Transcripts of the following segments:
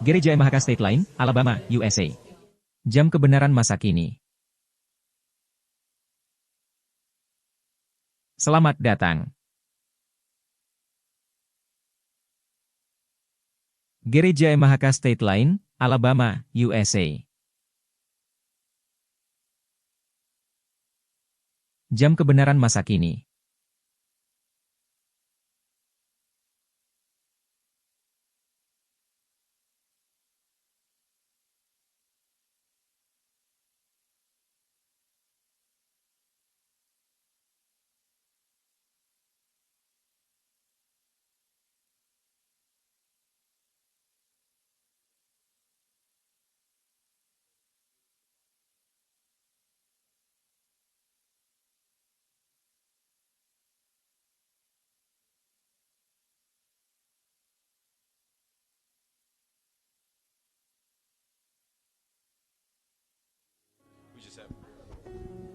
Gereja Mahaka State Line, Alabama, USA. Jam kebenaran masa kini. Selamat datang. Gereja Mahaka State Line, Alabama, USA. Jam kebenaran masa kini.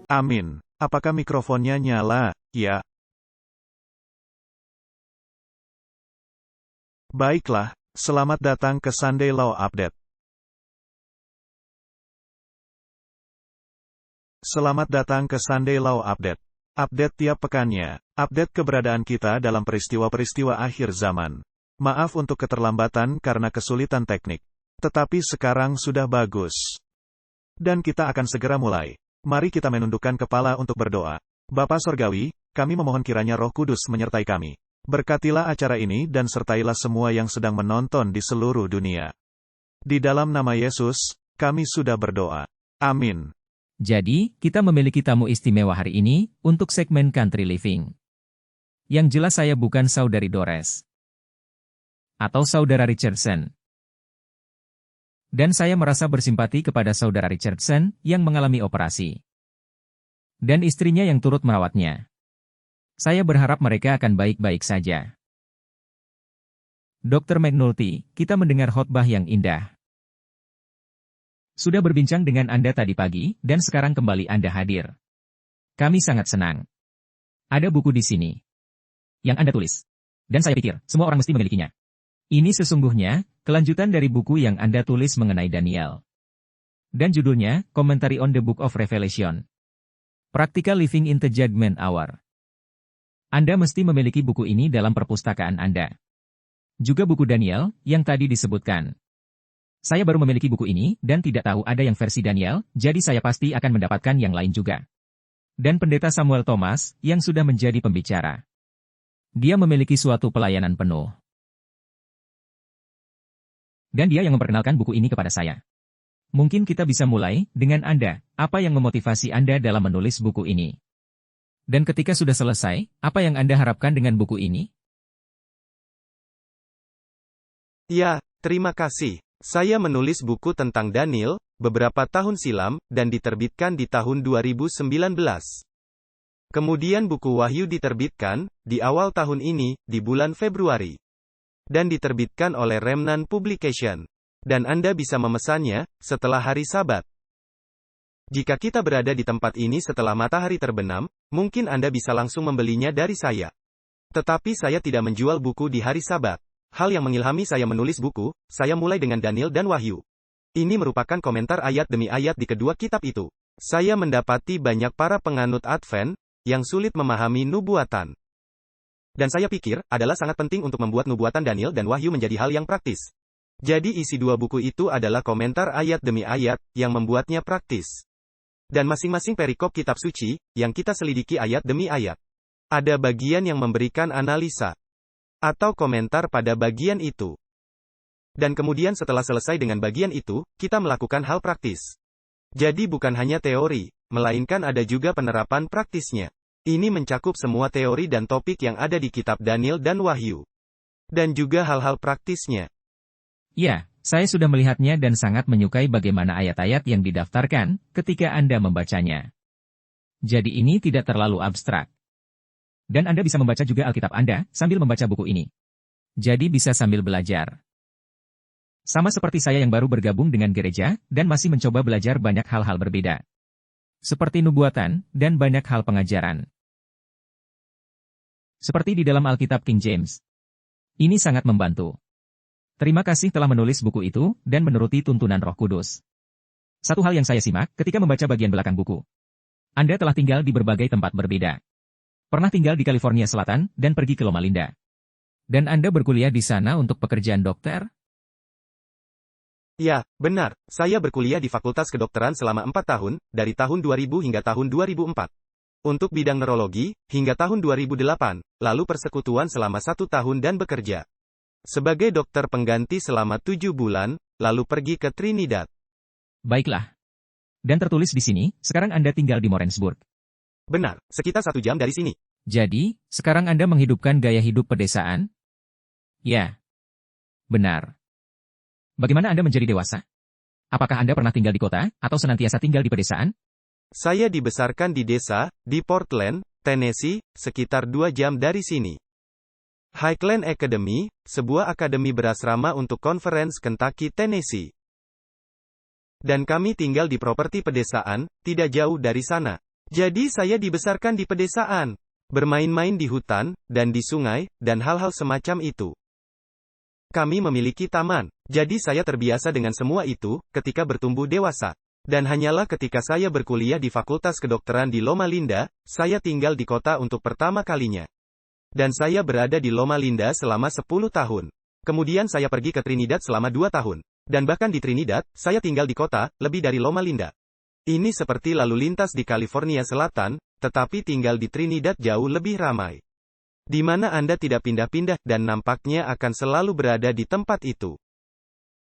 Amin. Apakah mikrofonnya nyala? Ya. Baiklah, selamat datang ke Sunday Law Update. Selamat datang ke Sunday Law Update. Update tiap pekannya. Update keberadaan kita dalam peristiwa-peristiwa akhir zaman. Maaf untuk keterlambatan karena kesulitan teknik. Tetapi sekarang sudah bagus. Dan kita akan segera mulai. Mari kita menundukkan kepala untuk berdoa. Bapa Sorgawi, kami memohon kiranya Roh Kudus menyertai kami. Berkatilah acara ini dan sertailah semua yang sedang menonton di seluruh dunia. Di dalam nama Yesus, kami sudah berdoa. Amin. Jadi, kita memiliki tamu istimewa hari ini untuk segmen Country Living. Yang jelas saya bukan saudari Dores. Atau saudara Richardson. Dan saya merasa bersimpati kepada saudara Richardson yang mengalami operasi. Dan istrinya yang turut merawatnya. Saya berharap mereka akan baik-baik saja. Dr. McNulty, kita mendengar khotbah yang indah. Sudah berbincang dengan Anda tadi pagi, dan sekarang kembali Anda hadir. Kami sangat senang. Ada buku di sini. Yang Anda tulis. Dan saya pikir, semua orang mesti memilikinya. Ini sesungguhnya, kelanjutan dari buku yang Anda tulis mengenai Daniel. Dan judulnya, Commentary on the Book of Revelation. Practical Living in the Judgment Hour. Anda mesti memiliki buku ini dalam perpustakaan Anda. Juga buku Daniel, yang tadi disebutkan. Saya baru memiliki buku ini, dan tidak tahu ada yang versi Daniel, jadi saya pasti akan mendapatkan yang lain juga. Dan Pendeta Samuel Thomas, yang sudah menjadi pembicara. Dia memiliki suatu pelayanan penuh. Dan dia yang memperkenalkan buku ini kepada saya. Mungkin kita bisa mulai dengan Anda, apa yang memotivasi Anda dalam menulis buku ini? Dan ketika sudah selesai, apa yang Anda harapkan dengan buku ini? Ya, terima kasih. Saya menulis buku tentang Daniel, beberapa tahun silam, dan diterbitkan di tahun 2019. Kemudian buku Wahyu diterbitkan, di awal tahun ini, di bulan Februari. Dan diterbitkan oleh Remnant Publication. Dan Anda bisa memesannya setelah hari Sabat. Jika kita berada di tempat ini setelah matahari terbenam, mungkin Anda bisa langsung membelinya dari saya. Tetapi saya tidak menjual buku di hari Sabat. Hal yang mengilhami saya menulis buku, saya mulai dengan Daniel dan Wahyu. Ini merupakan komentar ayat demi ayat di kedua kitab itu. Saya mendapati banyak para penganut Advent yang sulit memahami nubuatan. Dan saya pikir, adalah sangat penting untuk membuat nubuatan Daniel dan Wahyu menjadi hal yang praktis. Jadi isi dua buku itu adalah komentar ayat demi ayat, yang membuatnya praktis. Dan masing-masing perikop kitab suci, yang kita selidiki ayat demi ayat. Ada bagian yang memberikan analisa. Atau komentar pada bagian itu. Dan kemudian setelah selesai dengan bagian itu, kita melakukan hal praktis. Jadi bukan hanya teori, melainkan ada juga penerapan praktisnya. Ini mencakup semua teori dan topik yang ada di kitab Daniel dan Wahyu. Dan juga hal-hal praktisnya. Ya, saya sudah melihatnya dan sangat menyukai bagaimana ayat-ayat yang didaftarkan ketika Anda membacanya. Jadi ini tidak terlalu abstrak. Dan Anda bisa membaca juga Alkitab Anda sambil membaca buku ini. Jadi bisa sambil belajar. Sama seperti saya yang baru bergabung dengan gereja, dan masih mencoba belajar banyak hal-hal berbeda. Seperti nubuatan, dan banyak hal pengajaran. Seperti di dalam Alkitab King James. Ini sangat membantu. Terima kasih telah menulis buku itu dan menuruti tuntunan Roh Kudus. Satu hal yang saya simak ketika membaca bagian belakang buku. Anda telah tinggal di berbagai tempat berbeda. Pernah tinggal di California Selatan dan pergi ke Loma Linda. Dan Anda berkuliah di sana untuk pekerjaan dokter? Ya, benar. Saya berkuliah di Fakultas Kedokteran selama 4 tahun, dari tahun 2000 hingga tahun 2004. Untuk bidang neurologi, hingga tahun 2008, lalu persekutuan selama 1 tahun dan bekerja sebagai dokter pengganti selama 7 bulan, lalu pergi ke Trinidad. Baiklah. Dan tertulis di sini, sekarang Anda tinggal di Morensburg. Benar, sekitar 1 jam dari sini. Jadi, sekarang Anda menghidupkan gaya hidup pedesaan? Ya. Benar. Bagaimana Anda menjadi dewasa? Apakah Anda pernah tinggal di kota, atau senantiasa tinggal di pedesaan? Saya dibesarkan di desa, di Portland, Tennessee, sekitar 2 jam dari sini. Highland Academy, sebuah akademi berasrama untuk Conference Kentucky, Tennessee. Dan kami tinggal di properti pedesaan, tidak jauh dari sana. Jadi saya dibesarkan di pedesaan, bermain-main di hutan, dan di sungai, dan hal-hal semacam itu. Kami memiliki taman, jadi saya terbiasa dengan semua itu, ketika bertumbuh dewasa. Dan hanyalah ketika saya berkuliah di Fakultas Kedokteran di Loma Linda, saya tinggal di kota untuk pertama kalinya. Dan saya berada di Loma Linda selama 10 tahun. Kemudian saya pergi ke Trinidad selama 2 tahun. Dan bahkan di Trinidad, saya tinggal di kota, lebih dari Loma Linda. Ini seperti lalu lintas di California Selatan, tetapi tinggal di Trinidad jauh lebih ramai. Di mana Anda tidak pindah-pindah, dan nampaknya akan selalu berada di tempat itu.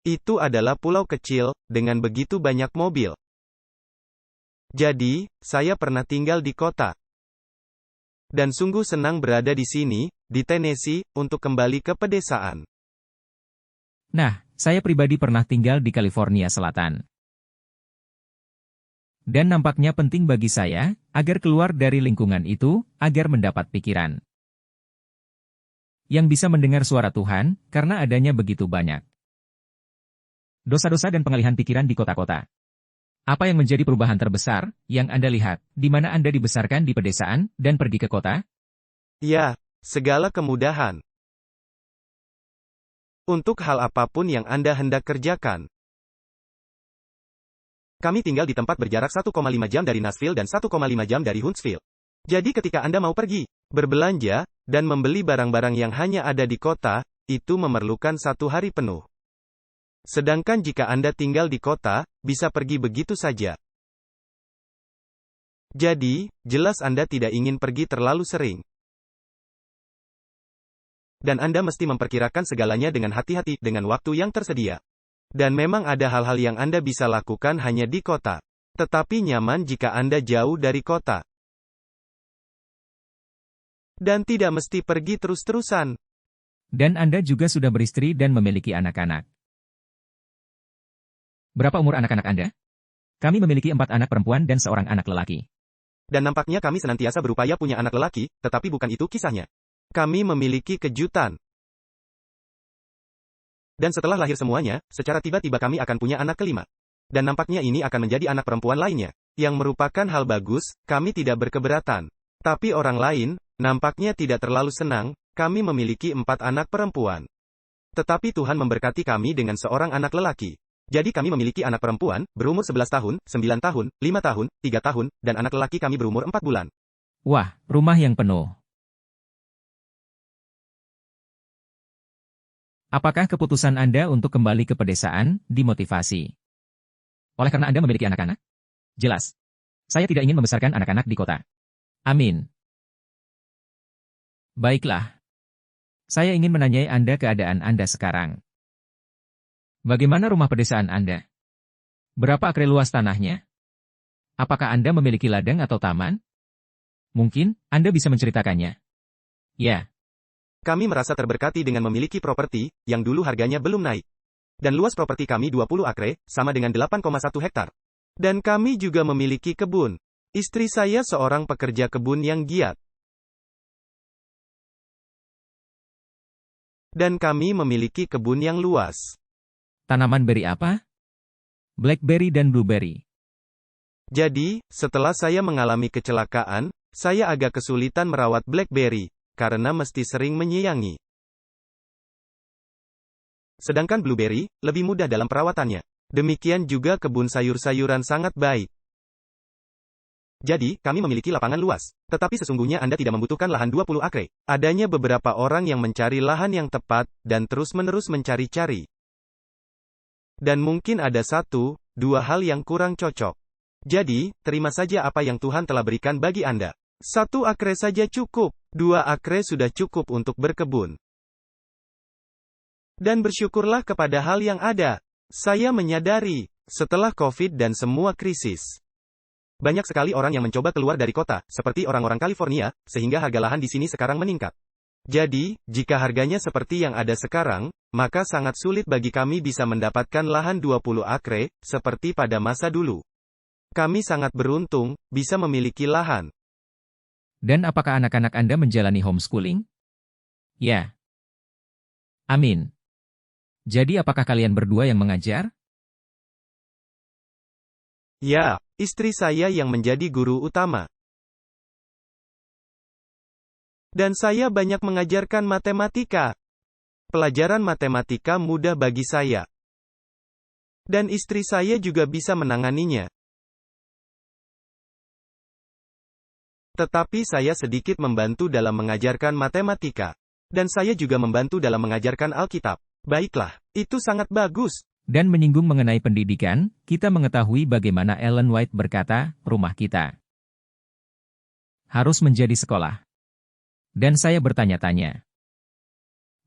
Itu adalah pulau kecil, dengan begitu banyak mobil. Jadi, saya pernah tinggal di kota. Dan sungguh senang berada di sini, di Tennessee, untuk kembali ke pedesaan. Nah, saya pribadi pernah tinggal di California Selatan. Dan nampaknya penting bagi saya, agar keluar dari lingkungan itu, agar mendapat pikiran yang bisa mendengar suara Tuhan, karena adanya begitu banyak dosa-dosa dan pengalihan pikiran di kota-kota. Apa yang menjadi perubahan terbesar, yang Anda lihat, di mana Anda dibesarkan di pedesaan, dan pergi ke kota? Ya, segala kemudahan. Untuk hal apapun yang Anda hendak kerjakan. Kami tinggal di tempat berjarak 1,5 jam dari Nashville dan 1,5 jam dari Huntsville. Jadi ketika Anda mau pergi, berbelanja, dan membeli barang-barang yang hanya ada di kota, itu memerlukan 1 hari penuh. Sedangkan jika Anda tinggal di kota, bisa pergi begitu saja. Jadi, jelas Anda tidak ingin pergi terlalu sering. Dan Anda mesti memperkirakan segalanya dengan hati-hati, dengan waktu yang tersedia. Dan memang ada hal-hal yang Anda bisa lakukan hanya di kota. Tetapi nyaman jika Anda jauh dari kota. Dan tidak mesti pergi terus-terusan. Dan Anda juga sudah beristri dan memiliki anak-anak. Berapa umur anak-anak Anda? Kami memiliki 4 anak perempuan dan 1 anak lelaki. Dan nampaknya kami senantiasa berupaya punya anak lelaki, tetapi bukan itu kisahnya. Kami memiliki kejutan. Dan setelah lahir semuanya, secara tiba-tiba kami akan punya anak kelima. Dan nampaknya ini akan menjadi anak perempuan lainnya. Yang merupakan hal bagus, kami tidak berkeberatan. Tapi orang lain, nampaknya tidak terlalu senang, kami memiliki 4 anak perempuan. Tetapi Tuhan memberkati kami dengan 1 anak lelaki. Jadi kami memiliki anak perempuan, berumur 11 tahun, 9 tahun, 5 tahun, 3 tahun, dan anak lelaki kami berumur 4 bulan. Wah, rumah yang penuh. Apakah keputusan Anda untuk kembali ke pedesaan dimotivasi oleh karena Anda memiliki anak-anak? Jelas. Saya tidak ingin membesarkan anak-anak di kota. Amin. Baiklah. Saya ingin menanyai Anda keadaan Anda sekarang. Bagaimana rumah pedesaan Anda? Berapa akre luas tanahnya? Apakah Anda memiliki ladang atau taman? Mungkin, Anda bisa menceritakannya. Ya. Kami merasa terberkati dengan memiliki properti, yang dulu harganya belum naik. Dan luas properti kami 20 akre, sama dengan 8,1 hektar. Dan kami juga memiliki kebun. Istri saya seorang pekerja kebun yang giat. Dan kami memiliki kebun yang luas. Tanaman beri apa? Blackberry dan blueberry. Jadi, setelah saya mengalami kecelakaan, saya agak kesulitan merawat BlackBerry, karena mesti sering menyiangi. Sedangkan blueberry, lebih mudah dalam perawatannya. Demikian juga kebun sayur-sayuran sangat baik. Jadi, kami memiliki lapangan luas. Tetapi sesungguhnya Anda tidak membutuhkan lahan 20 akre. Adanya beberapa orang yang mencari lahan yang tepat, dan terus-menerus mencari-cari. Dan mungkin ada 1, 2 hal yang kurang cocok. Jadi, terima saja apa yang Tuhan telah berikan bagi Anda. 1 akre saja cukup. 2 akre sudah cukup untuk berkebun. Dan bersyukurlah kepada hal yang ada. Saya menyadari, setelah COVID dan semua krisis, banyak sekali orang yang mencoba keluar dari kota, seperti orang-orang California, sehingga harga lahan di sini sekarang meningkat. Jadi, jika harganya seperti yang ada sekarang, maka sangat sulit bagi kami bisa mendapatkan lahan 20 akre, seperti pada masa dulu. Kami sangat beruntung, bisa memiliki lahan. Dan apakah anak-anak Anda menjalani homeschooling? Ya. Amin. Jadi apakah kalian berdua yang mengajar? Ya, istri saya yang menjadi guru utama. Dan saya banyak mengajarkan matematika. Pelajaran matematika mudah bagi saya. Dan istri saya juga bisa menanganinya. Tetapi saya sedikit membantu dalam mengajarkan matematika. Dan saya juga membantu dalam mengajarkan Alkitab. Baiklah, itu sangat bagus. Dan menyinggung mengenai pendidikan, kita mengetahui bagaimana Ellen White berkata, rumah kita harus menjadi sekolah. Dan saya bertanya-tanya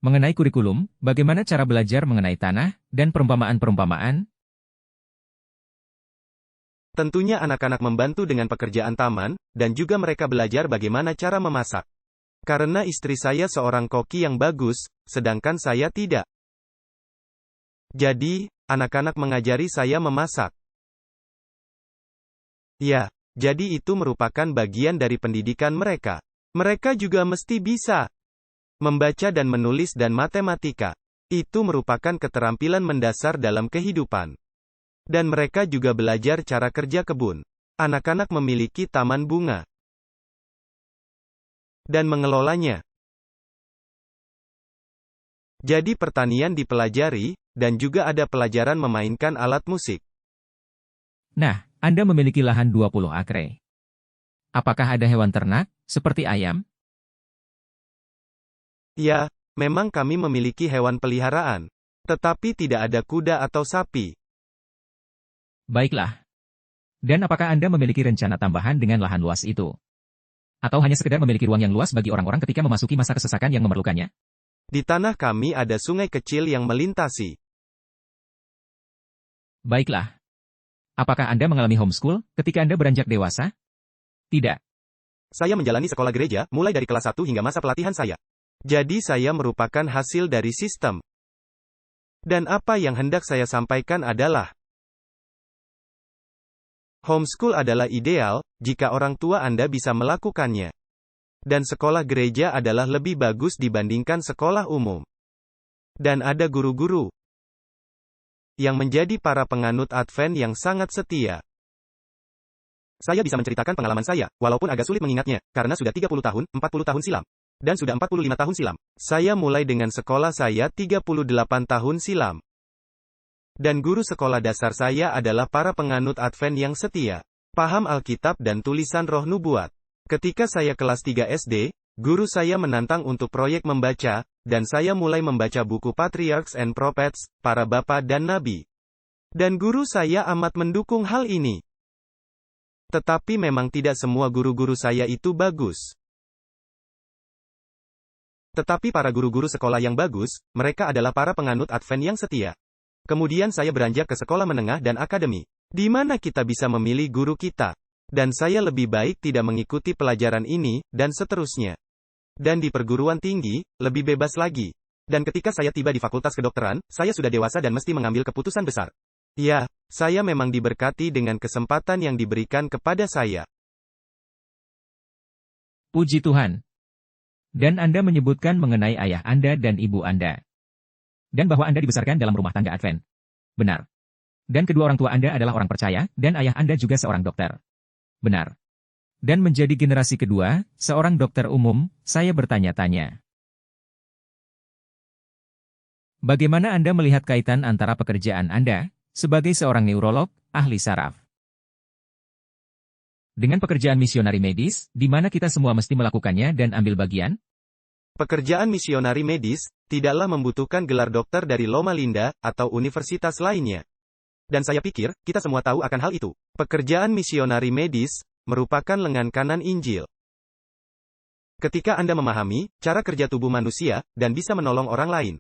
mengenai kurikulum, bagaimana cara belajar mengenai tanah, dan perumpamaan-perumpamaan? Tentunya anak-anak membantu dengan pekerjaan taman, dan juga mereka belajar bagaimana cara memasak. Karena istri saya seorang koki yang bagus, sedangkan saya tidak. Jadi, anak-anak mengajari saya memasak. Ya, jadi itu merupakan bagian dari pendidikan mereka. Mereka juga mesti bisa membaca dan menulis dan matematika. Itu merupakan keterampilan mendasar dalam kehidupan. Dan mereka juga belajar cara kerja kebun. Anak-anak memiliki taman bunga. Dan mengelolanya. Jadi pertanian dipelajari, dan juga ada pelajaran memainkan alat musik. Nah, Anda memiliki lahan 20 akre. Apakah ada hewan ternak, seperti ayam? Ya, memang kami memiliki hewan peliharaan. Tetapi tidak ada kuda atau sapi. Baiklah. Dan apakah Anda memiliki rencana tambahan dengan lahan luas itu? Atau hanya sekedar memiliki ruang yang luas bagi orang-orang ketika memasuki masa kesesakan yang memerlukannya? Di tanah kami ada sungai kecil yang melintasi. Baiklah. Apakah Anda mengalami homeschool ketika Anda beranjak dewasa? Tidak. Saya menjalani sekolah gereja, mulai dari kelas 1 hingga masa pelatihan saya. Jadi saya merupakan hasil dari sistem. Dan apa yang hendak saya sampaikan adalah, homeschool adalah ideal, jika orang tua Anda bisa melakukannya. Dan sekolah gereja adalah lebih bagus dibandingkan sekolah umum. Dan ada guru-guru yang menjadi para penganut Advent yang sangat setia. Saya bisa menceritakan pengalaman saya, walaupun agak sulit mengingatnya, karena sudah 30 tahun, 40 tahun silam. Dan sudah 45 tahun silam. Saya mulai dengan sekolah saya 38 tahun silam. Dan guru sekolah dasar saya adalah para penganut Advent yang setia. Paham Alkitab dan tulisan roh nubuat. Ketika saya kelas 3 SD, guru saya menantang untuk proyek membaca, dan saya mulai membaca buku Patriarchs and Prophets, para bapa dan nabi. Dan guru saya amat mendukung hal ini. Tetapi memang tidak semua guru-guru saya itu bagus. Tetapi para guru-guru sekolah yang bagus, mereka adalah para penganut Advent yang setia. Kemudian saya beranjak ke sekolah menengah dan akademi, di mana kita bisa memilih guru kita. Dan saya lebih baik tidak mengikuti pelajaran ini, dan seterusnya. Dan di perguruan tinggi, lebih bebas lagi. Dan ketika saya tiba di fakultas kedokteran, saya sudah dewasa dan mesti mengambil keputusan besar. Ya, saya memang diberkati dengan kesempatan yang diberikan kepada saya. Puji Tuhan. Dan Anda menyebutkan mengenai ayah Anda dan ibu Anda. Dan bahwa Anda dibesarkan dalam rumah tangga Advent. Benar. Dan kedua orang tua Anda adalah orang percaya, dan ayah Anda juga seorang dokter. Benar. Dan menjadi generasi kedua, seorang dokter umum, saya bertanya-tanya. Bagaimana Anda melihat kaitan antara pekerjaan Anda sebagai seorang neurolog, ahli saraf, dengan pekerjaan misionari medis, di mana kita semua mesti melakukannya dan ambil bagian? Pekerjaan misionari medis tidaklah membutuhkan gelar dokter dari Loma Linda atau universitas lainnya. Dan saya pikir, kita semua tahu akan hal itu. Pekerjaan misionari medis merupakan lengan kanan Injil. Ketika Anda memahami cara kerja tubuh manusia dan bisa menolong orang lain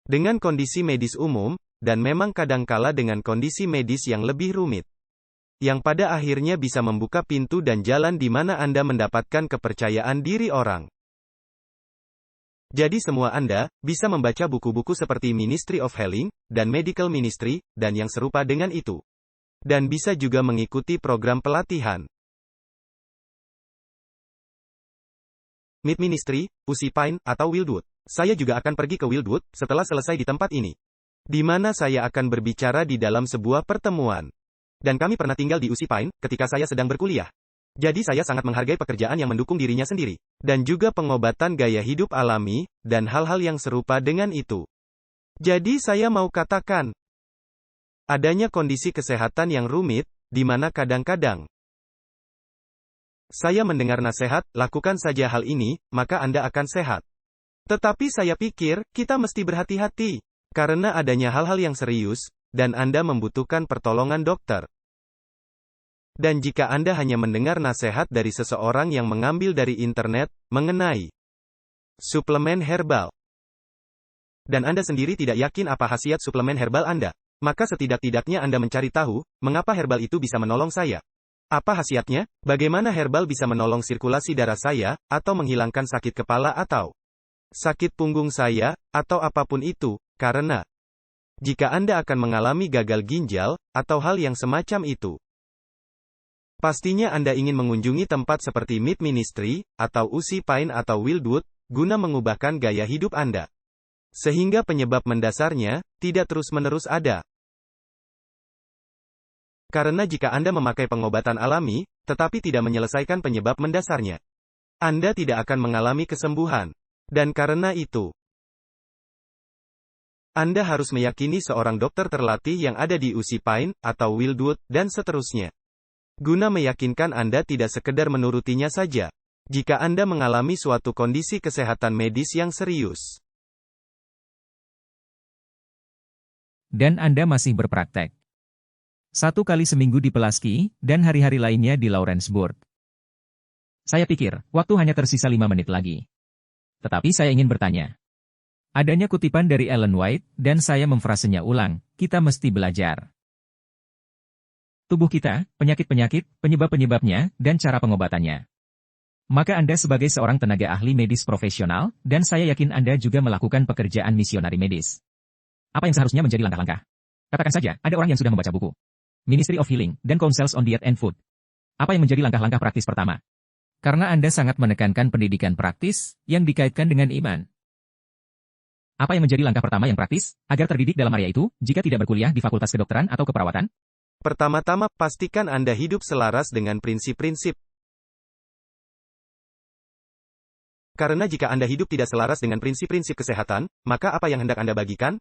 dengan kondisi medis umum, dan memang kadangkala dengan kondisi medis yang lebih rumit, yang pada akhirnya bisa membuka pintu dan jalan di mana Anda mendapatkan kepercayaan diri orang. Jadi semua Anda bisa membaca buku-buku seperti Ministry of Healing dan Medical Ministry dan yang serupa dengan itu. Dan bisa juga mengikuti program pelatihan Mid Ministry, UC Pine, atau Wildwood. Saya juga akan pergi ke Wildwood setelah selesai di tempat ini, di mana saya akan berbicara di dalam sebuah pertemuan. Dan kami pernah tinggal di UC Pine ketika saya sedang berkuliah. Jadi saya sangat menghargai pekerjaan yang mendukung dirinya sendiri. Dan juga pengobatan gaya hidup alami, dan hal-hal yang serupa dengan itu. Jadi saya mau katakan, adanya kondisi kesehatan yang rumit, di mana kadang-kadang saya mendengar nasihat, lakukan saja hal ini, maka Anda akan sehat. Tetapi saya pikir, kita mesti berhati-hati. Karena adanya hal-hal yang serius, dan Anda membutuhkan pertolongan dokter. Dan jika Anda hanya mendengar nasihat dari seseorang yang mengambil dari internet, mengenai suplemen herbal, dan Anda sendiri tidak yakin apa khasiat suplemen herbal Anda, maka setidak-tidaknya Anda mencari tahu, mengapa herbal itu bisa menolong saya. Apa khasiatnya? Bagaimana herbal bisa menolong sirkulasi darah saya, atau menghilangkan sakit kepala atau sakit punggung saya, atau apapun itu, karena jika Anda akan mengalami gagal ginjal, atau hal yang semacam itu, pastinya Anda ingin mengunjungi tempat seperti Mid Ministry, atau UC Pine atau Wildwood, guna mengubahkan gaya hidup Anda. Sehingga penyebab mendasarnya, tidak terus-menerus ada. Karena jika Anda memakai pengobatan alami, tetapi tidak menyelesaikan penyebab mendasarnya, Anda tidak akan mengalami kesembuhan. Dan karena itu, Anda harus meyakini seorang dokter terlatih yang ada di UC Pine, atau Wildwood, dan seterusnya. Guna meyakinkan Anda tidak sekedar menurutinya saja. Jika Anda mengalami suatu kondisi kesehatan medis yang serius, dan Anda masih berpraktek 1 kali seminggu di Pulaski, dan hari-hari lainnya di Lawrenceburg. Saya pikir, waktu hanya tersisa 5 menit lagi. Tetapi saya ingin bertanya. Adanya kutipan dari Ellen White, dan saya memfrasenya ulang, kita mesti belajar. Tubuh kita, penyakit-penyakit, penyebab-penyebabnya, dan cara pengobatannya. Maka Anda sebagai seorang tenaga ahli medis profesional, dan saya yakin Anda juga melakukan pekerjaan misionari medis. Apa yang seharusnya menjadi langkah-langkah? Katakan saja, ada orang yang sudah membaca buku Ministry of Healing, dan Counsels on Diet and Food. Apa yang menjadi langkah-langkah praktis pertama? Karena Anda sangat menekankan pendidikan praktis, yang dikaitkan dengan iman. Apa yang menjadi langkah pertama yang praktis, agar terdidik dalam area itu, jika tidak berkuliah di fakultas kedokteran atau keperawatan? Pertama-tama, pastikan Anda hidup selaras dengan prinsip-prinsip. Karena jika Anda hidup tidak selaras dengan prinsip-prinsip kesehatan, maka apa yang hendak Anda bagikan?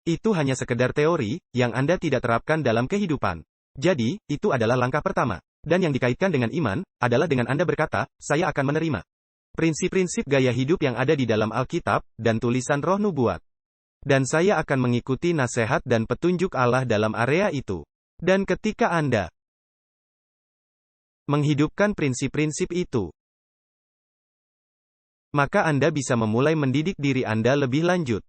Itu hanya sekedar teori, yang Anda tidak terapkan dalam kehidupan. Jadi, itu adalah langkah pertama. Dan yang dikaitkan dengan iman, adalah dengan Anda berkata, saya akan menerima prinsip-prinsip gaya hidup yang ada di dalam Alkitab, dan tulisan roh nubuat. Dan saya akan mengikuti nasihat dan petunjuk Allah dalam area itu. Dan ketika Anda menghidupkan prinsip-prinsip itu, maka Anda bisa memulai mendidik diri Anda lebih lanjut.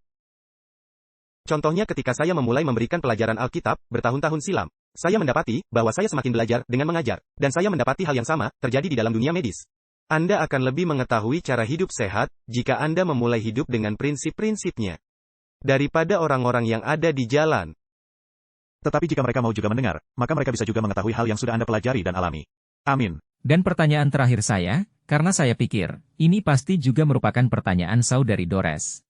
Contohnya ketika saya memulai memberikan pelajaran Alkitab, bertahun-tahun silam, saya mendapati bahwa saya semakin belajar dengan mengajar, dan saya mendapati hal yang sama terjadi di dalam dunia medis. Anda akan lebih mengetahui cara hidup sehat, jika Anda memulai hidup dengan prinsip-prinsipnya, daripada orang-orang yang ada di jalan. Tetapi jika mereka mau juga mendengar, maka mereka bisa juga mengetahui hal yang sudah Anda pelajari dan alami. Amin. Dan pertanyaan terakhir saya, karena saya pikir, ini pasti juga merupakan pertanyaan saudari Dores.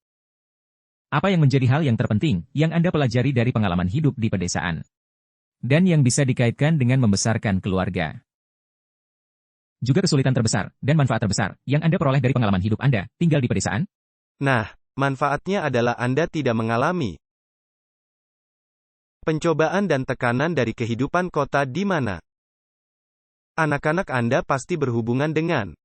Apa yang menjadi hal yang terpenting, yang Anda pelajari dari pengalaman hidup di pedesaan? Dan yang bisa dikaitkan dengan membesarkan keluarga. Juga kesulitan terbesar, dan manfaat terbesar, yang Anda peroleh dari pengalaman hidup Anda, tinggal di pedesaan? Nah, manfaatnya adalah Anda tidak mengalami pencobaan dan tekanan dari kehidupan kota di mana anak-anak Anda pasti berhubungan dengan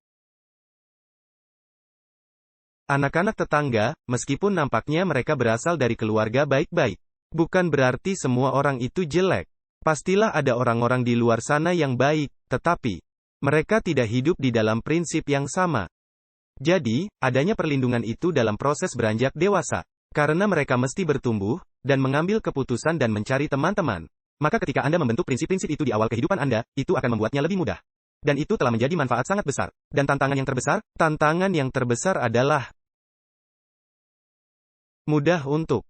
anak-anak tetangga, meskipun nampaknya mereka berasal dari keluarga baik-baik. Bukan berarti semua orang itu jelek. Pastilah ada orang-orang di luar sana yang baik, tetapi mereka tidak hidup di dalam prinsip yang sama. Jadi, adanya perlindungan itu dalam proses beranjak dewasa. Karena mereka mesti bertumbuh, dan mengambil keputusan dan mencari teman-teman. Maka ketika Anda membentuk prinsip-prinsip itu di awal kehidupan Anda, itu akan membuatnya lebih mudah. Dan itu telah menjadi manfaat sangat besar. Dan tantangan yang terbesar adalah mudah untuk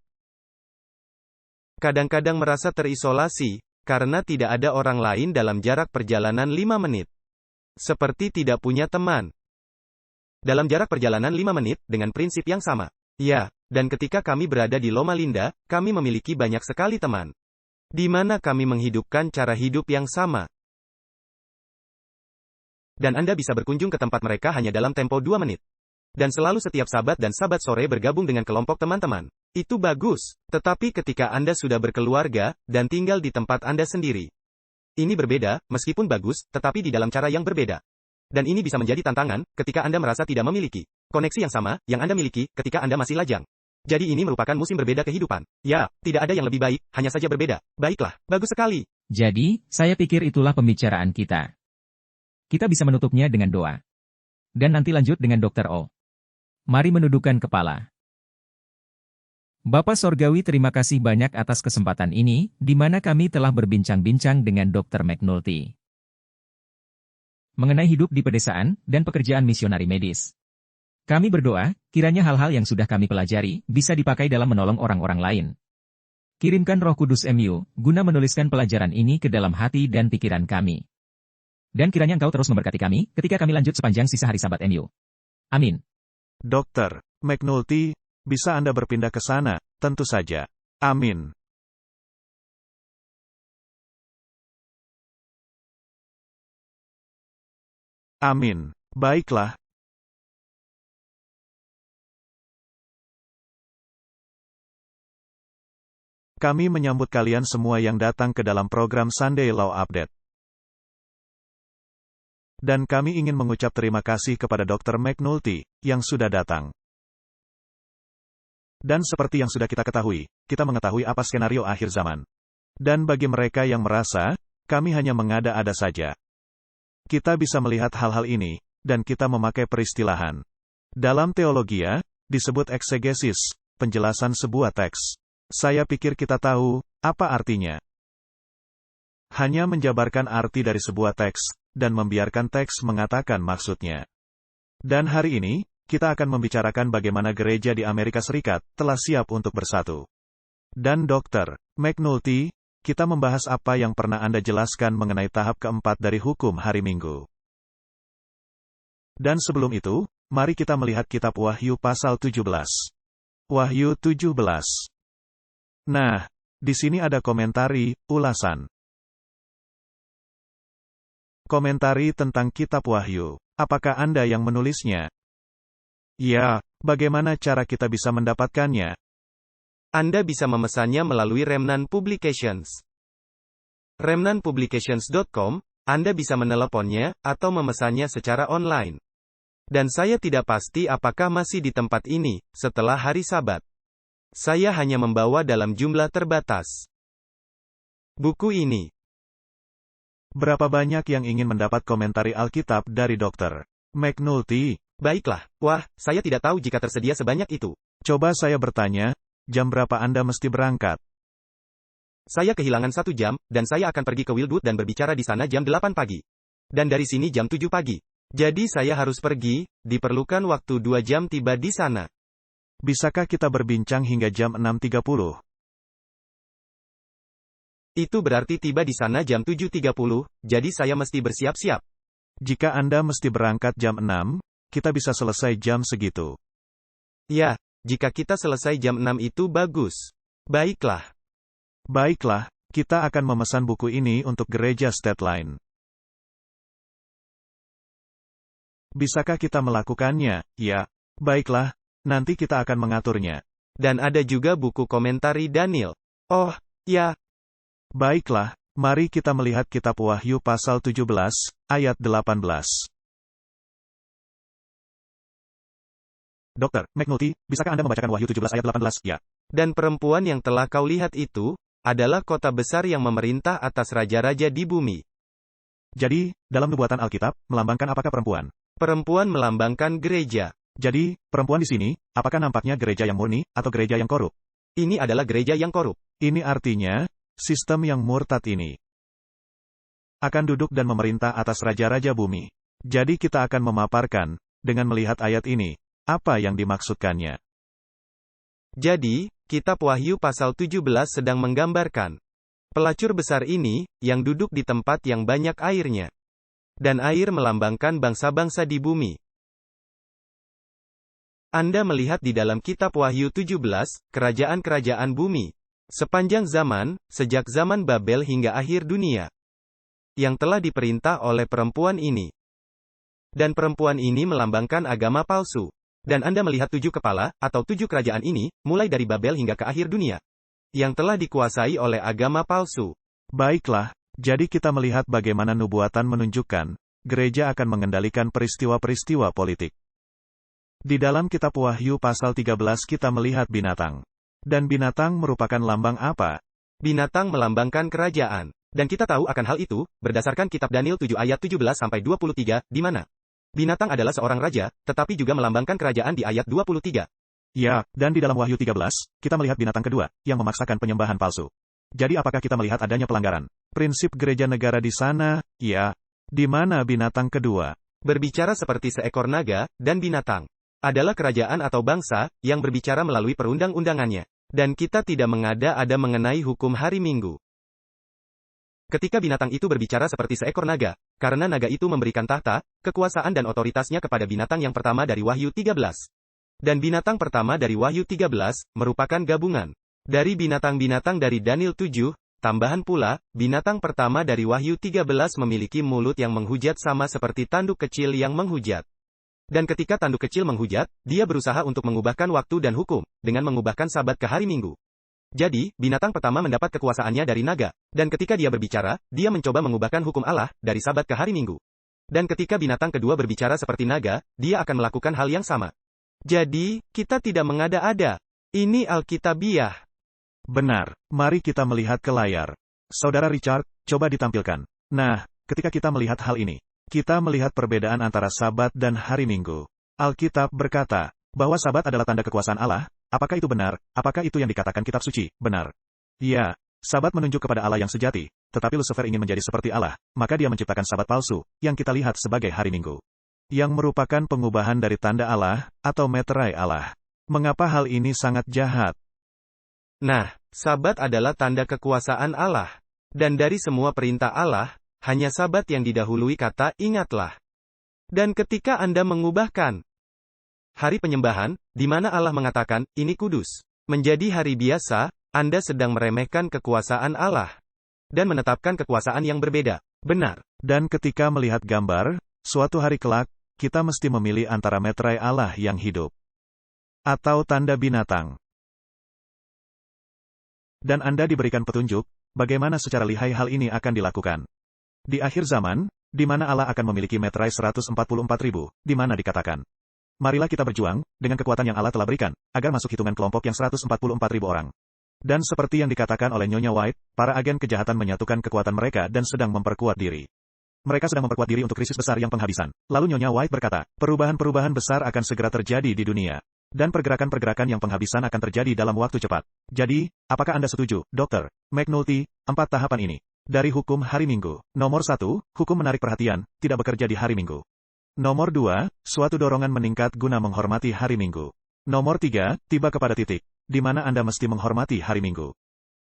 kadang-kadang merasa terisolasi, karena tidak ada orang lain dalam jarak perjalanan 5 menit. Seperti tidak punya teman. Dalam jarak perjalanan 5 menit, dengan prinsip yang sama. Ya, dan ketika kami berada di Loma Linda, kami memiliki banyak sekali teman. Di mana kami menghidupkan cara hidup yang sama. Dan Anda bisa berkunjung ke tempat mereka hanya dalam tempo 2 menit. Dan selalu setiap Sabat dan Sabat sore bergabung dengan kelompok teman-teman. Itu bagus. Tetapi ketika Anda sudah berkeluarga, dan tinggal di tempat Anda sendiri. Ini berbeda, meskipun bagus, tetapi di dalam cara yang berbeda. Dan ini bisa menjadi tantangan, ketika Anda merasa tidak memiliki koneksi yang sama, yang Anda miliki, ketika Anda masih lajang. Jadi ini merupakan musim berbeda kehidupan. Ya, tidak ada yang lebih baik, hanya saja berbeda. Baiklah, bagus sekali. Jadi, saya pikir itulah pembicaraan kita. Kita bisa menutupnya dengan doa. Dan nanti lanjut dengan Dr. O. Mari menundukkan kepala. Bapak Sorgawi, terima kasih banyak atas kesempatan ini, di mana kami telah berbincang-bincang dengan Dr. McNulty. Mengenai hidup di pedesaan, dan pekerjaan misionari medis. Kami berdoa, kiranya hal-hal yang sudah kami pelajari, bisa dipakai dalam menolong orang-orang lain. Kirimkan Roh Kudus MU, guna menuliskan pelajaran ini ke dalam hati dan pikiran kami. Dan kiranya Engkau terus memberkati kami, ketika kami lanjut sepanjang sisa hari Sabat MU. Amin. Dr. McNulty, bisa Anda berpindah ke sana, tentu saja. Amin. Amin. Baiklah. Kami menyambut kalian semua yang datang ke dalam program Sunday Law Update. Dan kami ingin mengucap terima kasih kepada Dr. McNulty, yang sudah datang. Dan seperti yang sudah kita ketahui, kita mengetahui apa skenario akhir zaman. Dan bagi mereka yang merasa, kami hanya mengada-ada saja. Kita bisa melihat hal-hal ini, dan kita memakai peristilahan. Dalam teologia, disebut eksegesis, penjelasan sebuah teks. Saya pikir kita tahu, apa artinya. Hanya menjabarkan arti dari sebuah teks, dan membiarkan teks mengatakan maksudnya. Dan hari ini, kita akan membicarakan bagaimana gereja di Amerika Serikat telah siap untuk bersatu. Dan Dr. McNulty, kita membahas apa yang pernah Anda jelaskan mengenai tahap keempat dari hukum hari Minggu. Dan sebelum itu, mari kita melihat kitab Wahyu pasal 17. Wahyu 17. Nah, di sini ada komentari, ulasan. Komentari tentang kitab Wahyu. Apakah Anda yang menulisnya? Ya, bagaimana cara kita bisa mendapatkannya? Anda bisa memesannya melalui Remnant Publications. remnantpublications.com, Anda bisa meneleponnya, atau memesannya secara online. Dan saya tidak pasti apakah masih di tempat ini, setelah hari Sabat. Saya hanya membawa dalam jumlah terbatas. Buku ini. Berapa banyak yang ingin mendapat komentari Alkitab dari Dr. McNulty? Baiklah, wah, saya tidak tahu jika tersedia sebanyak itu. Coba saya bertanya, jam berapa Anda mesti berangkat? Saya kehilangan 1 jam, dan saya akan pergi ke Wildwood dan berbicara di sana jam 8 pagi. Dan dari sini jam 7 pagi. Jadi saya harus pergi, diperlukan waktu 2 jam tiba di sana. Bisakah kita berbincang hingga jam 6.30? Itu berarti tiba di sana jam 7.30, jadi saya mesti bersiap-siap. Jika Anda mesti berangkat jam 6, kita bisa selesai jam segitu. Ya, jika kita selesai jam 6 itu bagus. Baiklah. Baiklah, kita akan memesan buku ini untuk gereja Statline. Bisakah kita melakukannya? Ya. Baiklah, Nanti kita akan mengaturnya. Dan ada juga buku komentari Daniel. Oh, ya. Baiklah, mari kita melihat kitab Wahyu pasal 17, ayat 18. Dr. McNulty, bisakah Anda membacakan Wahyu 17 ayat 18? Ya. Dan perempuan yang telah kau lihat itu, adalah kota besar yang memerintah atas raja-raja di bumi. Jadi, dalam nubuatan Alkitab, melambangkan apakah perempuan? Perempuan melambangkan gereja. Jadi, perempuan di sini, apakah nampaknya gereja yang murni, atau gereja yang korup? Ini adalah gereja yang korup. Ini artinya, sistem yang murtad ini akan duduk dan memerintah atas raja-raja bumi. Jadi kita akan memaparkan, dengan melihat ayat ini, apa yang dimaksudkannya. Jadi, kitab Wahyu pasal 17 sedang menggambarkan pelacur besar ini, yang duduk di tempat yang banyak airnya. Dan air melambangkan bangsa-bangsa di bumi. Anda melihat di dalam kitab Wahyu 17, kerajaan-kerajaan bumi. Sepanjang zaman, sejak zaman Babel hingga akhir dunia. Yang telah diperintah oleh perempuan ini. Dan perempuan ini melambangkan agama palsu. Dan Anda melihat 7 kepala, atau 7 kerajaan ini, mulai dari Babel hingga ke akhir dunia. Yang telah dikuasai oleh agama palsu. Baiklah, jadi kita melihat bagaimana nubuatan menunjukkan, gereja akan mengendalikan peristiwa-peristiwa politik. Di dalam kitab Wahyu pasal 13 kita melihat binatang. Dan binatang merupakan lambang apa? Binatang melambangkan kerajaan. Dan kita tahu akan hal itu, berdasarkan kitab Daniel 7 ayat 17-23, di mana binatang adalah seorang raja, tetapi juga melambangkan kerajaan di ayat 23. Ya, dan di dalam Wahyu 13, kita melihat binatang kedua, yang memaksakan penyembahan palsu. Jadi apakah kita melihat adanya pelanggaran prinsip gereja negara di sana? Ya. Di mana binatang kedua? Berbicara seperti seekor naga, dan binatang adalah kerajaan atau bangsa, yang berbicara melalui perundang-undangannya. Dan kita tidak mengada-ada mengenai hukum hari Minggu. Ketika binatang itu berbicara seperti seekor naga, karena naga itu memberikan tahta, kekuasaan dan otoritasnya kepada binatang yang pertama dari Wahyu 13. Dan binatang pertama dari Wahyu 13, merupakan gabungan dari binatang-binatang dari Daniel 7, tambahan pula, binatang pertama dari Wahyu 13 memiliki mulut yang menghujat sama seperti tanduk kecil yang menghujat. Dan ketika tanduk kecil menghujat, dia berusaha untuk mengubahkan waktu dan hukum, dengan mengubahkan sabat ke hari Minggu. Jadi, binatang pertama mendapat kekuasaannya dari naga, dan ketika dia berbicara, dia mencoba mengubahkan hukum Allah, dari sabat ke hari Minggu. Dan ketika binatang kedua berbicara seperti naga, dia akan melakukan hal yang sama. Jadi, kita tidak mengada-ada. Ini Alkitabiah. Benar, mari kita melihat ke layar. Saudara Richard, coba ditampilkan. Nah, ketika kita melihat hal ini, kita melihat perbedaan antara sabat dan hari Minggu. Alkitab berkata, bahwa sabat adalah tanda kekuasaan Allah. Apakah itu benar? Apakah itu yang dikatakan kitab suci? Benar. Ya, sabat menunjuk kepada Allah yang sejati, tetapi Lucifer ingin menjadi seperti Allah, maka dia menciptakan sabat palsu, yang kita lihat sebagai hari Minggu. Yang merupakan pengubahan dari tanda Allah, atau meterai Allah. Mengapa hal ini sangat jahat? Nah, sabat adalah tanda kekuasaan Allah. Dan dari semua perintah Allah, hanya sabat yang didahului kata ingatlah. Dan ketika Anda mengubahkan hari penyembahan, di mana Allah mengatakan, ini kudus, menjadi hari biasa, Anda sedang meremehkan kekuasaan Allah. Dan menetapkan kekuasaan yang berbeda. Benar. Dan ketika melihat gambar, suatu hari kelak, kita mesti memilih antara meterai Allah yang hidup. Atau tanda binatang. Dan Anda diberikan petunjuk, bagaimana secara lihai hal ini akan dilakukan. Di akhir zaman, di mana Allah akan memiliki meterai 144.000, di mana dikatakan, marilah kita berjuang, dengan kekuatan yang Allah telah berikan, agar masuk hitungan kelompok yang 144.000 orang. Dan seperti yang dikatakan oleh Nyonya White, para agen kejahatan menyatukan kekuatan mereka dan sedang memperkuat diri. Mereka sedang memperkuat diri untuk krisis besar yang penghabisan. Lalu Nyonya White berkata, perubahan-perubahan besar akan segera terjadi di dunia. Dan pergerakan-pergerakan yang penghabisan akan terjadi dalam waktu cepat. Jadi, apakah Anda setuju, Dr. McNulty, 4 tahapan ini? Dari hukum hari Minggu. Nomor 1, hukum menarik perhatian, tidak bekerja di hari Minggu. Nomor 2, suatu dorongan meningkat guna menghormati hari Minggu. Nomor 3, tiba kepada titik, di mana Anda mesti menghormati hari Minggu.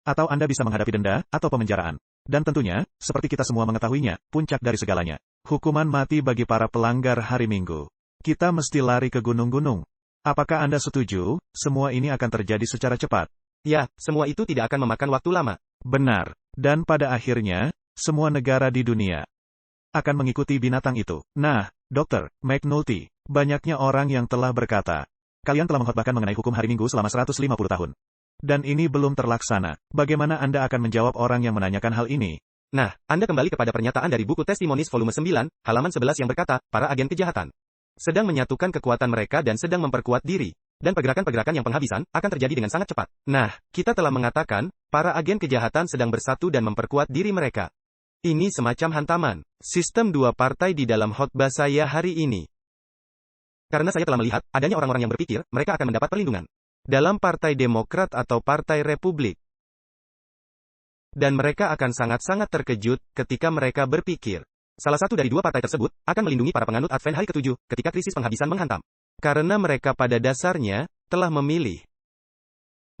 Atau Anda bisa menghadapi denda, atau pemenjaraan. Dan tentunya, seperti kita semua mengetahuinya, puncak dari segalanya. Hukuman mati bagi para pelanggar hari Minggu. Kita mesti lari ke gunung-gunung. Apakah Anda setuju, semua ini akan terjadi secara cepat? Ya, semua itu tidak akan memakan waktu lama. Benar. Dan pada akhirnya, semua negara di dunia akan mengikuti binatang itu. Nah, Dr. McNulty, banyaknya orang yang telah berkata, kalian telah mengkhotbahkan mengenai hukum hari Minggu selama 150 tahun. Dan ini belum terlaksana. Bagaimana Anda akan menjawab orang yang menanyakan hal ini? Nah, Anda kembali kepada pernyataan dari buku Testimonies volume 9, halaman 11 yang berkata, para agen kejahatan sedang menyatukan kekuatan mereka dan sedang memperkuat diri. Dan pergerakan-pergerakan yang penghabisan akan terjadi dengan sangat cepat. Nah, kita telah mengatakan, para agen kejahatan sedang bersatu dan memperkuat diri mereka. Ini semacam hantaman. Sistem dua partai di dalam khotbah saya hari ini. Karena saya telah melihat, adanya orang-orang yang berpikir, mereka akan mendapat perlindungan dalam Partai Demokrat atau Partai Republik. Dan mereka akan sangat-sangat terkejut ketika mereka berpikir, salah satu dari dua partai tersebut akan melindungi para penganut Advent hari ke-7 ketika krisis penghabisan menghantam. Karena mereka pada dasarnya telah memilih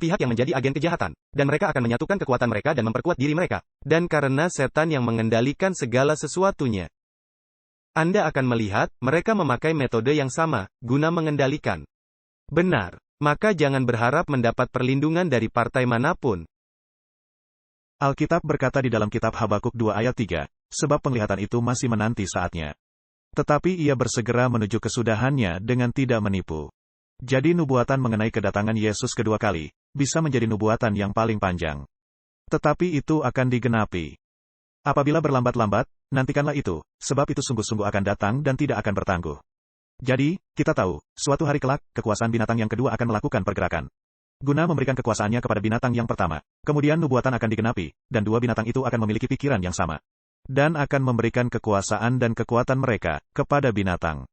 pihak yang menjadi agen kejahatan, dan mereka akan menyatukan kekuatan mereka dan memperkuat diri mereka. Dan karena setan yang mengendalikan segala sesuatunya, Anda akan melihat mereka memakai metode yang sama guna mengendalikan. Benar. Maka jangan berharap mendapat perlindungan dari partai manapun. Alkitab berkata di dalam kitab Habakuk 2 ayat 3, sebab penglihatan itu masih menanti saatnya. Tetapi ia bersegera menuju kesudahannya dengan tidak menipu. Jadi nubuatan mengenai kedatangan Yesus kedua kali, bisa menjadi nubuatan yang paling panjang. Tetapi itu akan digenapi. Apabila berlambat-lambat, nantikanlah itu, sebab itu sungguh-sungguh akan datang dan tidak akan bertangguh. Jadi, kita tahu, suatu hari kelak, kekuasaan binatang yang kedua akan melakukan pergerakan. Guna memberikan kekuasaannya kepada binatang yang pertama. Kemudian nubuatan akan digenapi, dan dua binatang itu akan memiliki pikiran yang sama. Dan akan memberikan kekuasaan dan kekuatan mereka kepada binatang.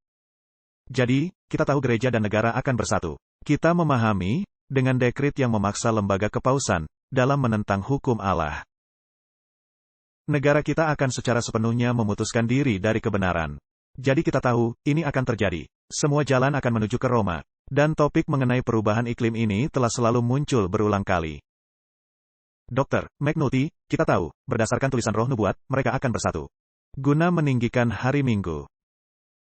Jadi, kita tahu gereja dan negara akan bersatu. Kita memahami, dengan dekrit yang memaksa lembaga kepausan, dalam menentang hukum Allah. Negara kita akan secara sepenuhnya memutuskan diri dari kebenaran. Jadi kita tahu, ini akan terjadi. Semua jalan akan menuju ke Roma. Dan topik mengenai perubahan iklim ini telah selalu muncul berulang kali. Dr. McNulty, kita tahu, berdasarkan tulisan roh nubuat, mereka akan bersatu. Guna meninggikan hari Minggu.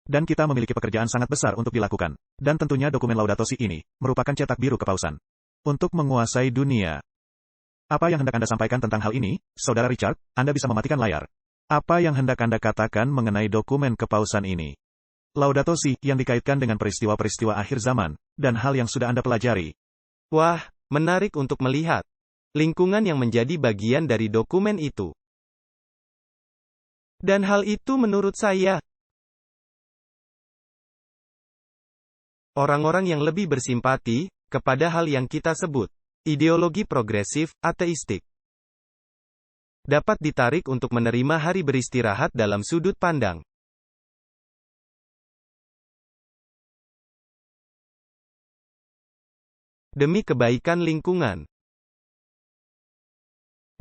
Dan kita memiliki pekerjaan sangat besar untuk dilakukan. Dan tentunya dokumen Laudato Si ini, merupakan cetak biru kepausan. Untuk menguasai dunia. Apa yang hendak Anda sampaikan tentang hal ini, Saudara Richard? Anda bisa mematikan layar. Apa yang hendak Anda katakan mengenai dokumen kepausan ini? Laudato Si, yang dikaitkan dengan peristiwa-peristiwa akhir zaman, dan hal yang sudah Anda pelajari. Wah, menarik untuk melihat lingkungan yang menjadi bagian dari dokumen itu. Dan hal itu menurut saya, orang-orang yang lebih bersimpati kepada hal yang kita sebut ideologi progresif, ateistik, dapat ditarik untuk menerima hari beristirahat dalam sudut pandang. Demi kebaikan lingkungan.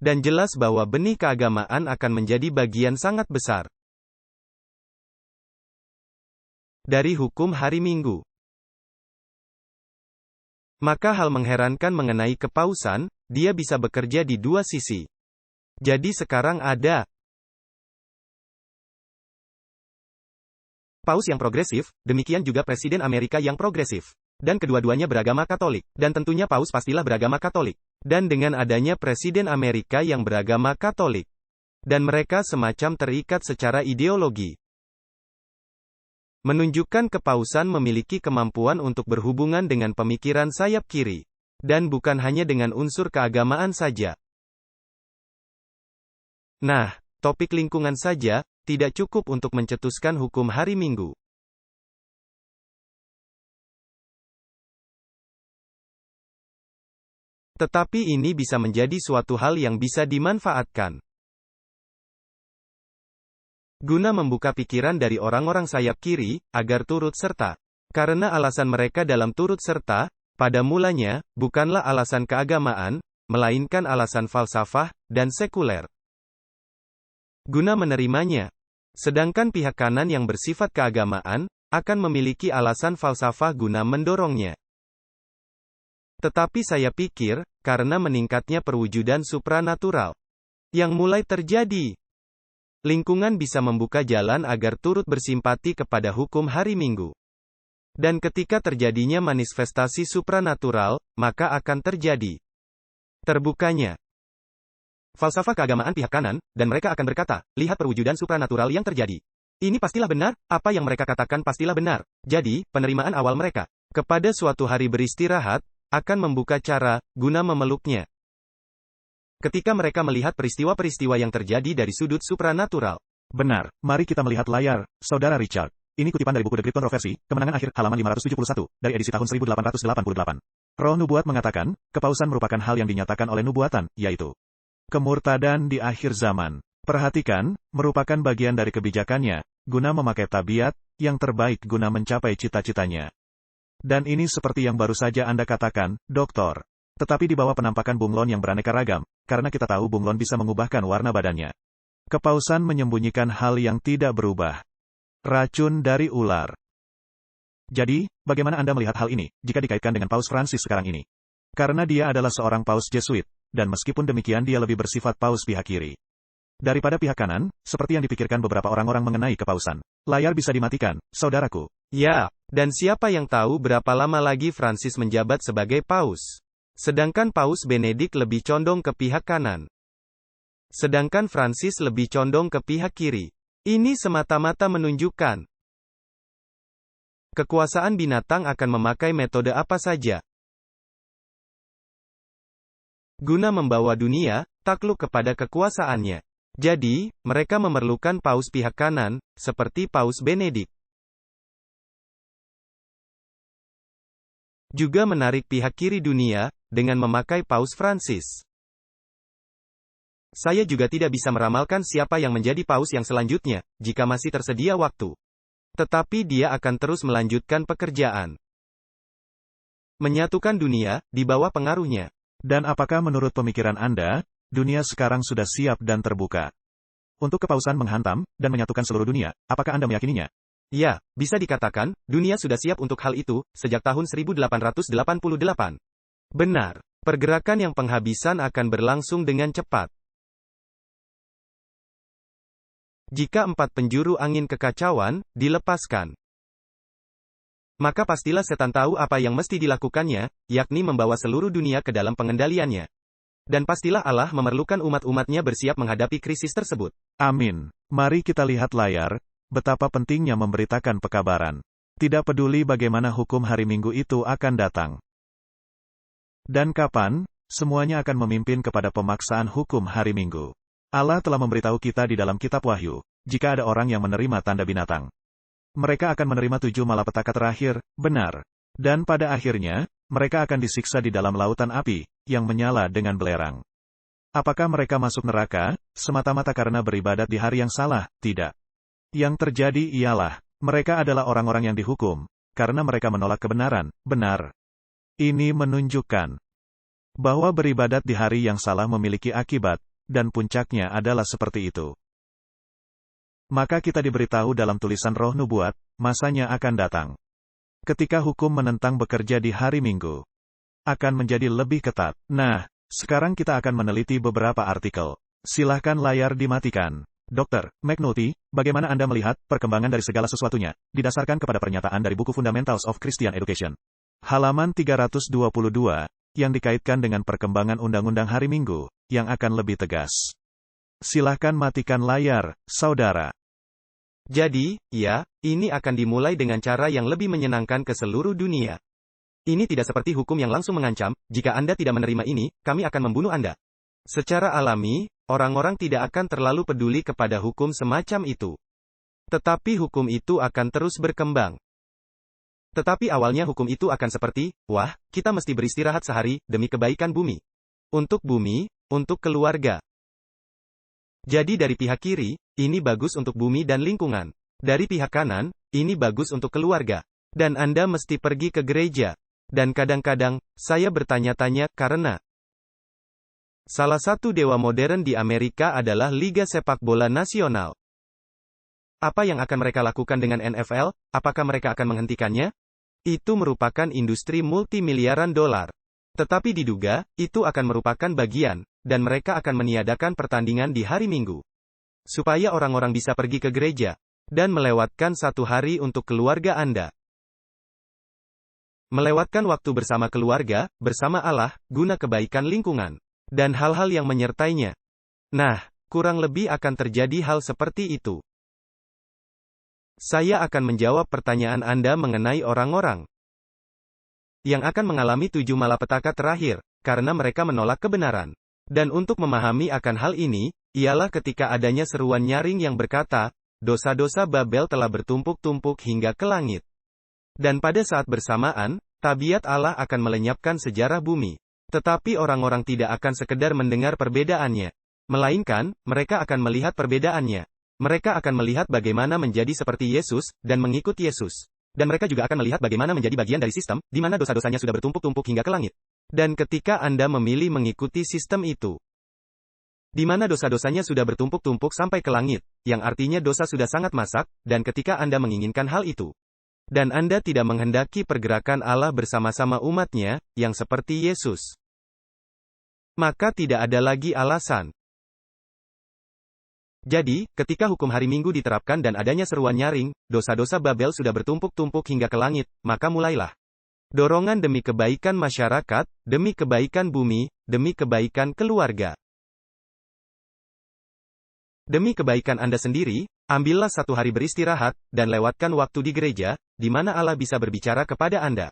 Dan jelas bahwa benih keagamaan akan menjadi bagian sangat besar dari hukum hari Minggu. Maka hal mengherankan mengenai kepausan, dia bisa bekerja di dua sisi. Jadi sekarang ada paus yang progresif, demikian juga Presiden Amerika yang progresif. Dan kedua-duanya beragama Katolik. Dan tentunya paus pastilah beragama Katolik. Dan dengan adanya Presiden Amerika yang beragama Katolik, dan mereka semacam terikat secara ideologi, menunjukkan kepausan memiliki kemampuan untuk berhubungan dengan pemikiran sayap kiri. Dan bukan hanya dengan unsur keagamaan saja. Nah, topik lingkungan saja, tidak cukup untuk mencetuskan hukum hari Minggu. Tetapi ini bisa menjadi suatu hal yang bisa dimanfaatkan guna membuka pikiran dari orang-orang sayap kiri, agar turut serta. Karena alasan mereka dalam turut serta, pada mulanya, bukanlah alasan keagamaan, melainkan alasan falsafah, dan sekuler. Guna menerimanya. Sedangkan pihak kanan yang bersifat keagamaan, akan memiliki alasan falsafah guna mendorongnya. Tetapi saya pikir, karena meningkatnya perwujudan supranatural yang mulai terjadi, lingkungan bisa membuka jalan agar turut bersimpati kepada hukum hari Minggu. Dan ketika terjadinya manifestasi supranatural, maka akan terjadi terbukanya falsafah keagamaan pihak kanan, dan mereka akan berkata, lihat perwujudan supranatural yang terjadi. Ini pastilah benar, apa yang mereka katakan pastilah benar. Jadi, penerimaan awal mereka kepada suatu hari beristirahat, akan membuka cara, guna memeluknya. Ketika mereka melihat peristiwa-peristiwa yang terjadi dari sudut supranatural. Benar, mari kita melihat layar, Saudara Richard. Ini kutipan dari buku The Great Controversy, kemenangan akhir, halaman 571, dari edisi tahun 1888. Roh nubuat mengatakan, kepausan merupakan hal yang dinyatakan oleh nubuatan, yaitu kemurtadan di akhir zaman. Perhatikan, merupakan bagian dari kebijakannya, guna memakai tabiat yang terbaik guna mencapai cita-citanya. Dan ini seperti yang baru saja Anda katakan, Doktor. Tetapi di bawah penampakan bunglon yang beraneka ragam, karena kita tahu bunglon bisa mengubahkan warna badannya. Kepausan menyembunyikan hal yang tidak berubah. Racun dari ular. Jadi, bagaimana Anda melihat hal ini, jika dikaitkan dengan Paus Francis sekarang ini? Karena dia adalah seorang paus Jesuit, dan meskipun demikian dia lebih bersifat paus pihak kiri daripada pihak kanan, seperti yang dipikirkan beberapa orang-orang mengenai kepausan. Layar bisa dimatikan, saudaraku. Ya, dan siapa yang tahu berapa lama lagi Francis menjabat sebagai paus? Sedangkan Paus Benedik lebih condong ke pihak kanan. Sedangkan Francis lebih condong ke pihak kiri. Ini semata-mata menunjukkan kekuasaan binatang akan memakai metode apa saja guna membawa dunia takluk kepada kekuasaannya. Jadi, mereka memerlukan paus pihak kanan, seperti Paus Benedik. Juga menarik pihak kiri dunia, dengan memakai Paus Francis. Saya juga tidak bisa meramalkan siapa yang menjadi paus yang selanjutnya, jika masih tersedia waktu. Tetapi dia akan terus melanjutkan pekerjaan. Menyatukan dunia, di bawah pengaruhnya. Dan apakah menurut pemikiran Anda, dunia sekarang sudah siap dan terbuka untuk kepausan menghantam dan menyatukan seluruh dunia? Apakah Anda meyakininya? Ya, bisa dikatakan, dunia sudah siap untuk hal itu, sejak tahun 1888. Benar, pergerakan yang penghabisan akan berlangsung dengan cepat. Jika 4 penjuru angin kekacauan dilepaskan, maka pastilah setan tahu apa yang mesti dilakukannya, yakni membawa seluruh dunia ke dalam pengendaliannya. Dan pastilah Allah memerlukan umat-umatnya bersiap menghadapi krisis tersebut. Amin. Mari kita lihat layar, betapa pentingnya memberitakan pekabaran. Tidak peduli bagaimana hukum hari Minggu itu akan datang. Dan kapan, semuanya akan memimpin kepada pemaksaan hukum hari Minggu. Allah telah memberitahu kita di dalam kitab Wahyu, jika ada orang yang menerima tanda binatang, mereka akan menerima 7 malapetaka terakhir, benar. Dan pada akhirnya, mereka akan disiksa di dalam lautan api, yang menyala dengan belerang. Apakah mereka masuk neraka, semata-mata karena beribadat di hari yang salah? Tidak. Yang terjadi ialah, mereka adalah orang-orang yang dihukum, karena mereka menolak kebenaran, benar. Ini menunjukkan bahwa beribadat di hari yang salah memiliki akibat, dan puncaknya adalah seperti itu. Maka kita diberitahu dalam tulisan roh nubuat, masanya akan datang. Ketika hukum menentang bekerja di hari Minggu akan menjadi lebih ketat. Nah, sekarang kita akan meneliti beberapa artikel. Silahkan layar dimatikan. Dr. McNulty, bagaimana Anda melihat perkembangan dari segala sesuatunya, didasarkan kepada pernyataan dari buku Fundamentals of Christian Education. Halaman 322, yang dikaitkan dengan perkembangan undang-undang hari Minggu, yang akan lebih tegas. Silahkan matikan layar, saudara. Jadi, ya, ini akan dimulai dengan cara yang lebih menyenangkan ke seluruh dunia. Ini tidak seperti hukum yang langsung mengancam, jika Anda tidak menerima ini, kami akan membunuh Anda. Secara alami, orang-orang tidak akan terlalu peduli kepada hukum semacam itu. Tetapi hukum itu akan terus berkembang. Tetapi awalnya hukum itu akan seperti, wah, kita mesti beristirahat sehari, demi kebaikan bumi. Untuk bumi, untuk keluarga. Jadi dari pihak kiri, ini bagus untuk bumi dan lingkungan. Dari pihak kanan, ini bagus untuk keluarga. Dan Anda mesti pergi ke gereja. Dan kadang-kadang, saya bertanya-tanya, karena salah satu dewa modern di Amerika adalah Liga Sepak Bola Nasional. Apa yang akan mereka lakukan dengan NFL? Apakah mereka akan menghentikannya? Itu merupakan industri multimiliaran dolar. Tetapi diduga, itu akan merupakan bagian, dan mereka akan meniadakan pertandingan di hari Minggu. Supaya orang-orang bisa pergi ke gereja, dan melewatkan satu hari untuk keluarga Anda. Melewatkan waktu bersama keluarga, bersama Allah, guna kebaikan lingkungan, dan hal-hal yang menyertainya. Nah, kurang lebih akan terjadi hal seperti itu. Saya akan menjawab pertanyaan Anda mengenai orang-orang yang akan mengalami 7 malapetaka terakhir, karena mereka menolak kebenaran. Dan untuk memahami akan hal ini, ialah ketika adanya seruan nyaring yang berkata, dosa-dosa Babel telah bertumpuk-tumpuk hingga ke langit. Dan pada saat bersamaan, tabiat Allah akan melenyapkan sejarah bumi. Tetapi orang-orang tidak akan sekedar mendengar perbedaannya. Melainkan, mereka akan melihat perbedaannya. Mereka akan melihat bagaimana menjadi seperti Yesus, dan mengikut Yesus. Dan mereka juga akan melihat bagaimana menjadi bagian dari sistem, di mana dosa-dosanya sudah bertumpuk-tumpuk hingga ke langit. Dan ketika Anda memilih mengikuti sistem itu, di mana dosa-dosanya sudah bertumpuk-tumpuk sampai ke langit, yang artinya dosa sudah sangat masak, dan ketika Anda menginginkan hal itu, dan Anda tidak menghendaki pergerakan Allah bersama-sama umatnya, yang seperti Yesus, maka tidak ada lagi alasan. Jadi, ketika hukum hari Minggu diterapkan dan adanya seruan nyaring, dosa-dosa Babel sudah bertumpuk-tumpuk hingga ke langit, maka mulailah dorongan demi kebaikan masyarakat, demi kebaikan bumi, demi kebaikan keluarga. Demi kebaikan Anda sendiri, ambillah satu hari beristirahat, dan lewatkan waktu di gereja, di mana Allah bisa berbicara kepada Anda.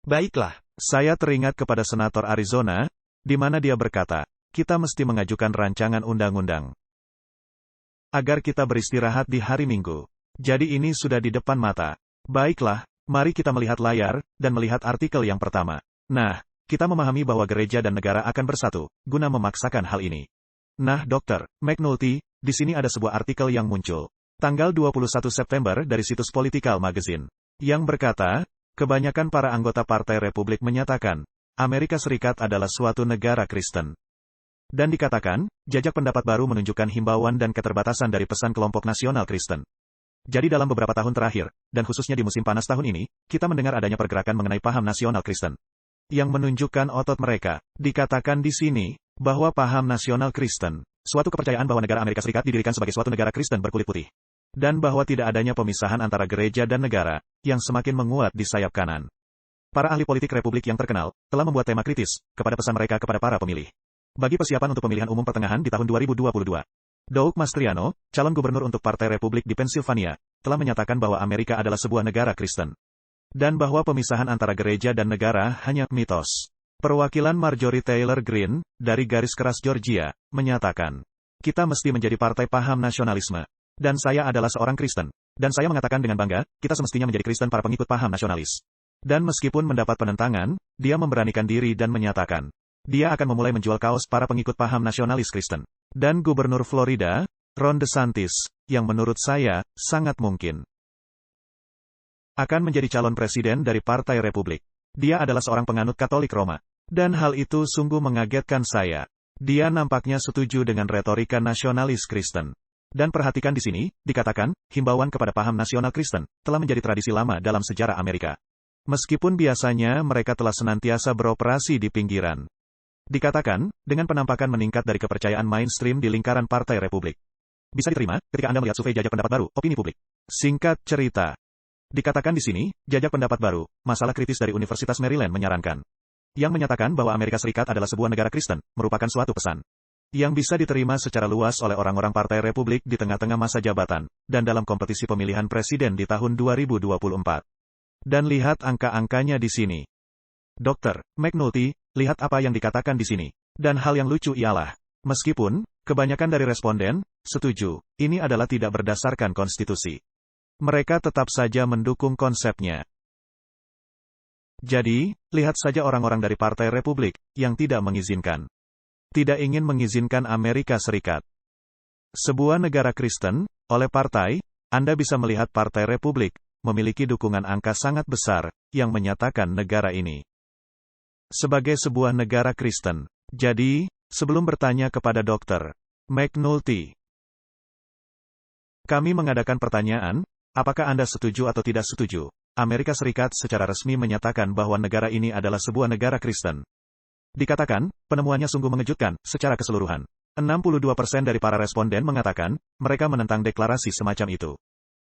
Baiklah. Saya teringat kepada Senator Arizona, di mana dia berkata, kita mesti mengajukan rancangan undang-undang agar kita beristirahat di hari Minggu. Jadi ini sudah di depan mata. Baiklah, mari kita melihat layar, dan melihat artikel yang pertama. Nah, kita memahami bahwa gereja dan negara akan bersatu, guna memaksakan hal ini. Nah, Dr. McNulty, di sini ada sebuah artikel yang muncul. Tanggal 21 September dari situs Political Magazine. Yang berkata, kebanyakan para anggota Partai Republik menyatakan, Amerika Serikat adalah suatu negara Kristen. Dan dikatakan, jajak pendapat baru menunjukkan himbauan dan keterbatasan dari pesan kelompok nasional Kristen. Jadi dalam beberapa tahun terakhir, dan khususnya di musim panas tahun ini, kita mendengar adanya pergerakan mengenai paham nasional Kristen. Yang menunjukkan otot mereka. Dikatakan di sini, bahwa paham nasional Kristen, suatu kepercayaan bahwa negara Amerika Serikat didirikan sebagai suatu negara Kristen berkulit putih. Dan bahwa tidak adanya pemisahan antara gereja dan negara, yang semakin menguat di sayap kanan. Para ahli politik Republik yang terkenal, telah membuat tema kritis, kepada pesan mereka kepada para pemilih. Bagi persiapan untuk pemilihan umum pertengahan di tahun 2022. Doug Mastriano, calon gubernur untuk Partai Republik di Pennsylvania, telah menyatakan bahwa Amerika adalah sebuah negara Kristen. Dan bahwa pemisahan antara gereja dan negara hanya mitos. Perwakilan Marjorie Taylor Greene, dari garis keras Georgia, menyatakan, kita mesti menjadi partai paham nasionalisme. Dan saya adalah seorang Kristen. Dan saya mengatakan dengan bangga, kita semestinya menjadi Kristen para pengikut paham nasionalis. Dan meskipun mendapat penentangan, dia memberanikan diri dan menyatakan, dia akan memulai menjual kaos para pengikut paham nasionalis Kristen. Dan Gubernur Florida, Ron DeSantis, yang menurut saya, sangat mungkin akan menjadi calon presiden dari Partai Republik. Dia adalah seorang penganut Katolik Roma. Dan hal itu sungguh mengagetkan saya. Dia nampaknya setuju dengan retorika nasionalis Kristen. Dan perhatikan di sini, dikatakan, himbauan kepada paham nasional Kristen, telah menjadi tradisi lama dalam sejarah Amerika. Meskipun biasanya mereka telah senantiasa beroperasi di pinggiran. Dikatakan, dengan penampakan meningkat dari kepercayaan mainstream di lingkaran Partai Republik. Bisa diterima, ketika Anda melihat survei jajak pendapat baru, opini publik. Singkat cerita. Dikatakan di sini, jajak pendapat baru, masalah kritis dari Universitas Maryland menyarankan. Yang menyatakan bahwa Amerika Serikat adalah sebuah negara Kristen, merupakan suatu pesan. Yang bisa diterima secara luas oleh orang-orang Partai Republik di tengah-tengah masa jabatan, dan dalam kompetisi pemilihan presiden di tahun 2024. Dan lihat angka-angkanya di sini. Dr. McNulty, lihat apa yang dikatakan di sini. Dan hal yang lucu ialah, meskipun, kebanyakan dari responden, setuju, ini adalah tidak berdasarkan konstitusi. Mereka tetap saja mendukung konsepnya. Jadi, lihat saja orang-orang dari Partai Republik, yang tidak mengizinkan. Tidak ingin mengizinkan Amerika Serikat. Sebuah negara Kristen, oleh partai, Anda bisa melihat Partai Republik, memiliki dukungan angka sangat besar, yang menyatakan negara ini sebagai sebuah negara Kristen. Jadi, sebelum bertanya kepada Dr. McNulty, kami mengadakan pertanyaan, apakah Anda setuju atau tidak setuju? Amerika Serikat secara resmi menyatakan bahwa negara ini adalah sebuah negara Kristen. Dikatakan, penemuannya sungguh mengejutkan, secara keseluruhan. 62% dari para responden mengatakan, mereka menentang deklarasi semacam itu.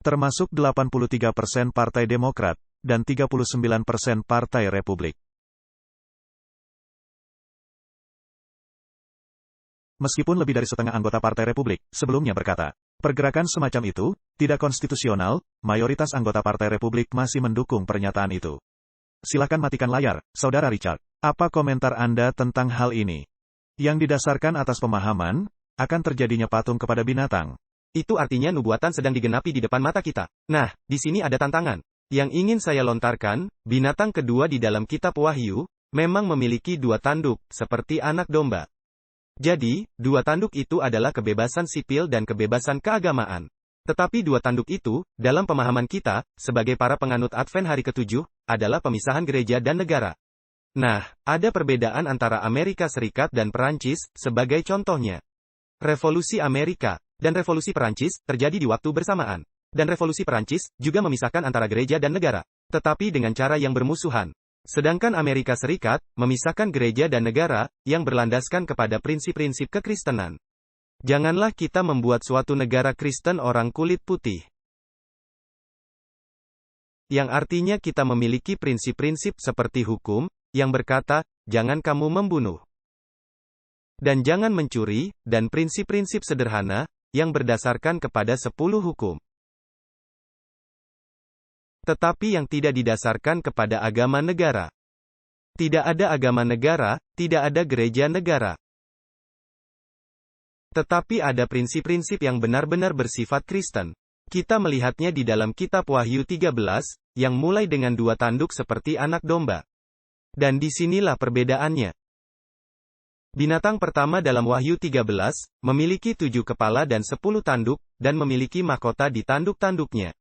Termasuk 83% Partai Demokrat, dan 39% Partai Republik. Meskipun lebih dari setengah anggota Partai Republik, sebelumnya berkata, pergerakan semacam itu, tidak konstitusional, mayoritas anggota Partai Republik masih mendukung pernyataan itu. Silakan matikan layar, Saudara Richard. Apa komentar Anda tentang hal ini? Yang didasarkan atas pemahaman, akan terjadinya patung kepada binatang. Itu artinya nubuatan sedang digenapi di depan mata kita. Nah, di sini ada tantangan. Yang ingin saya lontarkan, binatang kedua di dalam kitab Wahyu, memang memiliki dua tanduk, seperti anak domba. Jadi, dua tanduk itu adalah kebebasan sipil dan kebebasan keagamaan. Tetapi dua tanduk itu, dalam pemahaman kita, sebagai para penganut Advent hari ke-7, adalah pemisahan gereja dan negara. Nah, ada perbedaan antara Amerika Serikat dan Perancis, sebagai contohnya. Revolusi Amerika dan Revolusi Perancis terjadi di waktu bersamaan. Dan Revolusi Perancis juga memisahkan antara gereja dan negara, tetapi dengan cara yang bermusuhan. Sedangkan Amerika Serikat memisahkan gereja dan negara yang berlandaskan kepada prinsip-prinsip kekristenan. Janganlah kita membuat suatu negara Kristen orang kulit putih. Yang artinya kita memiliki prinsip-prinsip seperti hukum yang berkata, jangan kamu membunuh. Dan jangan mencuri, dan prinsip-prinsip sederhana yang berdasarkan kepada 10 hukum. Tetapi yang tidak didasarkan kepada agama negara. Tidak ada agama negara, tidak ada gereja negara. Tetapi ada prinsip-prinsip yang benar-benar bersifat Kristen. Kita melihatnya di dalam kitab Wahyu 13, yang mulai dengan dua tanduk seperti anak domba. Dan disinilah perbedaannya. Binatang pertama dalam Wahyu 13, memiliki 7 kepala dan 10 tanduk, dan memiliki mahkota di tanduk-tanduknya.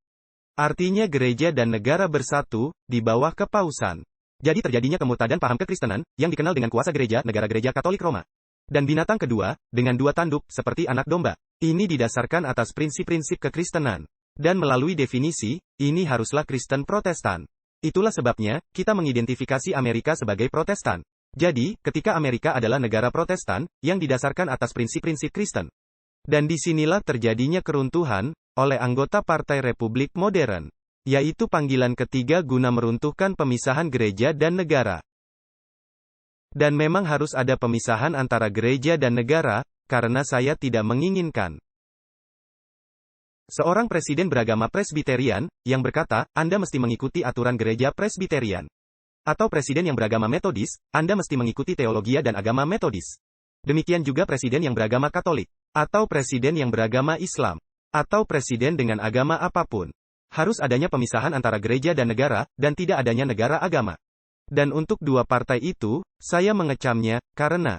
Artinya gereja dan negara bersatu, di bawah kepausan. Jadi terjadinya kemurtadan paham kekristenan, yang dikenal dengan kuasa gereja, negara gereja Katolik Roma. Dan binatang kedua, dengan 2 tanduk, seperti anak domba. Ini didasarkan atas prinsip-prinsip kekristenan. Dan melalui definisi, ini haruslah Kristen Protestan. Itulah sebabnya, kita mengidentifikasi Amerika sebagai Protestan. Jadi, ketika Amerika adalah negara Protestan, yang didasarkan atas prinsip-prinsip Kristen. Dan disinilah terjadinya keruntuhan, oleh anggota Partai Republik Modern. Yaitu panggilan ketiga guna meruntuhkan pemisahan gereja dan negara. Dan memang harus ada pemisahan antara gereja dan negara, karena saya tidak menginginkan. Seorang presiden beragama Presbiterian, yang berkata, Anda mesti mengikuti aturan gereja Presbiterian. Atau presiden yang beragama Metodis, Anda mesti mengikuti teologia dan agama Metodis. Demikian juga presiden yang beragama Katolik. Atau presiden yang beragama Islam. Atau presiden dengan agama apapun. Harus adanya pemisahan antara gereja dan negara, dan tidak adanya negara agama. Dan untuk dua partai itu, saya mengecamnya, karena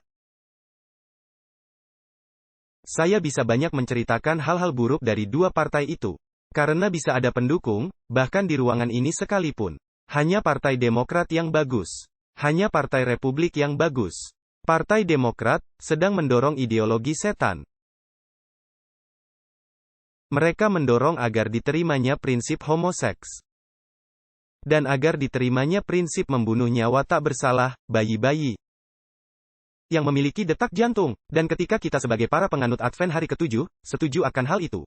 saya bisa banyak menceritakan hal-hal buruk dari dua partai itu. Karena bisa ada pendukung, bahkan di ruangan ini sekalipun. Hanya Partai Demokrat yang bagus. Hanya Partai Republik yang bagus. Partai Demokrat sedang mendorong ideologi setan. Mereka mendorong agar diterimanya prinsip homoseks. Dan agar diterimanya prinsip membunuh nyawa tak bersalah, bayi-bayi yang memiliki detak jantung. Dan ketika kita sebagai para penganut Advent hari ke-7, setuju akan hal itu.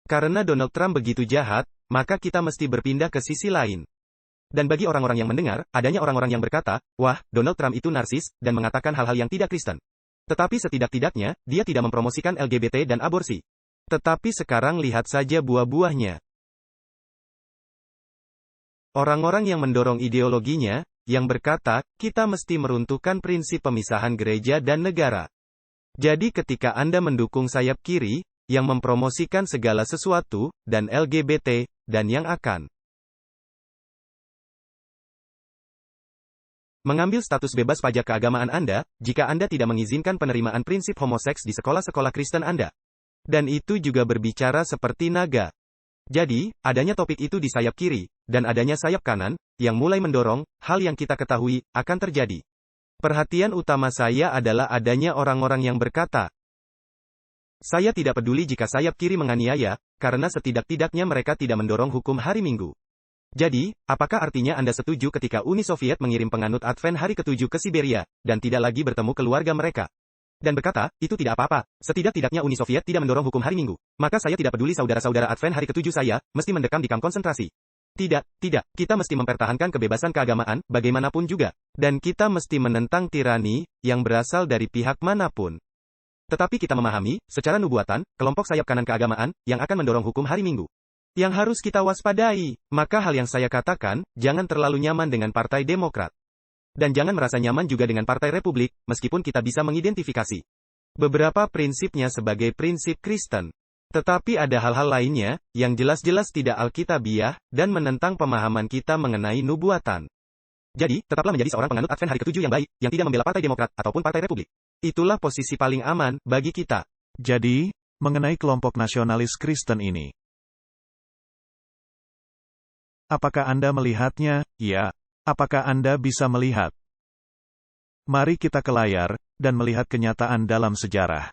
Karena Donald Trump begitu jahat, maka kita mesti berpindah ke sisi lain. Dan bagi orang-orang yang mendengar, adanya orang-orang yang berkata, wah, Donald Trump itu narsis, dan mengatakan hal-hal yang tidak Kristen. Tetapi setidak-tidaknya, dia tidak mempromosikan LGBT dan aborsi. Tetapi sekarang lihat saja buah-buahnya. Orang-orang yang mendorong ideologinya, yang berkata, kita mesti meruntuhkan prinsip pemisahan gereja dan negara. Jadi ketika Anda mendukung sayap kiri, yang mempromosikan segala sesuatu, dan LGBT, dan yang akan mengambil status bebas pajak keagamaan Anda, jika Anda tidak mengizinkan penerimaan prinsip homoseks di sekolah-sekolah Kristen Anda. Dan itu juga berbicara seperti naga. Jadi, adanya topik itu di sayap kiri, dan adanya sayap kanan, yang mulai mendorong, hal yang kita ketahui, akan terjadi. Perhatian utama saya adalah adanya orang-orang yang berkata, saya tidak peduli jika sayap kiri menganiaya, karena setidak-tidaknya mereka tidak mendorong hukum hari Minggu. Jadi, apakah artinya Anda setuju ketika Uni Soviet mengirim penganut Advent hari ke-7 ke Siberia, dan tidak lagi bertemu keluarga mereka? Dan berkata, itu tidak apa-apa, setidak-tidaknya Uni Soviet tidak mendorong hukum hari Minggu. Maka saya tidak peduli saudara-saudara Advent hari ke-7 saya, mesti mendekam di kamp konsentrasi. Tidak, kita mesti mempertahankan kebebasan keagamaan, bagaimanapun juga. Dan kita mesti menentang tirani, yang berasal dari pihak manapun. Tetapi kita memahami, secara nubuatan, kelompok sayap kanan keagamaan, yang akan mendorong hukum hari Minggu. yang harus kita waspadai. Maka hal yang saya katakan, jangan terlalu nyaman dengan Partai Demokrat. Dan jangan merasa nyaman juga dengan Partai Republik, meskipun kita bisa mengidentifikasi beberapa prinsipnya sebagai prinsip Kristen. Tetapi ada hal-hal lainnya, yang jelas-jelas tidak alkitabiah, dan menentang pemahaman kita mengenai nubuatan. Jadi, tetaplah menjadi seorang penganut Advent hari ke-7 yang baik, yang tidak membela Partai Demokrat, ataupun Partai Republik. Itulah posisi paling aman, bagi kita. Jadi, mengenai kelompok nasionalis Kristen ini. Apakah Anda melihatnya? Ya. Apakah Anda bisa melihat? Mari kita ke layar, dan melihat kenyataan dalam sejarah.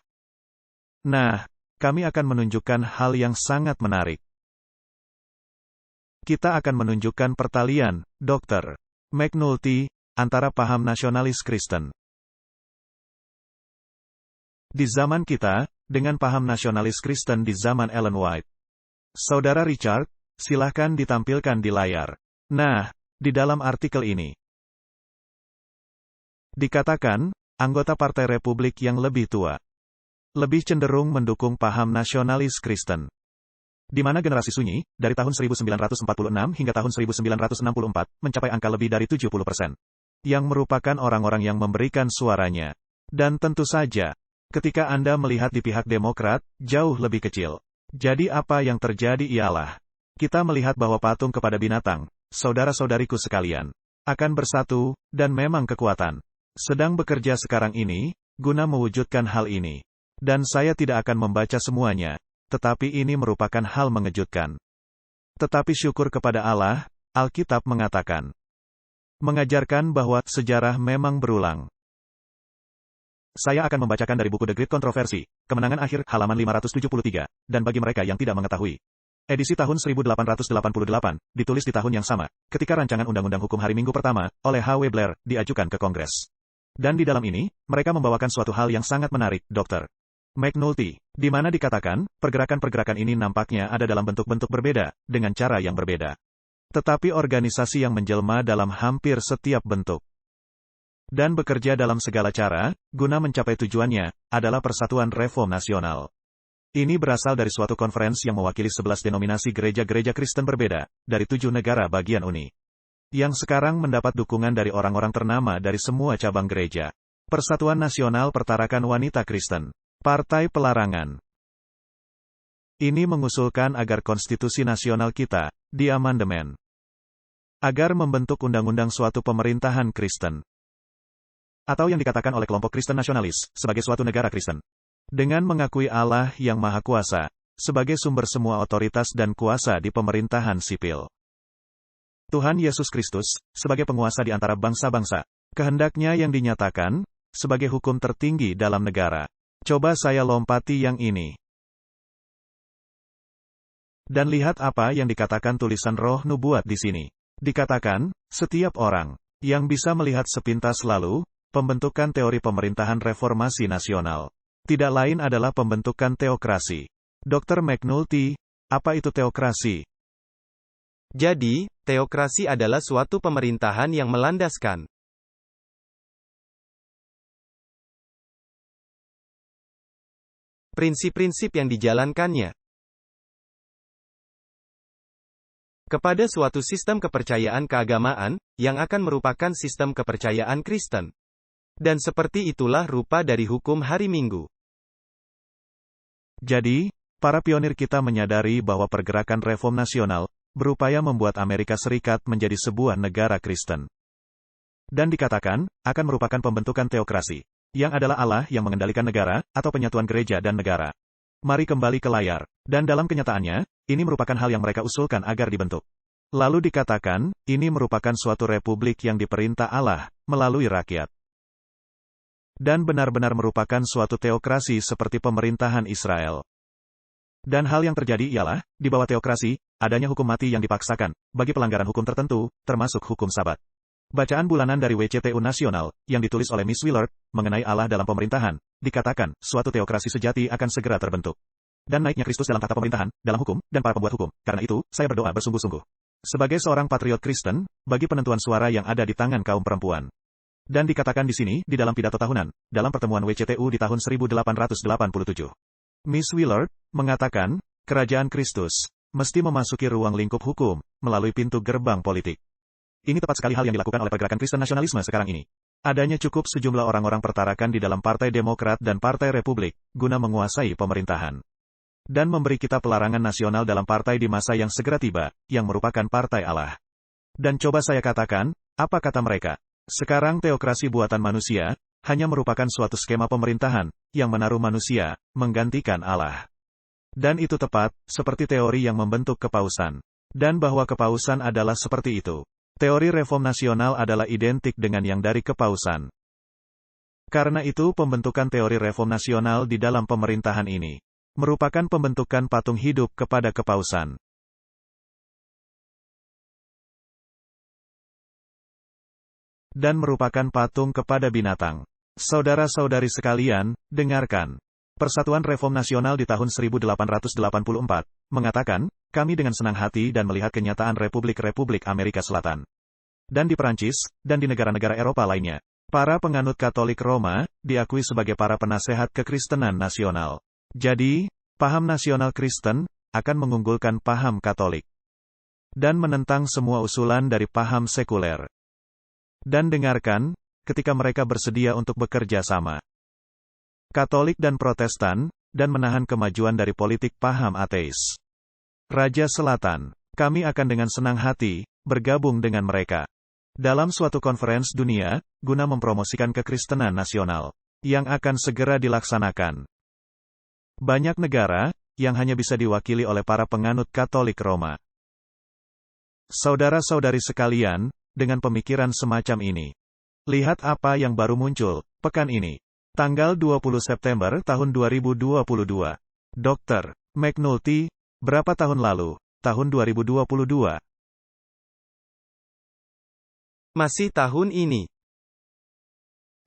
Nah, kami akan menunjukkan hal yang sangat menarik. Kita akan menunjukkan pertalian, Dr. McNulty, antara paham nasionalis Kristen di zaman kita, dengan paham nasionalis Kristen di zaman Ellen White. Saudara Richard, silahkan ditampilkan di layar. Nah, di dalam artikel ini dikatakan, anggota Partai Republik yang lebih tua lebih cenderung mendukung paham nasionalis Kristen. Di mana generasi sunyi, dari tahun 1946 hingga tahun 1964, mencapai angka lebih dari 70%. Yang merupakan orang-orang yang memberikan suaranya. Dan tentu saja, ketika Anda melihat di pihak Demokrat, jauh lebih kecil. Jadi apa yang terjadi ialah, kita melihat bahwa patung kepada binatang, saudara-saudariku sekalian, akan bersatu, dan memang kekuatan sedang bekerja sekarang ini, guna mewujudkan hal ini. Dan saya tidak akan membaca semuanya. Tetapi ini merupakan hal mengejutkan. Tetapi syukur kepada Allah, Alkitab mengatakan, mengajarkan bahwa sejarah memang berulang. Saya akan membacakan dari buku The Great Controversy, Kemenangan Akhir, halaman 573, dan bagi mereka yang tidak mengetahui. Edisi tahun 1888, ditulis di tahun yang sama, ketika rancangan Undang-Undang Hukum Hari Minggu pertama, oleh H.W. Blair, diajukan ke Kongres. Dan di dalam ini, mereka membawakan suatu hal yang sangat menarik, Dr. McNulty, di mana dikatakan, pergerakan-pergerakan ini nampaknya ada dalam bentuk-bentuk berbeda, dengan cara yang berbeda. Tetapi organisasi yang menjelma dalam hampir setiap bentuk. Dan bekerja dalam segala cara, guna mencapai tujuannya, adalah Persatuan Reform Nasional. Ini berasal dari suatu konferensi yang mewakili 11 denominasi gereja-gereja Kristen berbeda, dari 7 negara bagian Uni. Yang sekarang mendapat dukungan dari orang-orang ternama dari semua cabang gereja. Persatuan Nasional Pertarakan Wanita Kristen. Partai Pelarangan. Ini mengusulkan agar konstitusi nasional kita, diamandemen. Agar membentuk undang-undang suatu pemerintahan Kristen. Atau yang dikatakan oleh kelompok Kristen nasionalis, sebagai suatu negara Kristen. Dengan mengakui Allah yang Maha Kuasa, sebagai sumber semua otoritas dan kuasa di pemerintahan sipil. Tuhan Yesus Kristus, sebagai penguasa di antara bangsa-bangsa. Kehendaknya yang dinyatakan, sebagai hukum tertinggi dalam negara. Coba saya lompati yang ini. Dan lihat apa yang dikatakan tulisan roh nubuat di sini. Dikatakan, setiap orang yang bisa melihat sepintas lalu, pembentukan teori pemerintahan reformasi nasional. Tidak lain adalah pembentukan teokrasi. Dr. McNulty, apa itu teokrasi? Jadi, teokrasi adalah suatu pemerintahan yang melandaskan prinsip-prinsip yang dijalankannya kepada suatu sistem kepercayaan keagamaan, yang akan merupakan sistem kepercayaan Kristen. Dan seperti itulah rupa dari hukum hari Minggu. Jadi, para pionir kita menyadari bahwa pergerakan reform nasional, berupaya membuat Amerika Serikat menjadi sebuah negara Kristen. Dan dikatakan, akan merupakan pembentukan teokrasi. Yang adalah Allah yang mengendalikan negara, atau penyatuan gereja dan negara. Mari kembali ke layar. Dan dalam kenyataannya, ini merupakan hal yang mereka usulkan agar dibentuk. Lalu dikatakan, ini merupakan suatu republik yang diperintah Allah, melalui rakyat. Dan benar-benar merupakan suatu teokrasi seperti pemerintahan Israel. Dan hal yang terjadi ialah, di bawah teokrasi, adanya hukum mati yang dipaksakan, bagi pelanggaran hukum tertentu, termasuk hukum Sabat. Bacaan bulanan dari WCTU Nasional, yang ditulis oleh Miss Willard, mengenai Allah dalam pemerintahan, dikatakan, suatu teokrasi sejati akan segera terbentuk. Dan naiknya Kristus dalam tata pemerintahan, dalam hukum, dan para pembuat hukum. Karena itu, saya berdoa bersungguh-sungguh. Sebagai seorang patriot Kristen, bagi penentuan suara yang ada di tangan kaum perempuan. Dan dikatakan di sini, di dalam pidato tahunan, dalam pertemuan WCTU di tahun 1887. Miss Willard, mengatakan, kerajaan Kristus, mesti memasuki ruang lingkup hukum, melalui pintu gerbang politik. Ini tepat sekali hal yang dilakukan oleh pergerakan Kristen nasionalisme sekarang ini. Adanya cukup sejumlah orang-orang pertarakan di dalam Partai Demokrat dan Partai Republik, guna menguasai pemerintahan. Dan memberi kita pelarangan nasional dalam partai di masa yang segera tiba, yang merupakan partai Allah. Dan coba saya katakan, apa kata mereka? Sekarang teokrasi buatan manusia, hanya merupakan suatu skema pemerintahan, yang menaruh manusia, menggantikan Allah. Dan itu tepat, seperti teori yang membentuk kepausan. Dan bahwa kepausan adalah seperti itu. Teori reform nasional adalah identik dengan yang dari kepausan. Karena itu pembentukan teori reform nasional di dalam pemerintahan ini, merupakan pembentukan patung hidup kepada kepausan. Dan merupakan patung kepada binatang. Saudara-saudari sekalian, dengarkan. Persatuan Reform Nasional di tahun 1884, mengatakan, kami dengan senang hati dan melihat kenyataan Republik-Republik Amerika Selatan. Dan di Perancis, dan di negara-negara Eropa lainnya. Para penganut Katolik Roma, diakui sebagai para penasehat kekristenan nasional. Jadi, paham nasional Kristen, akan mengunggulkan paham Katolik. Dan menentang semua usulan dari paham sekuler. Dan dengarkan, ketika mereka bersedia untuk bekerja sama. Katolik dan Protestan, dan menahan kemajuan dari politik paham ateis. Raja Selatan, kami akan dengan senang hati, bergabung dengan mereka. Dalam suatu konferensi dunia, guna mempromosikan kekristenan nasional, yang akan segera dilaksanakan. Banyak negara, yang hanya bisa diwakili oleh para penganut Katolik Roma. Saudara-saudari sekalian, dengan pemikiran semacam ini. Lihat apa yang baru muncul, pekan ini. Tanggal 20 September tahun 2022. Dr. McNulty, berapa tahun lalu? Tahun 2022. Masih tahun ini.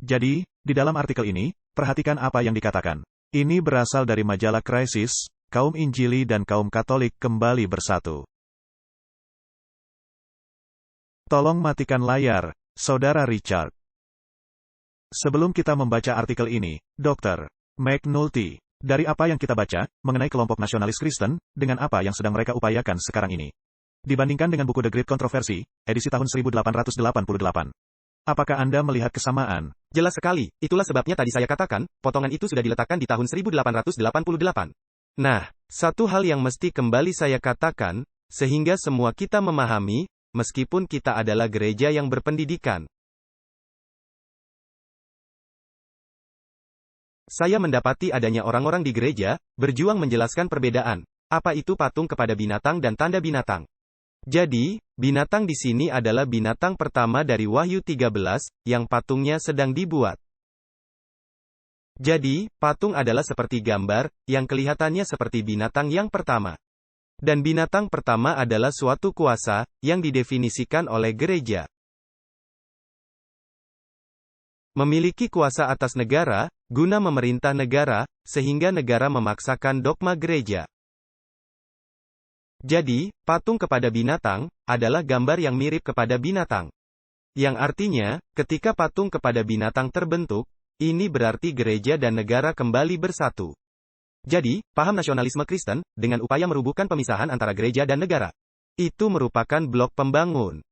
Jadi, di dalam artikel ini, perhatikan apa yang dikatakan. Ini berasal dari majalah Krisis, kaum Injili dan kaum Katolik kembali bersatu. Tolong matikan layar, Saudara Richard. Sebelum kita membaca artikel ini, Dr. McNulty, dari apa yang kita baca, mengenai kelompok nasionalis Kristen, dengan apa yang sedang mereka upayakan sekarang ini. Dibandingkan dengan buku The Great Controversy, edisi tahun 1888. Apakah Anda melihat kesamaan? Jelas sekali, itulah sebabnya tadi saya katakan, potongan itu sudah diletakkan di tahun 1888. Nah, satu hal yang mesti kembali saya katakan, sehingga semua kita memahami, meskipun kita adalah gereja yang berpendidikan. Saya mendapati adanya orang-orang di gereja, berjuang menjelaskan perbedaan. Apa itu patung kepada binatang dan tanda binatang? Jadi, binatang di sini adalah binatang pertama dari Wahyu 13, yang patungnya sedang dibuat. Jadi, patung adalah seperti gambar, yang kelihatannya seperti binatang yang pertama. Dan binatang pertama adalah suatu kuasa, yang didefinisikan oleh gereja. Memiliki kuasa atas negara, guna memerintah negara, sehingga negara memaksakan dogma gereja. Jadi, patung kepada binatang, adalah gambar yang mirip kepada binatang. Yang artinya, ketika patung kepada binatang terbentuk, ini berarti gereja dan negara kembali bersatu. Jadi, paham nasionalisme Kristen, dengan upaya merubuhkan pemisahan antara gereja dan negara. Itu merupakan blok pembangun.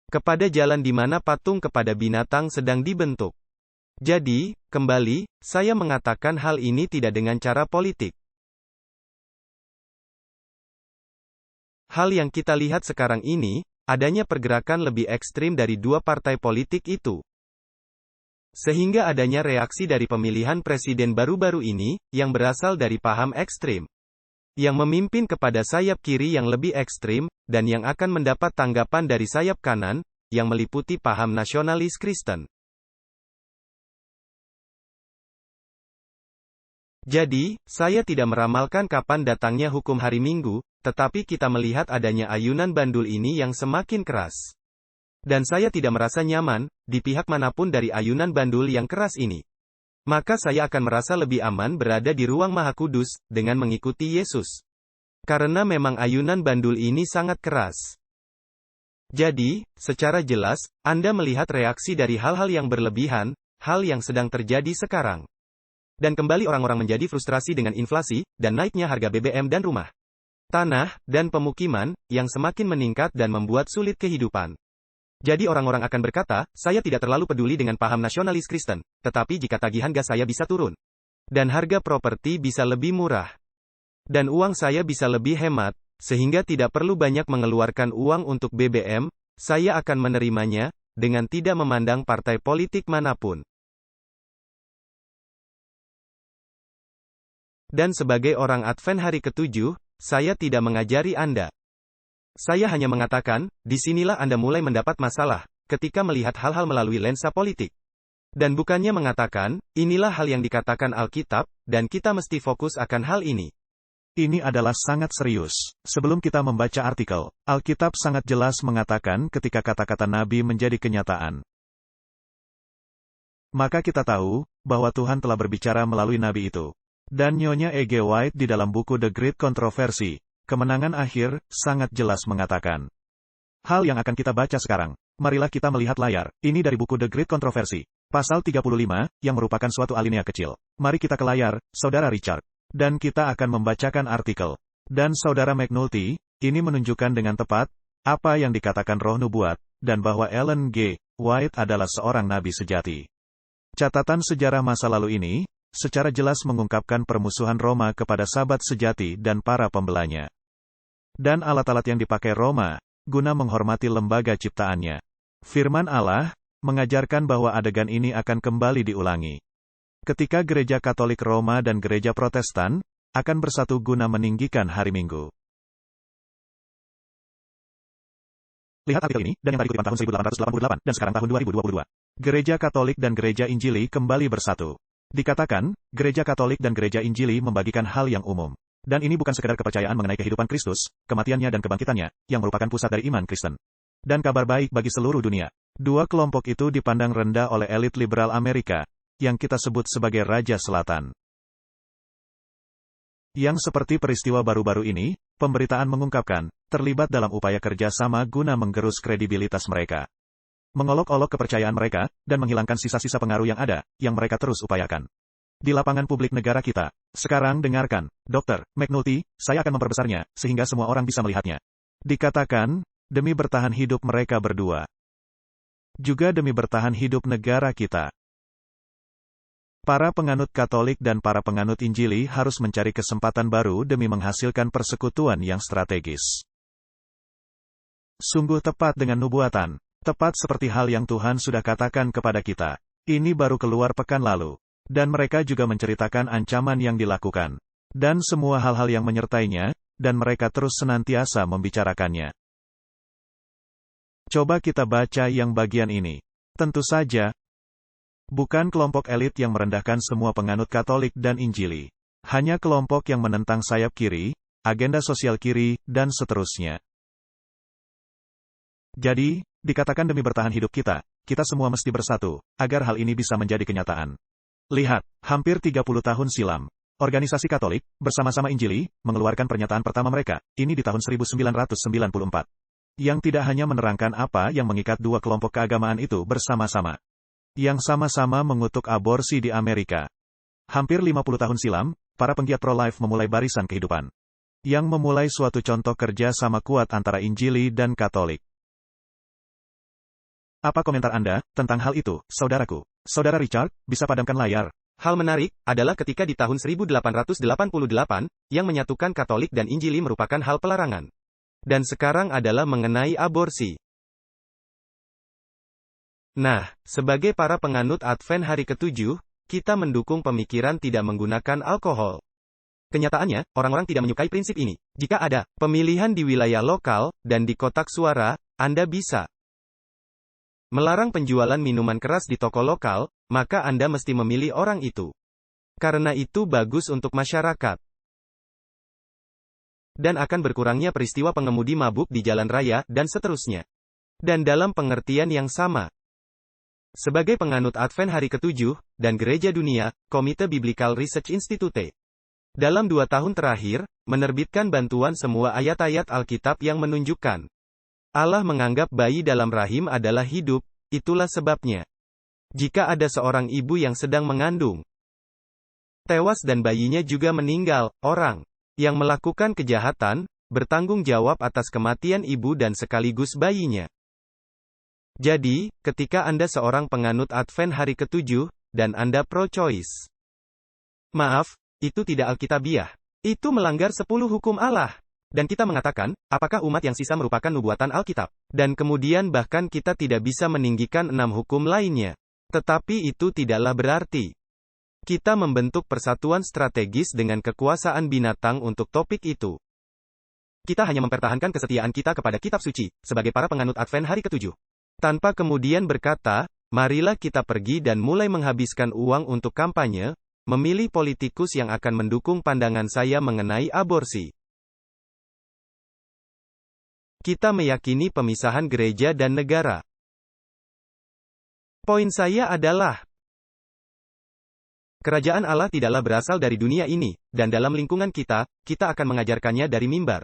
Kepada jalan di mana patung kepada binatang sedang dibentuk. Jadi, kembali, saya mengatakan hal ini tidak dengan cara politik. Hal yang kita lihat sekarang ini, adanya pergerakan lebih ekstrim dari dua partai politik itu. Sehingga adanya reaksi dari pemilihan presiden baru-baru ini, yang berasal dari paham ekstrim. Yang memimpin kepada sayap kiri yang lebih ekstrim, dan yang akan mendapat tanggapan dari sayap kanan, yang meliputi paham nasionalis Kristen. Jadi, saya tidak meramalkan kapan datangnya hukum hari Minggu, tetapi kita melihat adanya ayunan bandul ini yang semakin keras. Dan saya tidak merasa nyaman, di pihak manapun dari ayunan bandul yang keras ini. Maka saya akan merasa lebih aman berada di ruang Maha Kudus, dengan mengikuti Yesus. Karena memang ayunan bandul ini sangat keras. Jadi, secara jelas, Anda melihat reaksi dari hal-hal yang berlebihan, hal yang sedang terjadi sekarang. Dan kembali orang-orang menjadi frustrasi dengan inflasi, dan naiknya harga BBM dan rumah, tanah, dan pemukiman, yang semakin meningkat dan membuat sulit kehidupan. Jadi orang-orang akan berkata, saya tidak terlalu peduli dengan paham nasionalis Kristen, tetapi jika tagihan gas saya bisa turun, dan harga properti bisa lebih murah, dan uang saya bisa lebih hemat, sehingga tidak perlu banyak mengeluarkan uang untuk BBM, saya akan menerimanya, dengan tidak memandang partai politik manapun. Dan sebagai orang Advent hari ke-7, saya tidak mengajari Anda. Saya hanya mengatakan, disinilah Anda mulai mendapat masalah, ketika melihat hal-hal melalui lensa politik. Dan bukannya mengatakan, inilah hal yang dikatakan Alkitab, dan kita mesti fokus akan hal ini. Ini adalah sangat serius. Sebelum kita membaca artikel, Alkitab sangat jelas mengatakan ketika kata-kata Nabi menjadi kenyataan. Maka kita tahu, bahwa Tuhan telah berbicara melalui Nabi itu. Dan Nyonya E.G. White di dalam buku The Great Controversy, Kemenangan Akhir, sangat jelas mengatakan. Hal yang akan kita baca sekarang. Marilah kita melihat layar. Ini dari buku The Great Controversy. Pasal 35, yang merupakan suatu alinea kecil. Mari kita ke layar, Saudara Richard. Dan kita akan membacakan artikel. Dan Saudara McNulty, ini menunjukkan dengan tepat, apa yang dikatakan roh nubuat, dan bahwa Ellen G. White adalah seorang nabi sejati. Catatan sejarah masa lalu ini, secara jelas mengungkapkan permusuhan Roma kepada sahabat sejati dan para pembelanya. Dan alat-alat yang dipakai Roma, guna menghormati lembaga ciptaannya. Firman Allah, mengajarkan bahwa adegan ini akan kembali diulangi. Ketika Gereja Katolik Roma dan Gereja Protestan akan bersatu guna meninggikan hari Minggu. Lihat artikel ini, dan yang tadi kutipan tahun 1888, dan sekarang tahun 2022. Gereja Katolik dan Gereja Injili kembali bersatu. Dikatakan, Gereja Katolik dan Gereja Injili membagikan hal yang umum. Dan ini bukan sekedar kepercayaan mengenai kehidupan Kristus, kematiannya dan kebangkitannya, yang merupakan pusat dari iman Kristen. Dan kabar baik bagi seluruh dunia. Dua kelompok itu dipandang rendah oleh elit liberal Amerika, yang kita sebut sebagai Raja Selatan. Yang seperti peristiwa baru-baru ini, pemberitaan mengungkapkan, terlibat dalam upaya kerjasama guna menggerus kredibilitas mereka. Mengolok-olok kepercayaan mereka, dan menghilangkan sisa-sisa pengaruh yang ada, yang mereka terus upayakan. Di lapangan publik negara kita. Sekarang dengarkan, Dr. McNulty, saya akan memperbesarnya, sehingga semua orang bisa melihatnya. Dikatakan, demi bertahan hidup mereka berdua. Juga demi bertahan hidup negara kita. Para penganut Katolik dan para penganut Injili harus mencari kesempatan baru demi menghasilkan persekutuan yang strategis. Sungguh tepat dengan nubuatan. Tepat seperti hal yang Tuhan sudah katakan kepada kita. Ini baru keluar pekan lalu. Dan mereka juga menceritakan ancaman yang dilakukan. Dan semua hal-hal yang menyertainya, dan mereka terus senantiasa membicarakannya. Coba kita baca yang bagian ini. Tentu saja, bukan kelompok elit yang merendahkan semua penganut Katolik dan Injili. Hanya kelompok yang menentang sayap kiri, agenda sosial kiri, dan seterusnya. Jadi, dikatakan demi bertahan hidup kita semua mesti bersatu, agar hal ini bisa menjadi kenyataan. Lihat, hampir 30 tahun silam, organisasi Katolik, bersama-sama Injili, mengeluarkan pernyataan pertama mereka, ini di tahun 1994. Yang tidak hanya menerangkan apa yang mengikat dua kelompok keagamaan itu bersama-sama. Yang sama-sama mengutuk aborsi di Amerika. Hampir 50 tahun silam, para penggiat pro-life memulai barisan kehidupan. Yang memulai suatu contoh kerja sama kuat antara Injili dan Katolik. Apa komentar Anda tentang hal itu, saudaraku? Saudara Richard, bisa padamkan layar. Hal menarik, adalah ketika di tahun 1888, yang menyatukan Katolik dan Injili merupakan hal pelarangan. Dan sekarang adalah mengenai aborsi. Nah, sebagai para penganut Advent hari ke-7, kita mendukung pemikiran tidak menggunakan alkohol. Kenyataannya, orang-orang tidak menyukai prinsip ini. Jika ada pemilihan di wilayah lokal, dan di kotak suara, Anda bisa melarang penjualan minuman keras di toko lokal, maka Anda mesti memilih orang itu. Karena itu bagus untuk masyarakat. Dan akan berkurangnya peristiwa pengemudi mabuk di jalan raya, dan seterusnya. Dan dalam pengertian yang sama, sebagai penganut Advent hari ke-7, dan Gereja Dunia, Komite Biblical Research Institute, dalam 2 tahun terakhir, menerbitkan bantuan semua ayat-ayat Alkitab yang menunjukkan Allah menganggap bayi dalam rahim adalah hidup, itulah sebabnya. Jika ada seorang ibu yang sedang mengandung, tewas dan bayinya juga meninggal. Orang yang melakukan kejahatan bertanggung jawab atas kematian ibu dan sekaligus bayinya. Jadi, ketika Anda seorang penganut Advent hari ke-7, dan Anda pro-choice, maaf, itu tidak Alkitabiah. Itu melanggar 10 hukum Allah. Dan kita mengatakan, apakah umat yang sisa merupakan nubuatan Alkitab? Dan kemudian bahkan kita tidak bisa meninggikan 6 hukum lainnya. Tetapi itu tidaklah berarti kita membentuk persatuan strategis dengan kekuasaan binatang untuk topik itu. Kita hanya mempertahankan kesetiaan kita kepada kitab suci, sebagai para penganut Advent hari ke-7. Tanpa kemudian berkata, marilah kita pergi dan mulai menghabiskan uang untuk kampanye, memilih politikus yang akan mendukung pandangan saya mengenai aborsi. Kita meyakini pemisahan gereja dan negara. Poin saya adalah, kerajaan Allah tidaklah berasal dari dunia ini, dan dalam lingkungan kita akan mengajarkannya dari mimbar.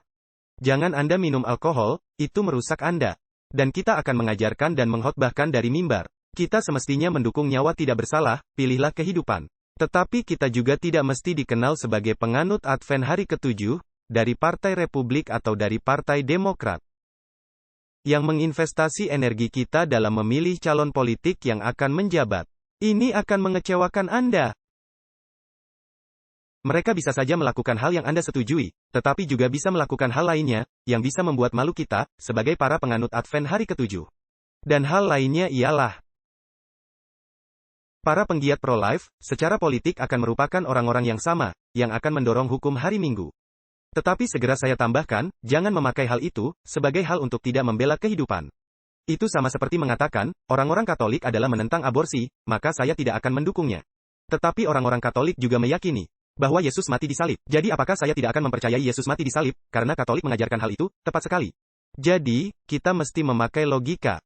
Jangan Anda minum alkohol, itu merusak Anda. Dan kita akan mengajarkan dan mengkhotbahkan dari mimbar. Kita semestinya mendukung nyawa tidak bersalah, pilihlah kehidupan. Tetapi kita juga tidak mesti dikenal sebagai penganut Advent hari ke-7, dari Partai Republik atau dari Partai Demokrat, yang menginvestasi energi kita dalam memilih calon politik yang akan menjabat. Ini akan mengecewakan Anda. Mereka bisa saja melakukan hal yang Anda setujui, tetapi juga bisa melakukan hal lainnya, yang bisa membuat malu kita, sebagai para penganut Advent hari ke-7. Dan hal lainnya ialah, para penggiat pro-life, secara politik akan merupakan orang-orang yang sama, yang akan mendorong hukum hari Minggu. Tetapi segera saya tambahkan, jangan memakai hal itu, sebagai hal untuk tidak membela kehidupan. Itu sama seperti mengatakan, orang-orang Katolik adalah menentang aborsi, maka saya tidak akan mendukungnya. Tetapi orang-orang Katolik juga meyakini bahwa Yesus mati di salib. Jadi apakah saya tidak akan mempercayai Yesus mati di salib, karena Katolik mengajarkan hal itu? Tepat sekali. Jadi, kita mesti memakai logika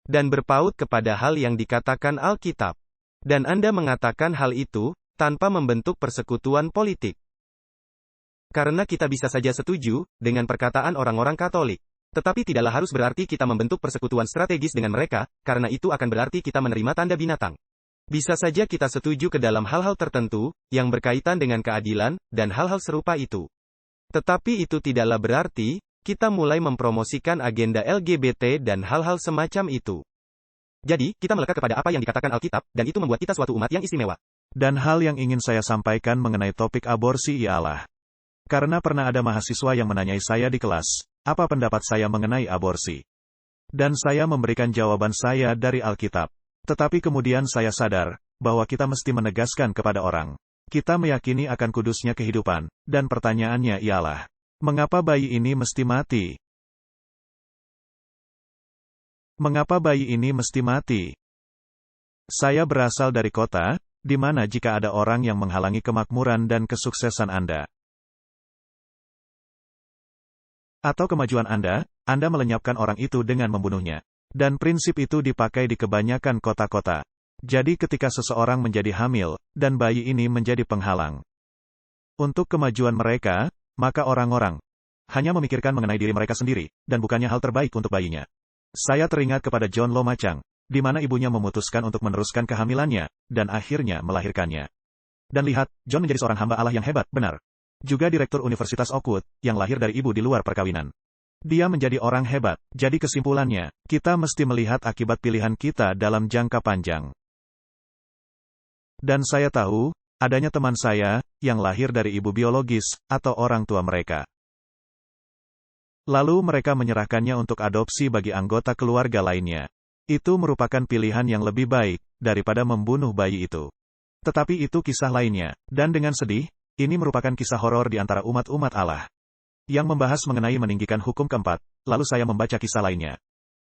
dan berpaut kepada hal yang dikatakan Alkitab. Dan Anda mengatakan hal itu, tanpa membentuk persekutuan politik. Karena kita bisa saja setuju dengan perkataan orang-orang Katolik. Tetapi tidaklah harus berarti kita membentuk persekutuan strategis dengan mereka, karena itu akan berarti kita menerima tanda binatang. Bisa saja kita setuju ke dalam hal-hal tertentu, yang berkaitan dengan keadilan, dan hal-hal serupa itu. Tetapi itu tidaklah berarti, kita mulai mempromosikan agenda LGBT dan hal-hal semacam itu. Jadi, kita melekat kepada apa yang dikatakan Alkitab, dan itu membuat kita suatu umat yang istimewa. Dan hal yang ingin saya sampaikan mengenai topik aborsi ialah, karena pernah ada mahasiswa yang menanyai saya di kelas, apa pendapat saya mengenai aborsi? Dan saya memberikan jawaban saya dari Alkitab. Tetapi kemudian saya sadar, bahwa kita mesti menegaskan kepada orang. Kita meyakini akan kudusnya kehidupan, dan pertanyaannya ialah, mengapa bayi ini mesti mati? Mengapa bayi ini mesti mati? Saya berasal dari kota, di mana jika ada orang yang menghalangi kemakmuran dan kesuksesan Anda, atau kemajuan Anda melenyapkan orang itu dengan membunuhnya. Dan prinsip itu dipakai di kebanyakan kota-kota. Jadi ketika seseorang menjadi hamil, dan bayi ini menjadi penghalang untuk kemajuan mereka, maka orang-orang hanya memikirkan mengenai diri mereka sendiri, dan bukannya hal terbaik untuk bayinya. Saya teringat kepada John Lomacang, di mana ibunya memutuskan untuk meneruskan kehamilannya, dan akhirnya melahirkannya. Dan lihat, John menjadi seorang hamba Allah yang hebat, benar. Juga direktur Universitas Oakwood, yang lahir dari ibu di luar perkawinan. Dia menjadi orang hebat. Jadi kesimpulannya, kita mesti melihat akibat pilihan kita dalam jangka panjang. Dan saya tahu, adanya teman saya, yang lahir dari ibu biologis, atau orang tua mereka. Lalu mereka menyerahkannya untuk adopsi bagi anggota keluarga lainnya. Itu merupakan pilihan yang lebih baik, daripada membunuh bayi itu. Tetapi itu kisah lainnya. Dan dengan sedih, ini merupakan kisah horor di antara umat-umat Allah, yang membahas mengenai meninggikan hukum keempat, lalu saya membaca kisah lainnya,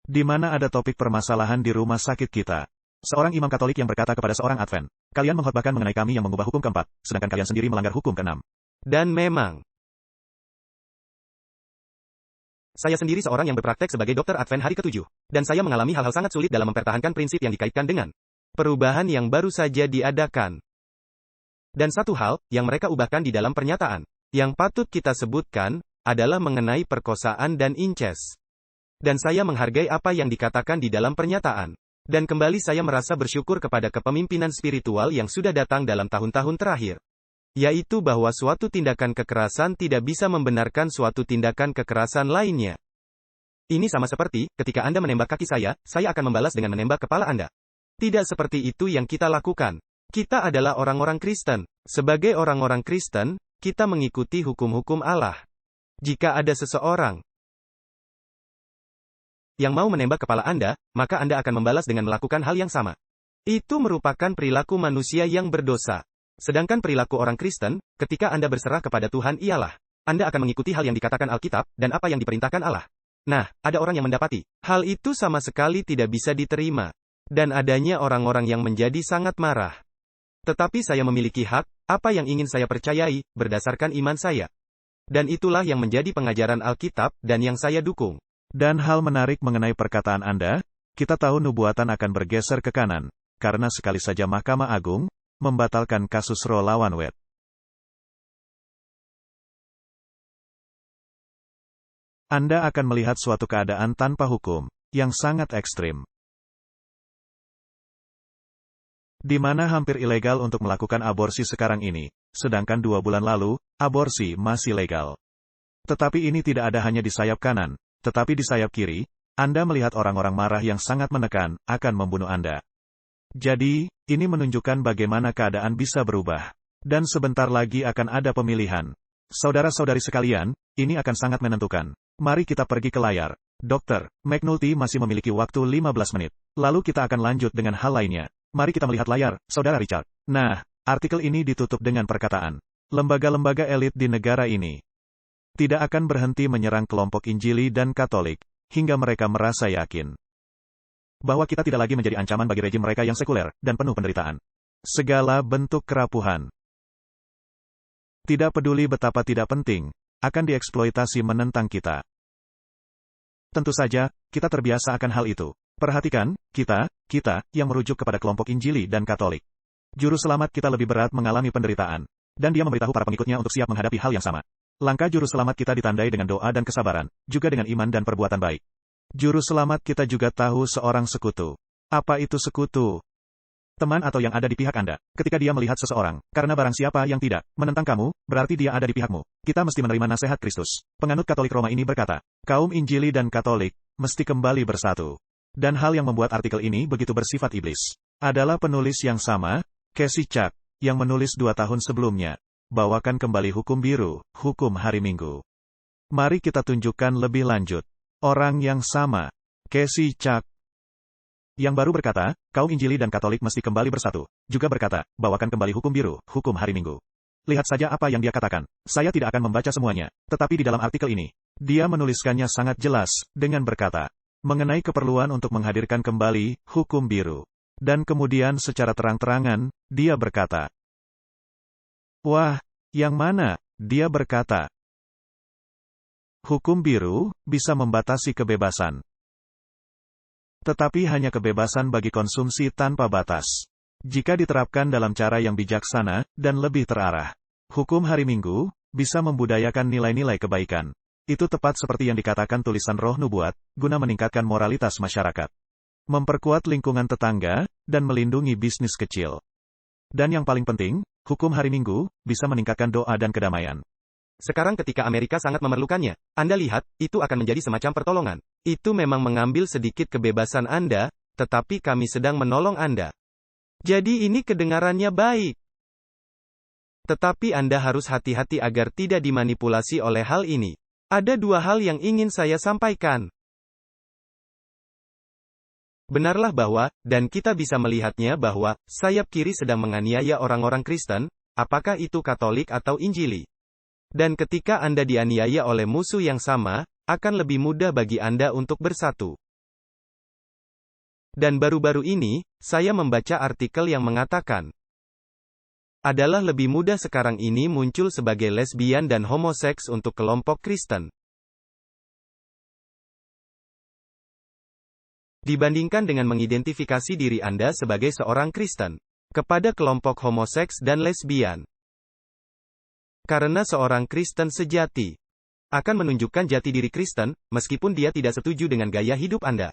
di mana ada topik permasalahan di rumah sakit kita. Seorang imam Katolik yang berkata kepada seorang Advent, kalian mengkhotbahkan mengenai kami yang mengubah hukum keempat, sedangkan kalian sendiri melanggar hukum keenam. Dan memang, saya sendiri seorang yang berpraktek sebagai dokter Advent hari ke-7, dan saya mengalami hal-hal sangat sulit dalam mempertahankan prinsip yang dikaitkan dengan perubahan yang baru saja diadakan. Dan satu hal, yang mereka ubahkan di dalam pernyataan, yang patut kita sebutkan, adalah mengenai perkosaan dan incest. Dan saya menghargai apa yang dikatakan di dalam pernyataan. Dan kembali saya merasa bersyukur kepada kepemimpinan spiritual yang sudah datang dalam tahun-tahun terakhir. yaitu bahwa suatu tindakan kekerasan tidak bisa membenarkan suatu tindakan kekerasan lainnya. Ini sama seperti, ketika Anda menembak kaki saya akan membalas dengan menembak kepala Anda. Tidak seperti itu yang kita lakukan. Kita adalah orang-orang Kristen. Sebagai orang-orang Kristen, kita mengikuti hukum-hukum Allah. Jika ada seseorang yang mau menembak kepala Anda, maka Anda akan membalas dengan melakukan hal yang sama. Itu merupakan perilaku manusia yang berdosa. Sedangkan perilaku orang Kristen, ketika Anda berserah kepada Tuhan ialah, Anda akan mengikuti hal yang dikatakan Alkitab, dan apa yang diperintahkan Allah. Nah, ada orang yang mendapati, hal itu sama sekali tidak bisa diterima. Dan adanya orang-orang yang menjadi sangat marah. Tetapi saya memiliki hak, apa yang ingin saya percayai, berdasarkan iman saya. Dan itulah yang menjadi pengajaran Alkitab, dan yang saya dukung. Dan hal menarik mengenai perkataan Anda, kita tahu nubuatan akan bergeser ke kanan, karena sekali saja Mahkamah Agung membatalkan kasus Roe lawan Wade. Anda akan melihat suatu keadaan tanpa hukum, yang sangat ekstrim. Di mana hampir ilegal untuk melakukan aborsi sekarang ini, sedangkan 2 bulan lalu, aborsi masih legal. Tetapi ini tidak ada hanya di sayap kanan, tetapi di sayap kiri, Anda melihat orang-orang marah yang sangat menekan, akan membunuh Anda. Jadi, ini menunjukkan bagaimana keadaan bisa berubah. Dan sebentar lagi akan ada pemilihan. Saudara-saudari sekalian, ini akan sangat menentukan. Mari kita pergi ke layar. Dr. McNulty masih memiliki waktu 15 menit. Lalu kita akan lanjut dengan hal lainnya. Mari kita melihat layar, Saudara Richard. Nah, artikel ini ditutup dengan perkataan, lembaga-lembaga elit di negara ini tidak akan berhenti menyerang kelompok Injili dan Katolik, hingga mereka merasa yakin bahwa kita tidak lagi menjadi ancaman bagi rejim mereka yang sekuler, dan penuh penderitaan. Segala bentuk kerapuhan, tidak peduli betapa tidak penting, akan dieksploitasi menentang kita. Tentu saja, kita terbiasa akan hal itu. Perhatikan, kita, yang merujuk kepada kelompok Injili dan Katolik. Juru selamat kita lebih berat mengalami penderitaan. Dan dia memberitahu para pengikutnya untuk siap menghadapi hal yang sama. Langkah juru selamat kita ditandai dengan doa dan kesabaran, juga dengan iman dan perbuatan baik. Juru selamat kita juga tahu seorang sekutu. Apa itu sekutu? Teman atau yang ada di pihak Anda. Ketika dia melihat seseorang, karena barang siapa yang tidak menentang kamu, berarti dia ada di pihakmu. Kita mesti menerima nasihat Kristus. Penganut Katolik Roma ini berkata, kaum Injili dan Katolik mesti kembali bersatu. Dan hal yang membuat artikel ini begitu bersifat iblis adalah penulis yang sama, Casey Chuck, yang menulis 2 tahun sebelumnya. Bawakan kembali hukum biru, hukum hari Minggu. Mari kita tunjukkan lebih lanjut. Orang yang sama, Casey Chuck, yang baru berkata, kaum Injili dan Katolik mesti kembali bersatu, juga berkata, bawakan kembali hukum biru, hukum hari Minggu. Lihat saja apa yang dia katakan. Saya tidak akan membaca semuanya, tetapi di dalam artikel ini, dia menuliskannya sangat jelas, dengan berkata, mengenai keperluan untuk menghadirkan kembali hukum biru. Dan kemudian secara terang-terangan, dia berkata, wah, yang mana? Dia berkata, hukum biru bisa membatasi kebebasan. Tetapi hanya kebebasan bagi konsumsi tanpa batas. Jika diterapkan dalam cara yang bijaksana dan lebih terarah. Hukum hari Minggu bisa membudayakan nilai-nilai kebaikan. Itu tepat seperti yang dikatakan tulisan Roh Nubuat, guna meningkatkan moralitas masyarakat, memperkuat lingkungan tetangga, dan melindungi bisnis kecil. Dan yang paling penting, hukum hari Minggu bisa meningkatkan doa dan kedamaian. Sekarang ketika Amerika sangat memerlukannya, Anda lihat, itu akan menjadi semacam pertolongan. Itu memang mengambil sedikit kebebasan Anda, tetapi kami sedang menolong Anda. Jadi ini kedengarannya baik. Tetapi Anda harus hati-hati agar tidak dimanipulasi oleh hal ini. Ada 2 hal yang ingin saya sampaikan. Benarlah bahwa, dan kita bisa melihatnya bahwa, sayap kiri sedang menganiaya orang-orang Kristen, apakah itu Katolik atau Injili. Dan ketika Anda dianiaya oleh musuh yang sama, akan lebih mudah bagi Anda untuk bersatu. Dan baru-baru ini, saya membaca artikel yang mengatakan, adalah lebih mudah sekarang ini muncul sebagai lesbian dan homoseks untuk kelompok Kristen, dibandingkan dengan mengidentifikasi diri Anda sebagai seorang Kristen, kepada kelompok homoseks dan lesbian. Karena seorang Kristen sejati akan menunjukkan jati diri Kristen, meskipun dia tidak setuju dengan gaya hidup Anda.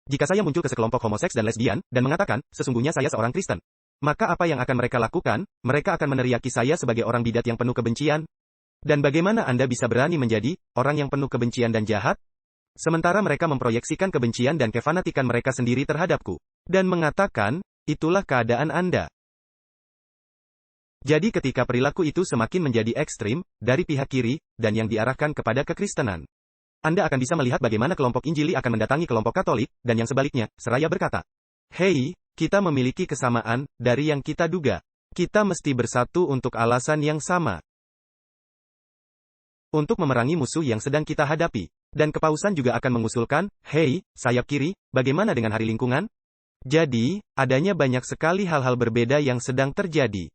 Jika saya muncul ke sekelompok homoseks dan lesbian, dan mengatakan, sesungguhnya saya seorang Kristen, Maka apa yang akan mereka lakukan? Mereka akan meneriaki saya sebagai orang bidat yang penuh kebencian. Dan bagaimana Anda bisa berani menjadi orang yang penuh kebencian dan jahat? Sementara mereka memproyeksikan kebencian dan kefanatikan mereka sendiri terhadapku. Dan mengatakan, itulah keadaan Anda. Jadi ketika perilaku itu semakin menjadi ekstrim, dari pihak kiri, dan yang diarahkan kepada kekristenan, Anda akan bisa melihat bagaimana kelompok Injili akan mendatangi kelompok Katolik, dan yang sebaliknya, seraya berkata, "Hei, kita memiliki kesamaan, dari yang kita duga. Kita mesti bersatu untuk alasan yang sama. Untuk memerangi musuh yang sedang kita hadapi." Dan kepausan juga akan mengusulkan, "Hei, sayap kiri, bagaimana dengan hari lingkungan?" Jadi, adanya banyak sekali hal-hal berbeda yang sedang terjadi.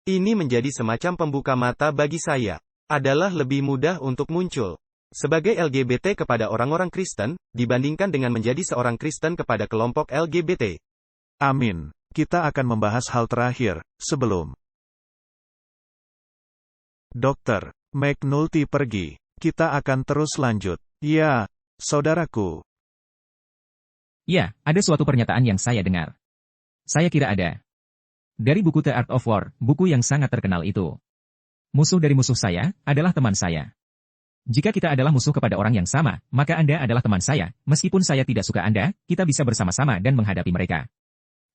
Ini menjadi semacam pembuka mata bagi saya. Adalah lebih mudah untuk muncul sebagai LGBT kepada orang-orang Kristen, dibandingkan dengan menjadi seorang Kristen kepada kelompok LGBT. Amin. Kita akan membahas hal terakhir, sebelum Dr. McNulty pergi. Kita akan terus lanjut. Ya, saudaraku. Ya, ada suatu pernyataan yang saya dengar. Saya kira ada. Dari buku The Art of War, buku yang sangat terkenal itu. Musuh dari musuh saya, adalah teman saya. Jika kita adalah musuh kepada orang yang sama, maka Anda adalah teman saya. Meskipun saya tidak suka Anda, kita bisa bersama-sama dan menghadapi mereka.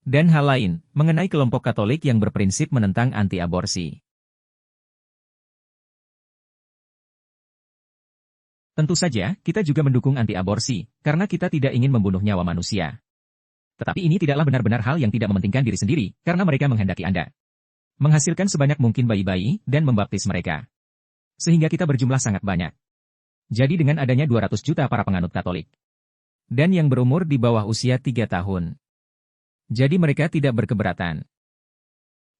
Dan hal lain, mengenai kelompok Katolik yang berprinsip menentang anti-aborsi. Tentu saja, kita juga mendukung anti-aborsi, karena kita tidak ingin membunuh nyawa manusia. Tetapi ini tidaklah benar-benar hal yang tidak mementingkan diri sendiri, karena mereka menghendaki Anda menghasilkan sebanyak mungkin bayi-bayi, dan membaptis mereka. Sehingga kita berjumlah sangat banyak. Jadi dengan adanya 200 juta para penganut Katolik. Dan yang berumur di bawah usia 3 tahun. Jadi mereka tidak berkeberatan.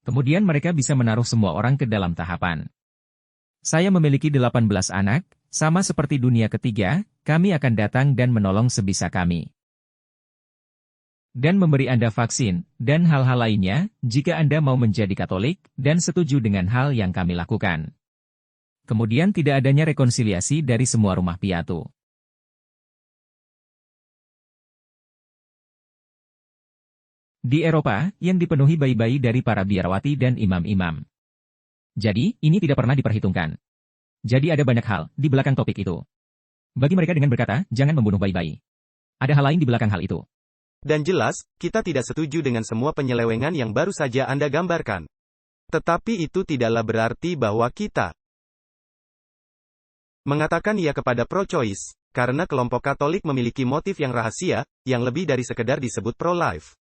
Kemudian mereka bisa menaruh semua orang ke dalam tahapan. Saya memiliki 18 anak, sama seperti dunia ketiga, kami akan datang dan menolong sebisa kami. Dan memberi Anda vaksin, dan hal-hal lainnya, jika Anda mau menjadi Katolik, dan setuju dengan hal yang kami lakukan. Kemudian tidak adanya rekonsiliasi dari semua rumah piatu. Di Eropa, yang dipenuhi bayi-bayi dari para biarawati dan imam-imam. Jadi, ini tidak pernah diperhitungkan. Jadi ada banyak hal di belakang topik itu. Bagi mereka dengan berkata, jangan membunuh bayi-bayi. Ada hal lain di belakang hal itu. Dan jelas, kita tidak setuju dengan semua penyelewengan yang baru saja Anda gambarkan. Tetapi itu tidaklah berarti bahwa kita mengatakan iya kepada pro-choice, karena kelompok Katolik memiliki motif yang rahasia, yang lebih dari sekedar disebut pro-life.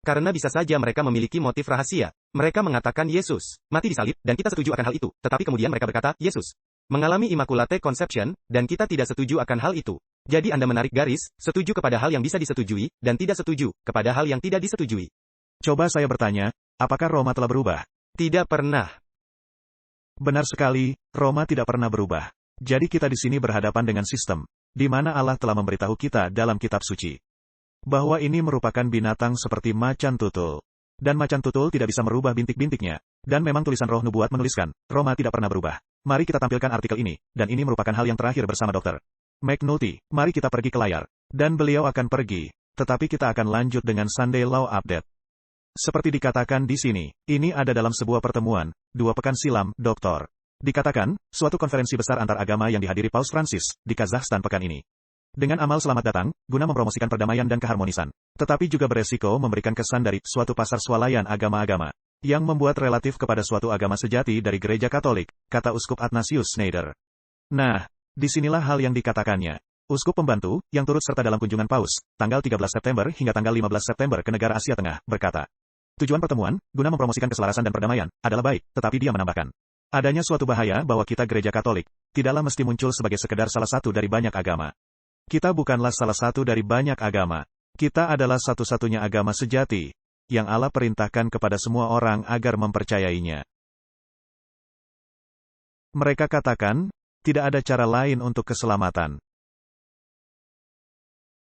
Karena bisa saja mereka memiliki motif rahasia. Mereka mengatakan Yesus mati disalib, dan kita setuju akan hal itu. Tetapi kemudian mereka berkata, Yesus mengalami Immaculate Conception, dan kita tidak setuju akan hal itu. Jadi Anda menarik garis, setuju kepada hal yang bisa disetujui, dan tidak setuju kepada hal yang tidak disetujui. Coba saya bertanya, apakah Roma telah berubah? Tidak pernah. Benar sekali, Roma tidak pernah berubah. Jadi kita di sini berhadapan dengan sistem, di mana Allah telah memberitahu kita dalam kitab suci, bahwa ini merupakan binatang seperti macan tutul. Dan macan tutul tidak bisa merubah bintik-bintiknya. Dan memang tulisan roh nubuat menuliskan, Roma tidak pernah berubah. Mari kita tampilkan artikel ini, dan ini merupakan hal yang terakhir bersama Dr. McNulty. Mari kita pergi ke layar. Dan beliau akan pergi, tetapi kita akan lanjut dengan Sunday Law Update. Seperti dikatakan di sini, ini ada dalam sebuah pertemuan, 2 pekan silam, Dr. Dikatakan, suatu konferensi besar antar agama yang dihadiri Paus Francis, di Kazakhstan pekan ini. Dengan amal selamat datang, guna mempromosikan perdamaian dan keharmonisan. Tetapi juga beresiko memberikan kesan dari suatu pasar swalayan agama-agama, yang membuat relatif kepada suatu agama sejati dari gereja Katolik, kata Uskup Athanasius Schneider. Nah, disinilah hal yang dikatakannya. Uskup pembantu, yang turut serta dalam kunjungan Paus, tanggal 13 September hingga tanggal 15 September ke negara Asia Tengah, berkata, tujuan pertemuan, guna mempromosikan keselarasan dan perdamaian, adalah baik, tetapi dia menambahkan, adanya suatu bahaya bahwa kita gereja Katolik, tidaklah mesti muncul sebagai sekedar salah satu dari banyak agama. Kita bukanlah salah satu dari banyak agama. Kita adalah satu-satunya agama sejati, yang Allah perintahkan kepada semua orang agar mempercayainya. Mereka katakan, tidak ada cara lain untuk keselamatan.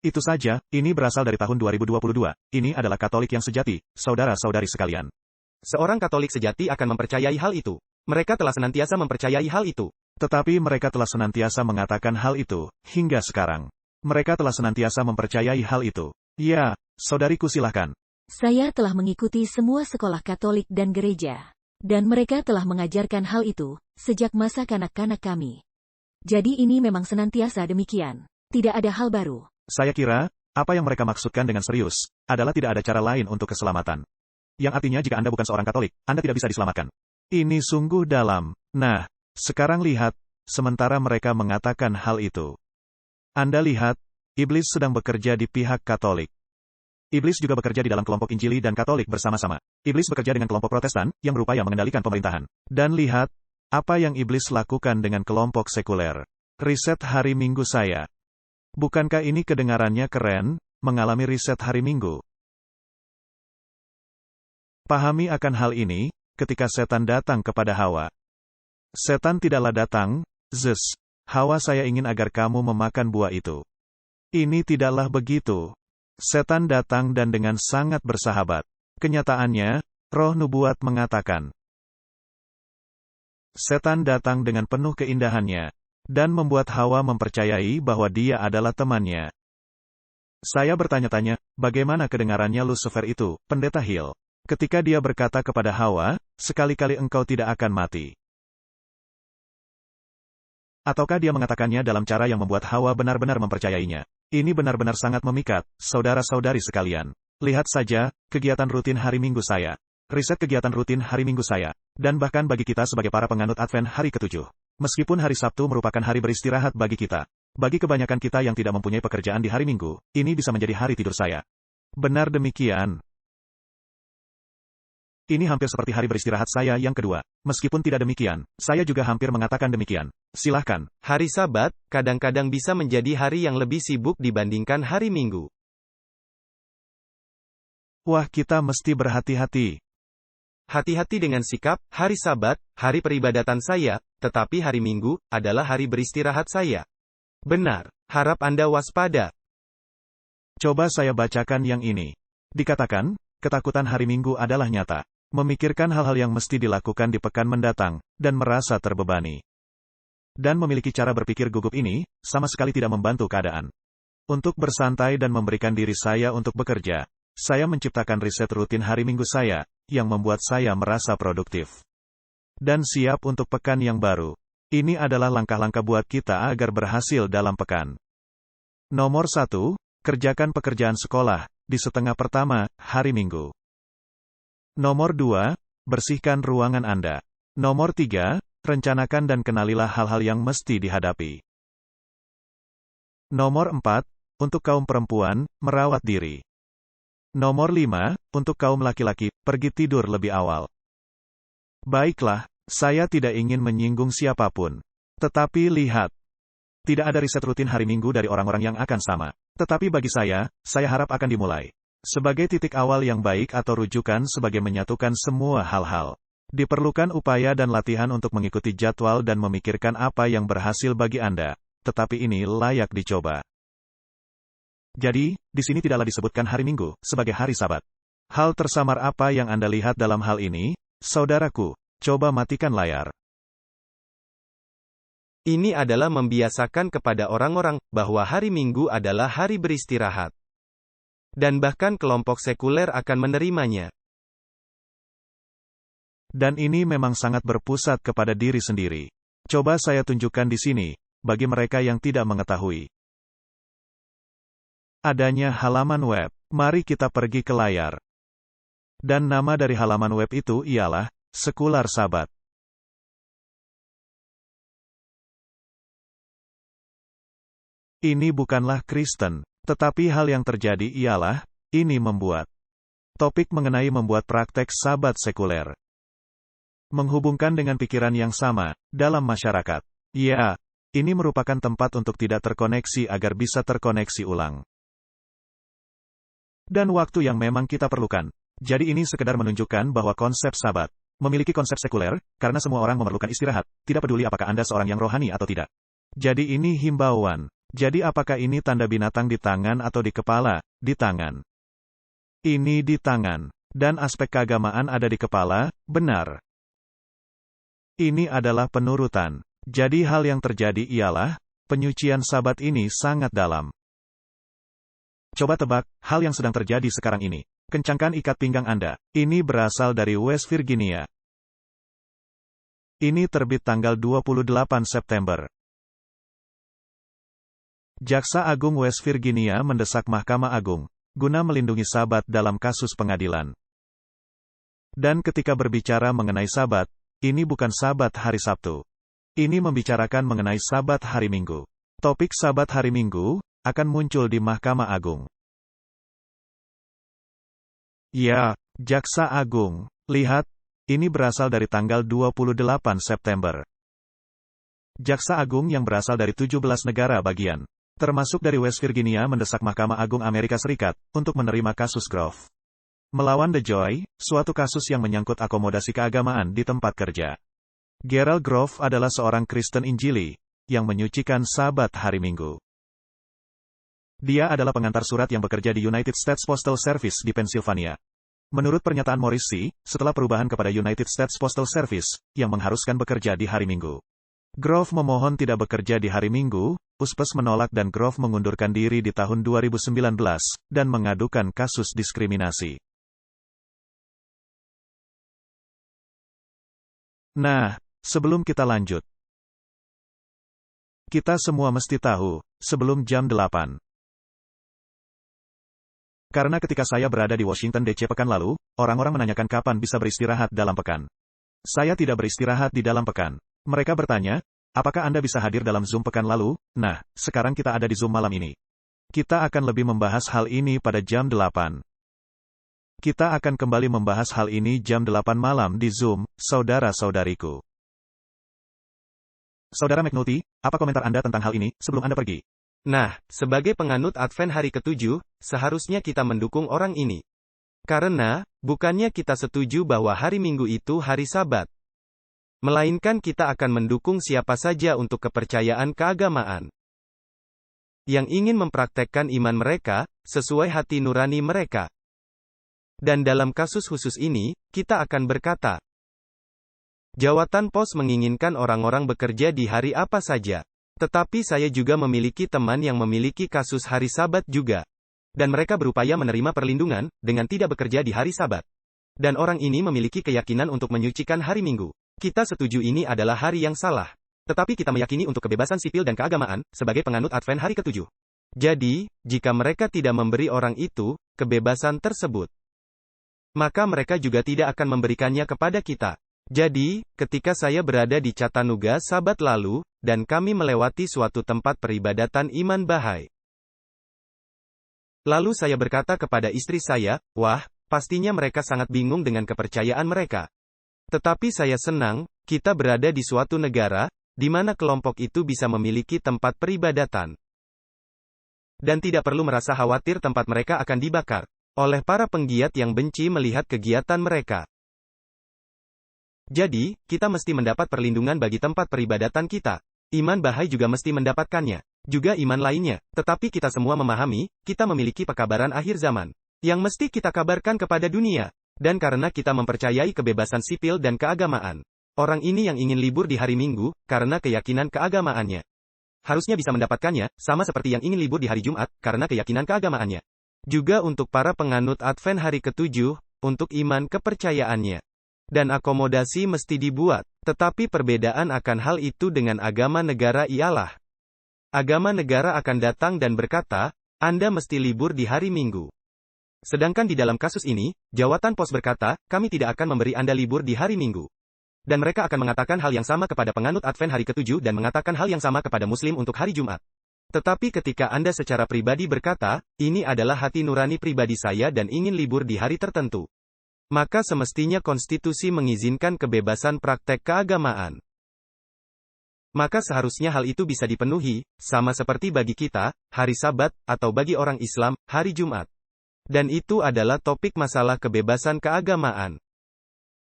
Itu saja, ini berasal dari tahun 2022. Ini adalah Katolik yang sejati, saudara-saudari sekalian. Seorang Katolik sejati akan mempercayai hal itu. Mereka telah senantiasa mempercayai hal itu. Tetapi mereka telah senantiasa mengatakan hal itu, hingga sekarang. Mereka telah senantiasa mempercayai hal itu. Ya, saudariku silahkan. Saya telah mengikuti semua sekolah Katolik dan gereja. Dan mereka telah mengajarkan hal itu, sejak masa kanak-kanak kami. Jadi ini memang senantiasa demikian. Tidak ada hal baru. Saya kira, apa yang mereka maksudkan dengan serius, adalah tidak ada cara lain untuk keselamatan. Yang artinya jika Anda bukan seorang Katolik, Anda tidak bisa diselamatkan. Ini sungguh dalam. Nah, sekarang lihat, sementara mereka mengatakan hal itu. Anda lihat, iblis sedang bekerja di pihak Katolik. Iblis juga bekerja di dalam kelompok Injili dan Katolik bersama-sama. Iblis bekerja dengan kelompok Protestan, yang berupaya mengendalikan pemerintahan. Dan lihat, apa yang iblis lakukan dengan kelompok sekuler. Riset hari Minggu saya. Bukankah ini kedengarannya keren, mengalami riset hari Minggu? Pahami akan hal ini, ketika setan datang kepada Hawa. Setan tidaklah datang, Zeus. Hawa, saya ingin agar kamu memakan buah itu. Ini tidaklah begitu. Setan datang dan dengan sangat bersahabat. Kenyataannya, roh nubuat mengatakan. Setan datang dengan penuh keindahannya, dan membuat Hawa mempercayai bahwa dia adalah temannya. Saya bertanya-tanya, bagaimana kedengarannya Lucifer itu, Pendeta Hill? Ketika dia berkata kepada Hawa, sekali-kali engkau tidak akan mati. Ataukah dia mengatakannya dalam cara yang membuat Hawa benar-benar mempercayainya? Ini benar-benar sangat memikat, saudara-saudari sekalian. Lihat saja, kegiatan rutin hari Minggu saya. Riset kegiatan rutin hari Minggu saya. Dan bahkan bagi kita sebagai para penganut Advent hari ke-7. Meskipun hari Sabtu merupakan hari beristirahat bagi kita. Bagi kebanyakan kita yang tidak mempunyai pekerjaan di hari Minggu, ini bisa menjadi hari tidur saya. Benar demikian. Ini hampir seperti hari beristirahat saya yang kedua. Meskipun tidak demikian, saya juga hampir mengatakan demikian. Silahkan. Hari Sabat, kadang-kadang bisa menjadi hari yang lebih sibuk dibandingkan hari Minggu. Wah, kita mesti berhati-hati. Hati-hati dengan sikap, hari Sabat, hari peribadatan saya, tetapi hari Minggu, adalah hari beristirahat saya. Benar. Harap Anda waspada. Coba saya bacakan yang ini. Dikatakan, ketakutan hari Minggu adalah nyata. Memikirkan hal-hal yang mesti dilakukan di pekan mendatang, dan merasa terbebani. Dan memiliki cara berpikir gugup ini, sama sekali tidak membantu keadaan. Untuk bersantai dan memberikan diri saya untuk bekerja, saya menciptakan riset rutin hari Minggu saya, yang membuat saya merasa produktif. Dan siap untuk pekan yang baru. Ini adalah langkah-langkah buat kita agar berhasil dalam pekan. Nomor 1, kerjakan pekerjaan sekolah, di setengah pertama, hari Minggu. Nomor 2, bersihkan ruangan Anda. Nomor 3, rencanakan dan kenalilah hal-hal yang mesti dihadapi. Nomor 4, untuk kaum perempuan, merawat diri. Nomor 5, untuk kaum laki-laki, pergi tidur lebih awal. Baiklah, saya tidak ingin menyinggung siapapun. Tetapi lihat. Tidak ada riset rutin hari Minggu dari orang-orang yang akan sama. Tetapi bagi saya harap akan dimulai. Sebagai titik awal yang baik atau rujukan sebagai menyatukan semua hal-hal. Diperlukan upaya dan latihan untuk mengikuti jadwal dan memikirkan apa yang berhasil bagi Anda. Tetapi ini layak dicoba. Jadi, di sini tidaklah disebutkan hari Minggu sebagai hari Sabat. Hal tersamar apa yang Anda lihat dalam hal ini, saudaraku? Coba matikan layar. Ini adalah membiasakan kepada orang-orang bahwa hari Minggu adalah hari beristirahat. Dan bahkan kelompok sekuler akan menerimanya. Dan ini memang sangat berpusat kepada diri sendiri. Coba saya tunjukkan di sini, bagi mereka yang tidak mengetahui. Adanya halaman web. Mari kita pergi ke layar. Dan nama dari halaman web itu ialah Sekular Sabat. Ini bukanlah Kristen, tetapi hal yang terjadi ialah, ini membuat topik mengenai membuat praktek Sabat sekuler. Menghubungkan dengan pikiran yang sama, dalam masyarakat. Ya, ini merupakan tempat untuk tidak terkoneksi agar bisa terkoneksi ulang. Dan waktu yang memang kita perlukan. Jadi ini sekedar menunjukkan bahwa konsep Sabat memiliki konsep sekuler, karena semua orang memerlukan istirahat, tidak peduli apakah Anda seorang yang rohani atau tidak. Jadi ini himbauan. Jadi apakah ini tanda binatang di tangan atau di kepala? Di tangan. Ini di tangan. Dan aspek keagamaan ada di kepala, benar. Ini adalah penurutan. Jadi hal yang terjadi ialah, penyucian Sabat ini sangat dalam. Coba tebak, hal yang sedang terjadi sekarang ini. Kencangkan ikat pinggang Anda. Ini berasal dari West Virginia. Ini terbit tanggal 28 September. Jaksa Agung West Virginia mendesak Mahkamah Agung, guna melindungi Sabat dalam kasus pengadilan. Dan ketika berbicara mengenai Sabat, ini bukan Sabat hari Sabtu. Ini membicarakan mengenai Sabat hari Minggu. Topik Sabat hari Minggu akan muncul di Mahkamah Agung. Ya, Jaksa Agung, lihat, ini berasal dari tanggal 28 September. Jaksa Agung yang berasal dari 17 negara bagian, termasuk dari West Virginia mendesak Mahkamah Agung Amerika Serikat, untuk menerima kasus Grove melawan DeJoy, suatu kasus yang menyangkut akomodasi keagamaan di tempat kerja. Gerald Grove adalah seorang Kristen Injili, yang menyucikan Sabat hari Minggu. Dia adalah pengantar surat yang bekerja di United States Postal Service di Pennsylvania. Menurut pernyataan Morrissey, setelah perubahan kepada United States Postal Service, yang mengharuskan bekerja di hari Minggu, Grove memohon tidak bekerja di hari Minggu, USPS menolak dan Grove mengundurkan diri di tahun 2019, dan mengadukan kasus diskriminasi. Nah, sebelum kita lanjut, kita semua mesti tahu, sebelum jam 8. Karena ketika saya berada di Washington DC pekan lalu, orang-orang menanyakan kapan bisa beristirahat dalam pekan. Saya tidak beristirahat di dalam pekan. Mereka bertanya, apakah Anda bisa hadir dalam Zoom pekan lalu? Nah, sekarang kita ada di Zoom malam ini. Kita akan lebih membahas hal ini pada jam 8. Kita akan kembali membahas hal ini jam 8 malam di Zoom, saudara-saudariku. Saudara McNulty, apa komentar Anda tentang hal ini, sebelum Anda pergi? Nah, sebagai penganut Advent hari ke-7, seharusnya kita mendukung orang ini. Karena, bukannya kita setuju bahwa hari Minggu itu hari Sabat. Melainkan kita akan mendukung siapa saja untuk kepercayaan keagamaan yang ingin mempraktekkan iman mereka, sesuai hati nurani mereka. Dan dalam kasus khusus ini, kita akan berkata, Jawatan Pos menginginkan orang-orang bekerja di hari apa saja. Tetapi saya juga memiliki teman yang memiliki kasus hari Sabat juga. Dan mereka berupaya menerima perlindungan, dengan tidak bekerja di hari Sabat. Dan orang ini memiliki keyakinan untuk menyucikan hari Minggu. Kita setuju ini adalah hari yang salah. Tetapi kita meyakini untuk kebebasan sipil dan keagamaan, sebagai penganut Advent hari ke-7. Jadi, jika mereka tidak memberi orang itu, kebebasan tersebut, maka mereka juga tidak akan memberikannya kepada kita. Jadi, ketika saya berada di Chattanooga Sabat lalu, dan kami melewati suatu tempat peribadatan iman Bahai. Lalu saya berkata kepada istri saya, wah, pastinya mereka sangat bingung dengan kepercayaan mereka. Tetapi saya senang, kita berada di suatu negara, di mana kelompok itu bisa memiliki tempat peribadatan. Dan tidak perlu merasa khawatir tempat mereka akan dibakar oleh para penggiat yang benci melihat kegiatan mereka. Jadi, kita mesti mendapat perlindungan bagi tempat peribadatan kita. Iman Bahai juga mesti mendapatkannya. Juga iman lainnya. Tetapi kita semua memahami, kita memiliki pekabaran akhir zaman, yang mesti kita kabarkan kepada dunia. Dan karena kita mempercayai kebebasan sipil dan keagamaan, orang ini yang ingin libur di hari Minggu, karena keyakinan keagamaannya, harusnya bisa mendapatkannya, sama seperti yang ingin libur di hari Jumat, karena keyakinan keagamaannya. Juga untuk para penganut Advent hari ke-7, untuk iman kepercayaannya. Dan akomodasi mesti dibuat. Tetapi perbedaan akan hal itu dengan agama negara ialah, agama negara akan datang dan berkata, Anda mesti libur di hari Minggu. Sedangkan di dalam kasus ini, Jawatan Pos berkata, kami tidak akan memberi Anda libur di hari Minggu. Dan mereka akan mengatakan hal yang sama kepada penganut Advent hari ke-7 dan mengatakan hal yang sama kepada Muslim untuk hari Jumat. Tetapi ketika Anda secara pribadi berkata, ini adalah hati nurani pribadi saya dan ingin libur di hari tertentu, maka semestinya konstitusi mengizinkan kebebasan praktek keagamaan. Maka seharusnya hal itu bisa dipenuhi, sama seperti bagi kita, hari Sabat, atau bagi orang Islam, hari Jumat. Dan itu adalah topik masalah kebebasan keagamaan.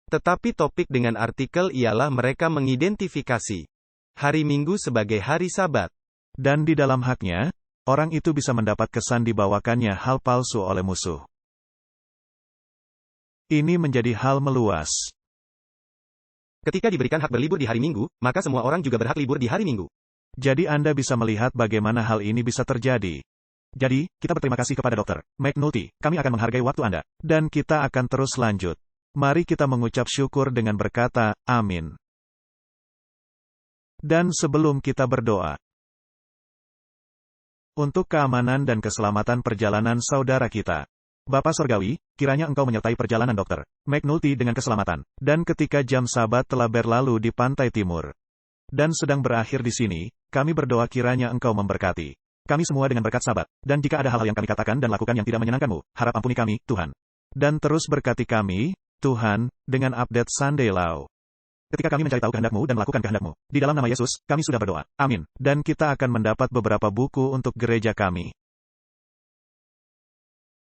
Tetapi topik dengan artikel ialah mereka mengidentifikasi hari Minggu sebagai hari Sabat. Dan di dalam haknya, orang itu bisa mendapat kesan dibawakannya hal palsu oleh musuh. Ini menjadi hal meluas. Ketika diberikan hak berlibur di hari Minggu, maka semua orang juga berhak libur di hari Minggu. Jadi Anda bisa melihat bagaimana hal ini bisa terjadi. Jadi, kita berterima kasih kepada Dr. McNulty. Kami akan menghargai waktu Anda. Dan kita akan terus lanjut. Mari kita mengucap syukur dengan berkata, Amin. Dan sebelum kita berdoa, untuk keamanan dan keselamatan perjalanan saudara kita, Bapa Sorgawi, kiranya Engkau menyertai perjalanan Dr. McNulty dengan keselamatan. Dan ketika jam Sabat telah berlalu di pantai timur, dan sedang berakhir di sini, kami berdoa kiranya Engkau memberkati kami semua dengan berkat Sabat. Dan jika ada hal-hal yang kami katakan dan lakukan yang tidak menyenangkan-Mu, harap ampuni kami, Tuhan. Dan terus berkati kami, Tuhan, dengan update Sunday Law. Ketika kami mencari tahu kehendak-Mu dan melakukan kehendak-Mu, di dalam nama Yesus, kami sudah berdoa. Amin. Dan kita akan mendapat beberapa buku untuk gereja kami.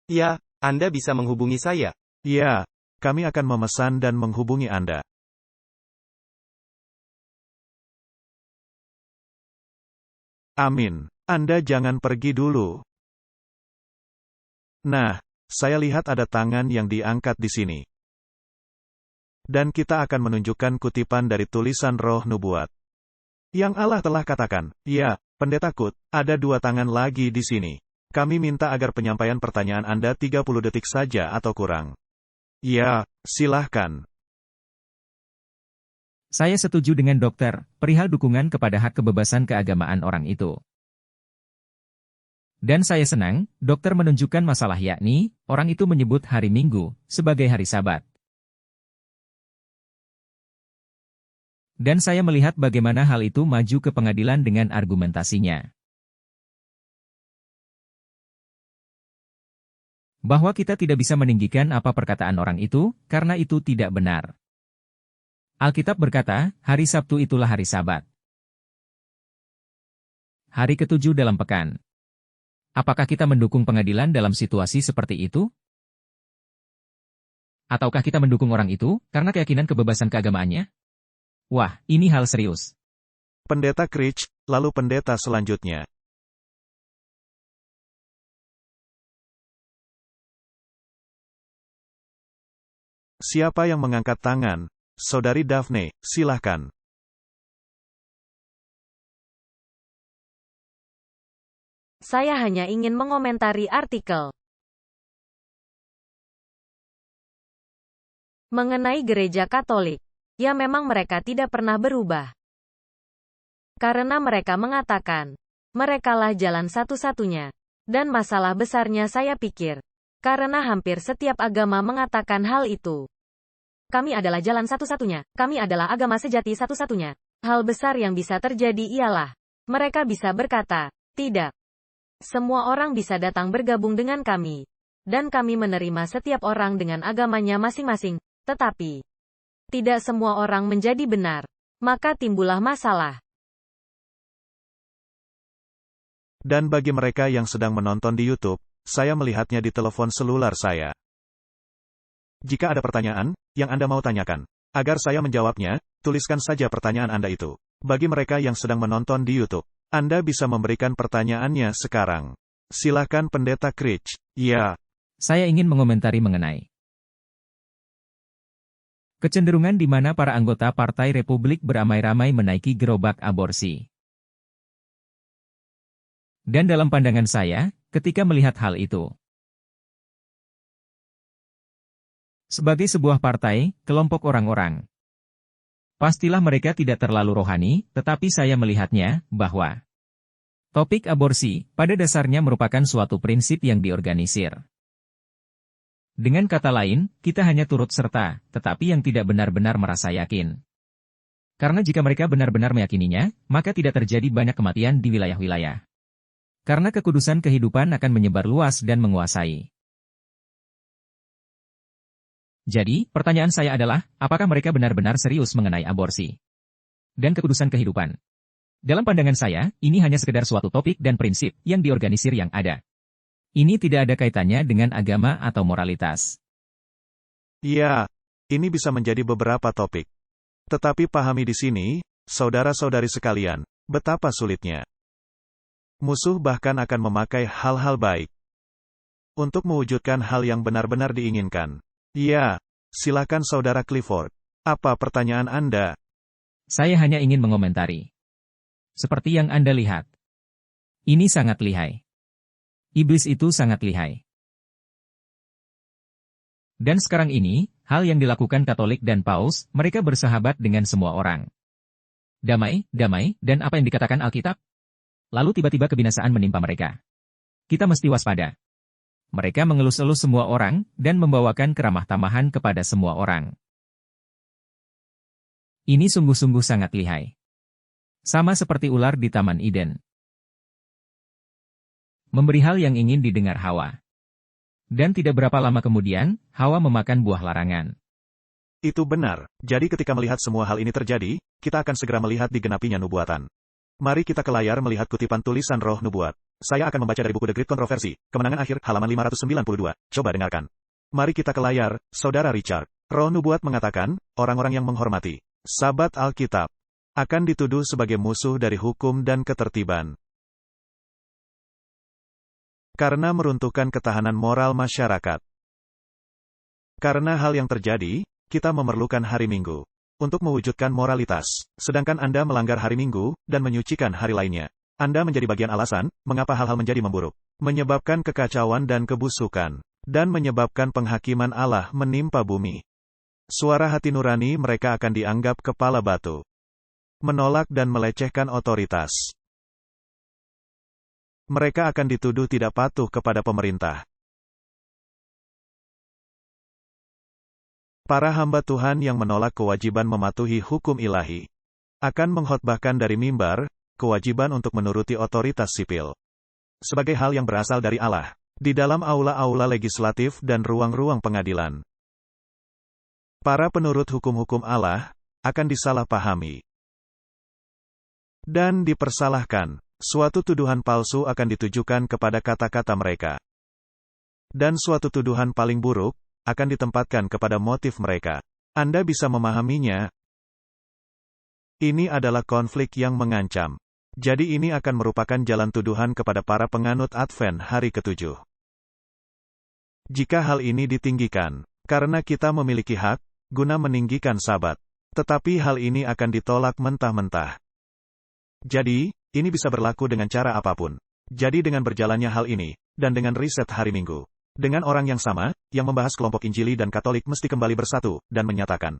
Ya, Anda bisa menghubungi saya. Ya, kami akan memesan dan menghubungi Anda. Amin. Anda jangan pergi dulu. Nah, saya lihat ada tangan yang diangkat di sini. Dan kita akan menunjukkan kutipan dari tulisan Roh Nubuat. Yang Allah telah katakan, ya, Pendeta Kut, ada 2 tangan lagi di sini. Kami minta agar penyampaian pertanyaan Anda 30 detik saja atau kurang. Ya, silahkan. Saya setuju dengan dokter, perihal dukungan kepada hak kebebasan keagamaan orang itu. Dan saya senang, dokter menunjukkan masalah yakni, orang itu menyebut hari Minggu, sebagai hari Sabat. Dan saya melihat bagaimana hal itu maju ke pengadilan dengan argumentasinya. Bahwa kita tidak bisa meninggikan apa perkataan orang itu, karena itu tidak benar. Alkitab berkata, hari Sabtu itulah hari Sabat. Hari ke-7 dalam pekan. Apakah kita mendukung pengadilan dalam situasi seperti itu? Ataukah kita mendukung orang itu, karena keyakinan kebebasan keagamaannya? Wah, ini hal serius. Pendeta Critch, lalu pendeta selanjutnya. Siapa yang mengangkat tangan? Saudari Daphne, silahkan. Saya hanya ingin mengomentari artikel mengenai gereja Katolik. Ya, memang mereka tidak pernah berubah. Karena mereka mengatakan, merekalah jalan satu-satunya. Dan masalah besarnya saya pikir, karena hampir setiap agama mengatakan hal itu. Kami adalah jalan satu-satunya, kami adalah agama sejati satu-satunya. Hal besar yang bisa terjadi ialah, mereka bisa berkata, tidak. Semua orang bisa datang bergabung dengan kami. Dan kami menerima setiap orang dengan agamanya masing-masing, tetapi tidak semua orang menjadi benar. Maka timbullah masalah. Dan bagi mereka yang sedang menonton di YouTube, saya melihatnya di telepon selular saya. Jika ada pertanyaan yang Anda mau tanyakan, agar saya menjawabnya, tuliskan saja pertanyaan Anda itu. Bagi mereka yang sedang menonton di YouTube, Anda bisa memberikan pertanyaannya sekarang. Silakan Pendeta Critch. Ya. Saya ingin mengomentari mengenai kecenderungan di mana para anggota Partai Republik beramai-ramai menaiki gerobak aborsi. Dan dalam pandangan saya, ketika melihat hal itu, sebagai sebuah partai, kelompok orang-orang, pastilah mereka tidak terlalu rohani, tetapi saya melihatnya, bahwa topik aborsi, pada dasarnya merupakan suatu prinsip yang diorganisir. Dengan kata lain, kita hanya turut serta, tetapi yang tidak benar-benar merasa yakin. Karena jika mereka benar-benar meyakininya, maka tidak terjadi banyak kematian di wilayah-wilayah. Karena kekudusan kehidupan akan menyebar luas dan menguasai. Jadi, pertanyaan saya adalah, apakah mereka benar-benar serius mengenai aborsi dan kekudusan kehidupan? Dalam pandangan saya, ini hanya sekedar suatu topik dan prinsip yang diorganisir yang ada. Ini tidak ada kaitannya dengan agama atau moralitas. Ya, ini bisa menjadi beberapa topik. Tetapi pahami di sini, saudara-saudari sekalian, betapa sulitnya. Musuh bahkan akan memakai hal-hal baik untuk mewujudkan hal yang benar-benar diinginkan. Ya, silakan Saudara Clifford. Apa pertanyaan Anda? Saya hanya ingin mengomentari. Seperti yang Anda lihat. Ini sangat lihai. Iblis itu sangat lihai. Dan sekarang ini, hal yang dilakukan Katolik dan Paus, mereka bersahabat dengan semua orang. Damai, damai, dan apa yang dikatakan Alkitab? Lalu tiba-tiba kebinasaan menimpa mereka. Kita mesti waspada. Mereka mengelus-elus semua orang, dan membawakan keramah tamahan kepada semua orang. Ini sungguh-sungguh sangat lihai. Sama seperti ular di Taman Eden. Memberi hal yang ingin didengar Hawa. Dan tidak berapa lama kemudian, Hawa memakan buah larangan. Itu benar. Jadi ketika melihat semua hal ini terjadi, kita akan segera melihat digenapinya nubuatan. Mari kita ke layar melihat kutipan tulisan roh nubuat. Saya akan membaca dari buku The Great Controversy, kemenangan akhir, halaman 592. Coba dengarkan. Mari kita ke layar, Saudara Richard. Roh nubuat mengatakan, orang-orang yang menghormati Sabat Alkitab akan dituduh sebagai musuh dari hukum dan ketertiban. Karena meruntuhkan ketahanan moral masyarakat. Karena hal yang terjadi, kita memerlukan hari Minggu untuk mewujudkan moralitas, sedangkan Anda melanggar hari Minggu dan menyucikan hari lainnya. Anda menjadi bagian alasan mengapa hal-hal menjadi memburuk, menyebabkan kekacauan dan kebusukan, dan menyebabkan penghakiman Allah menimpa bumi. Suara hati nurani mereka akan dianggap kepala batu, menolak dan melecehkan otoritas. Mereka akan dituduh tidak patuh kepada pemerintah. Para hamba Tuhan yang menolak kewajiban mematuhi hukum ilahi akan mengkhotbahkan dari mimbar kewajiban untuk menuruti otoritas sipil sebagai hal yang berasal dari Allah di dalam aula-aula legislatif dan ruang-ruang pengadilan. Para penurut hukum-hukum Allah akan disalahpahami dan dipersalahkan. Suatu tuduhan palsu akan ditujukan kepada kata-kata mereka, dan suatu tuduhan paling buruk akan ditempatkan kepada motif mereka. Anda bisa memahaminya. Ini adalah konflik yang mengancam. Jadi ini akan merupakan jalan tuduhan kepada para penganut Advent hari ke-7. Jika hal ini ditinggikan, karena kita memiliki hak, guna meninggikan Sabat. Tetapi hal ini akan ditolak mentah-mentah. Jadi, ini bisa berlaku dengan cara apapun. Jadi dengan berjalannya hal ini, dan dengan riset hari Minggu, dengan orang yang sama, yang membahas kelompok Injili dan Katolik mesti kembali bersatu, dan menyatakan.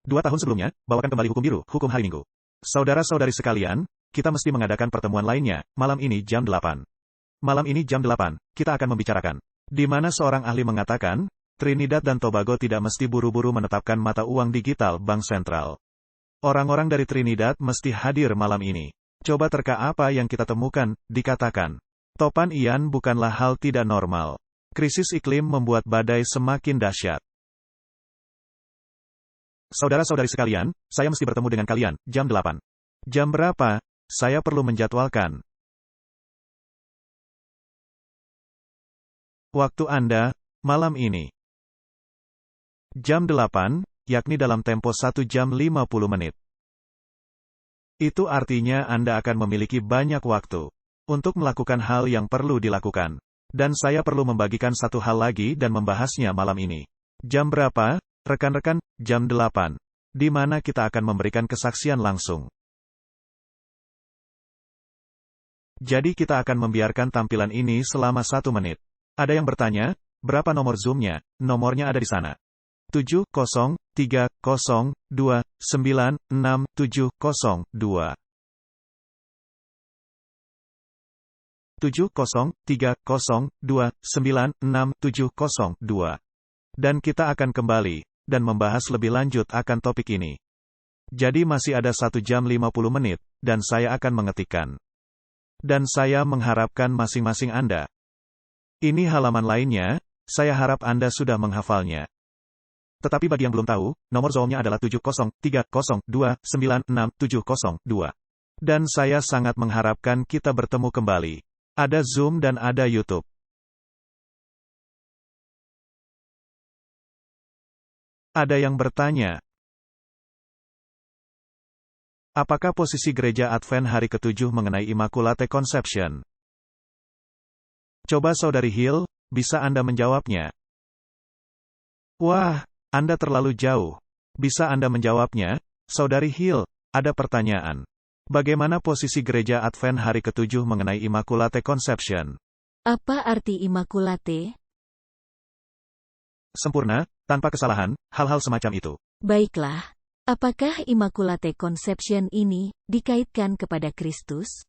2 tahun sebelumnya, bawakan kembali hukum biru, hukum hari Minggu. Saudara-saudari sekalian, kita mesti mengadakan pertemuan lainnya, malam ini jam 8. Malam ini jam 8, kita akan membicarakan. Di mana seorang ahli mengatakan, Trinidad dan Tobago tidak mesti buru-buru menetapkan mata uang digital bank sentral. Orang-orang dari Trinidad mesti hadir malam ini. Coba terka apa yang kita temukan, dikatakan. Topan Ian bukanlah hal tidak normal. Krisis iklim membuat badai semakin dahsyat. Saudara-saudari sekalian, saya mesti bertemu dengan kalian, jam 8. Jam berapa? Saya perlu menjadwalkan. Waktu Anda, malam ini. Jam 8, yakni dalam tempo 1 jam 50 menit. Itu artinya Anda akan memiliki banyak waktu untuk melakukan hal yang perlu dilakukan. Dan saya perlu membagikan satu hal lagi dan membahasnya malam ini. Jam berapa, rekan-rekan? Jam 8. Di mana kita akan memberikan kesaksian langsung. Jadi kita akan membiarkan tampilan ini selama 1 menit. Ada yang bertanya, berapa nomor Zoom-nya? Nomornya ada di sana. 70302966702. 70302966702. Dan kita akan kembali, dan membahas lebih lanjut akan topik ini. Jadi masih ada 1 jam 50 menit, dan saya akan mengetikkan. Dan saya mengharapkan masing-masing Anda. Ini halaman lainnya, saya harap Anda sudah menghafalnya. Tetapi bagi yang belum tahu, nomor Zoom-nya adalah 70302966702. Dan saya sangat mengharapkan kita bertemu kembali. Ada Zoom dan ada YouTube. Ada yang bertanya, apakah posisi gereja Advent hari ke-7 mengenai Immaculate Conception? Coba Saudari Hill, bisa Anda menjawabnya? Wah, Anda terlalu jauh. Bisa Anda menjawabnya, Saudari Hill? Ada pertanyaan. Bagaimana posisi gereja Advent hari ke-7 mengenai Immaculate Conception? Apa arti Immaculate? Sempurna, tanpa kesalahan, hal-hal semacam itu. Baiklah. Apakah Immaculate Conception ini dikaitkan kepada Kristus?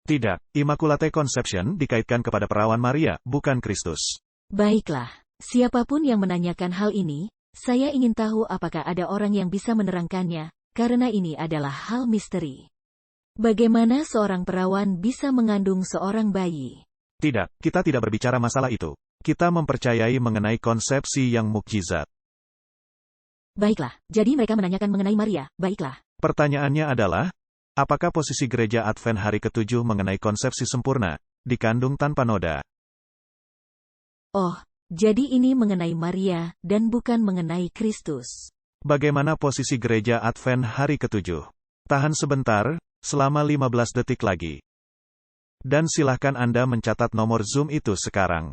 Tidak, Immaculate Conception dikaitkan kepada perawan Maria, bukan Kristus. Baiklah. Siapapun yang menanyakan hal ini, saya ingin tahu apakah ada orang yang bisa menerangkannya, karena ini adalah hal misteri. Bagaimana seorang perawan bisa mengandung seorang bayi? Tidak, kita tidak berbicara masalah itu. Kita mempercayai mengenai konsepsi yang mukjizat. Baiklah, jadi mereka menanyakan mengenai Maria, baiklah. Pertanyaannya adalah, apakah posisi gereja Advent hari ke-7 mengenai konsepsi sempurna, dikandung tanpa noda? Oh, jadi ini mengenai Maria, dan bukan mengenai Kristus. Bagaimana posisi gereja Advent hari ke-7? Tahan sebentar, selama 15 detik lagi. Dan silahkan Anda mencatat nomor Zoom itu sekarang.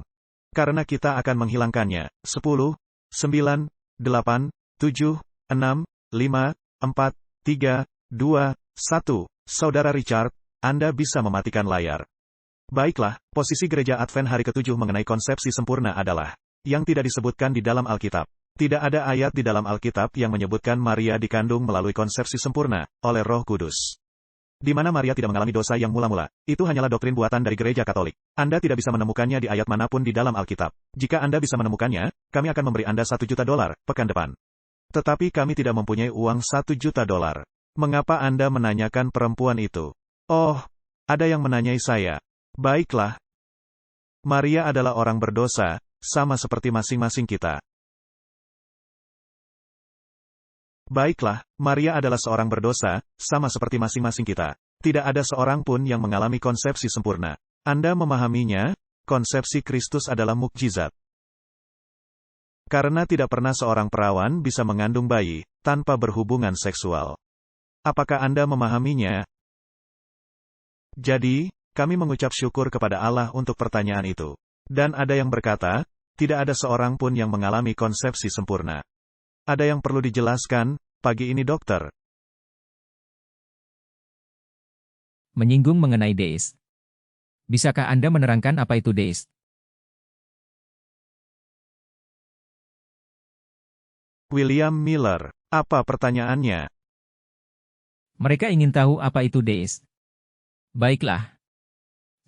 Karena kita akan menghilangkannya. 10, 9, 8, 7, 6, 5, 4, 3, 2, 1. Saudara Richard, Anda bisa mematikan layar. Baiklah, posisi gereja Advent hari ke-7 mengenai konsepsi sempurna adalah yang tidak disebutkan di dalam Alkitab. Tidak ada ayat di dalam Alkitab yang menyebutkan Maria dikandung melalui konsepsi sempurna oleh Roh Kudus. Di mana Maria tidak mengalami dosa yang mula-mula. Itu hanyalah doktrin buatan dari gereja Katolik. Anda tidak bisa menemukannya di ayat manapun di dalam Alkitab. Jika Anda bisa menemukannya, kami akan memberi Anda $1 juta pekan depan. Tetapi kami tidak mempunyai uang $1 juta. Mengapa Anda menanyakan perempuan itu? Oh, ada yang menanyai saya. Baiklah. Maria adalah orang berdosa, sama seperti masing-masing kita. Baiklah, Maria adalah seorang berdosa, sama seperti masing-masing kita. Tidak ada seorang pun yang mengalami konsepsi sempurna. Anda memahaminya, konsepsi Kristus adalah mukjizat. Karena tidak pernah seorang perawan bisa mengandung bayi, tanpa berhubungan seksual. Apakah Anda memahaminya? Jadi, kami mengucap syukur kepada Allah untuk pertanyaan itu. Dan ada yang berkata, tidak ada seorang pun yang mengalami konsepsi sempurna. Ada yang perlu dijelaskan, pagi ini dokter? Menyinggung mengenai deist. Bisakah Anda menerangkan apa itu deist? William Miller, apa pertanyaannya? Mereka ingin tahu apa itu deist. Baiklah.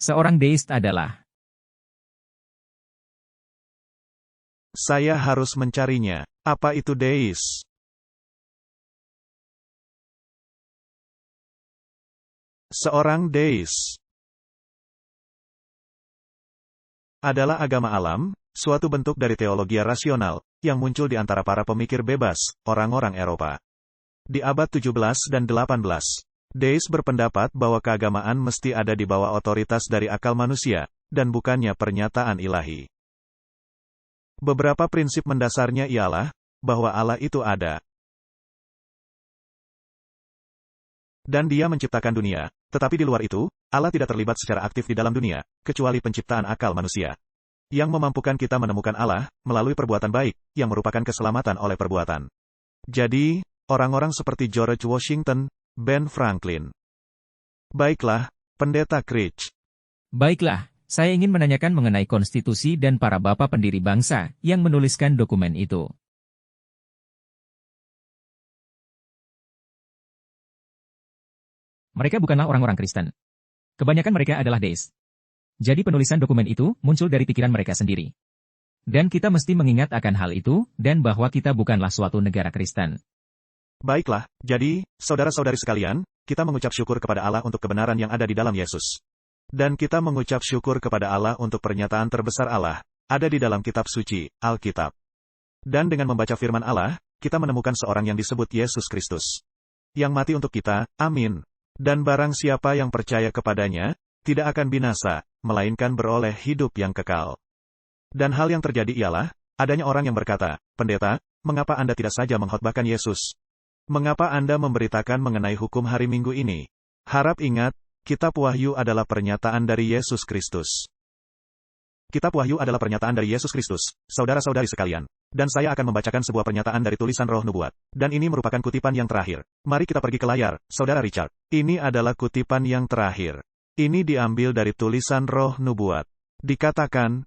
Seorang deist adalah Saya harus mencarinya. Apa itu deis? Seorang deis adalah agama alam, suatu bentuk dari teologi rasional, yang muncul di antara para pemikir bebas, orang-orang Eropa. Di abad 17 dan 18, deis berpendapat bahwa keagamaan mesti ada di bawah otoritas dari akal manusia, dan bukannya pernyataan ilahi. Beberapa prinsip mendasarnya ialah, bahwa Allah itu ada. Dan Dia menciptakan dunia, tetapi di luar itu, Allah tidak terlibat secara aktif di dalam dunia, kecuali penciptaan akal manusia. Yang memampukan kita menemukan Allah, melalui perbuatan baik, yang merupakan keselamatan oleh perbuatan. Jadi, orang-orang seperti George Washington, Ben Franklin. Baiklah, Pendeta Critch. Baiklah, saya ingin menanyakan mengenai konstitusi dan para bapak pendiri bangsa yang menuliskan dokumen itu. Mereka bukanlah orang-orang Kristen. Kebanyakan mereka adalah deis. Jadi penulisan dokumen itu muncul dari pikiran mereka sendiri. Dan kita mesti mengingat akan hal itu, dan bahwa kita bukanlah suatu negara Kristen. Baiklah, jadi, saudara-saudari sekalian, kita mengucap syukur kepada Allah untuk kebenaran yang ada di dalam Yesus. Dan kita mengucap syukur kepada Allah untuk pernyataan terbesar Allah, ada di dalam kitab suci, Alkitab. Dan dengan membaca firman Allah, kita menemukan seorang yang disebut Yesus Kristus. Yang mati untuk kita, amin. Dan barang siapa yang percaya kepadanya, tidak akan binasa, melainkan beroleh hidup yang kekal. Dan hal yang terjadi ialah, adanya orang yang berkata, Pendeta, mengapa Anda tidak saja mengkhotbahkan Yesus? Mengapa Anda memberitakan mengenai hukum hari Minggu ini? Harap ingat, Kitab Wahyu adalah pernyataan dari Yesus Kristus. Kitab Wahyu adalah pernyataan dari Yesus Kristus, saudara-saudari sekalian. Dan saya akan membacakan sebuah pernyataan dari tulisan Roh Nubuat. Dan ini merupakan kutipan yang terakhir. Mari kita pergi ke layar, saudara Richard. Ini adalah kutipan yang terakhir. Ini diambil dari tulisan Roh Nubuat. Dikatakan,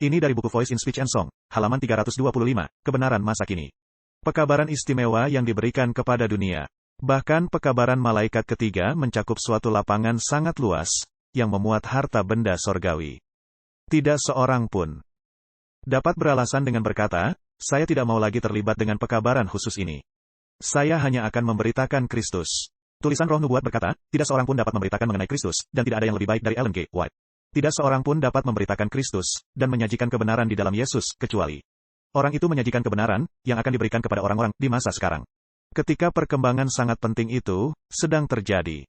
ini dari buku Voice in Speech and Song, halaman 325, kebenaran masa kini. Pekabaran istimewa yang diberikan kepada dunia. Bahkan pekabaran malaikat ketiga mencakup suatu lapangan sangat luas, yang memuat harta benda sorgawi. Tidak seorang pun dapat beralasan dengan berkata, saya tidak mau lagi terlibat dengan pekabaran khusus ini. Saya hanya akan memberitakan Kristus. Tulisan Roh Nubuat berkata, tidak seorang pun dapat memberitakan mengenai Kristus, dan tidak ada yang lebih baik dari Ellen G. White. Tidak seorang pun dapat memberitakan Kristus, dan menyajikan kebenaran di dalam Yesus, kecuali orang itu menyajikan kebenaran, yang akan diberikan kepada orang-orang di masa sekarang. Ketika perkembangan sangat penting itu sedang terjadi.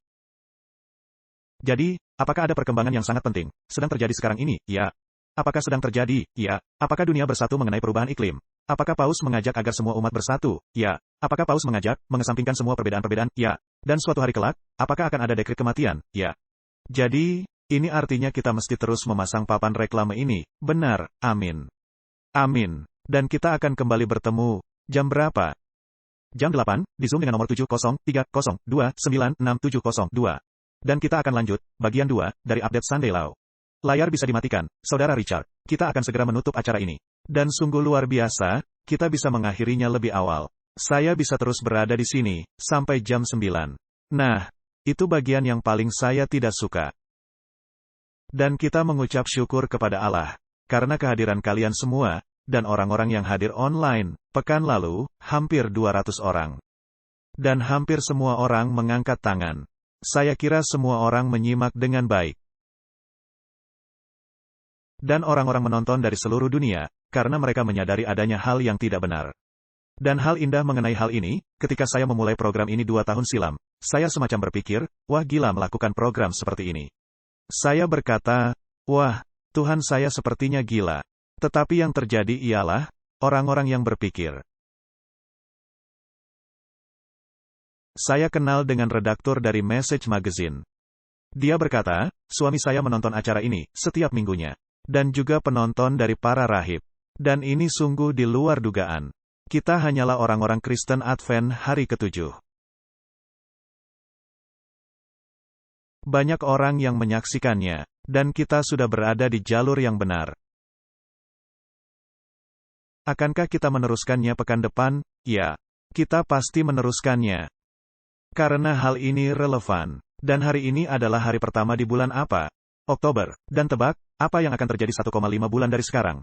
Jadi, apakah ada perkembangan yang sangat penting sedang terjadi sekarang ini? Ya. Apakah sedang terjadi? Ya. Apakah dunia bersatu mengenai perubahan iklim? Apakah Paus mengajak agar semua umat bersatu? Ya. Apakah Paus mengajak mengesampingkan semua perbedaan-perbedaan? Ya. Dan suatu hari kelak, apakah akan ada dekret kematian? Ya. Jadi, ini artinya kita mesti terus memasang papan reklame ini. Benar. Amin. Amin. Dan kita akan kembali bertemu. Jam berapa? Jam 8, di Zoom dengan nomor 70302966702. Dan kita akan lanjut, bagian 2, dari update Sunday Law. Layar bisa dimatikan, Saudara Richard. Kita akan segera menutup acara ini. Dan sungguh luar biasa, kita bisa mengakhirinya lebih awal. Saya bisa terus berada di sini, sampai jam 9. Nah, itu bagian yang paling saya tidak suka. Dan kita mengucap syukur kepada Allah, karena kehadiran kalian semua, dan orang-orang yang hadir online, pekan lalu, hampir 200 orang. Dan hampir semua orang mengangkat tangan. Saya kira semua orang menyimak dengan baik. Dan orang-orang menonton dari seluruh dunia, karena mereka menyadari adanya hal yang tidak benar. Dan hal indah mengenai hal ini, ketika saya memulai program ini 2 tahun silam, saya semacam berpikir, wah gila melakukan program seperti ini. Saya berkata, wah, Tuhan saya sepertinya gila. Tetapi yang terjadi ialah, orang-orang yang berpikir. Saya kenal dengan redaktur dari Message Magazine. Dia berkata, suami saya menonton acara ini, setiap minggunya. Dan juga penonton dari para rahib. Dan ini sungguh di luar dugaan. Kita hanyalah orang-orang Kristen Advent hari ke-7. Banyak orang yang menyaksikannya, dan kita sudah berada di jalur yang benar. Akankah kita meneruskannya pekan depan? Ya, kita pasti meneruskannya. Karena hal ini relevan. Dan hari ini adalah hari pertama di bulan apa? Oktober. Dan tebak, apa yang akan terjadi 1,5 bulan dari sekarang?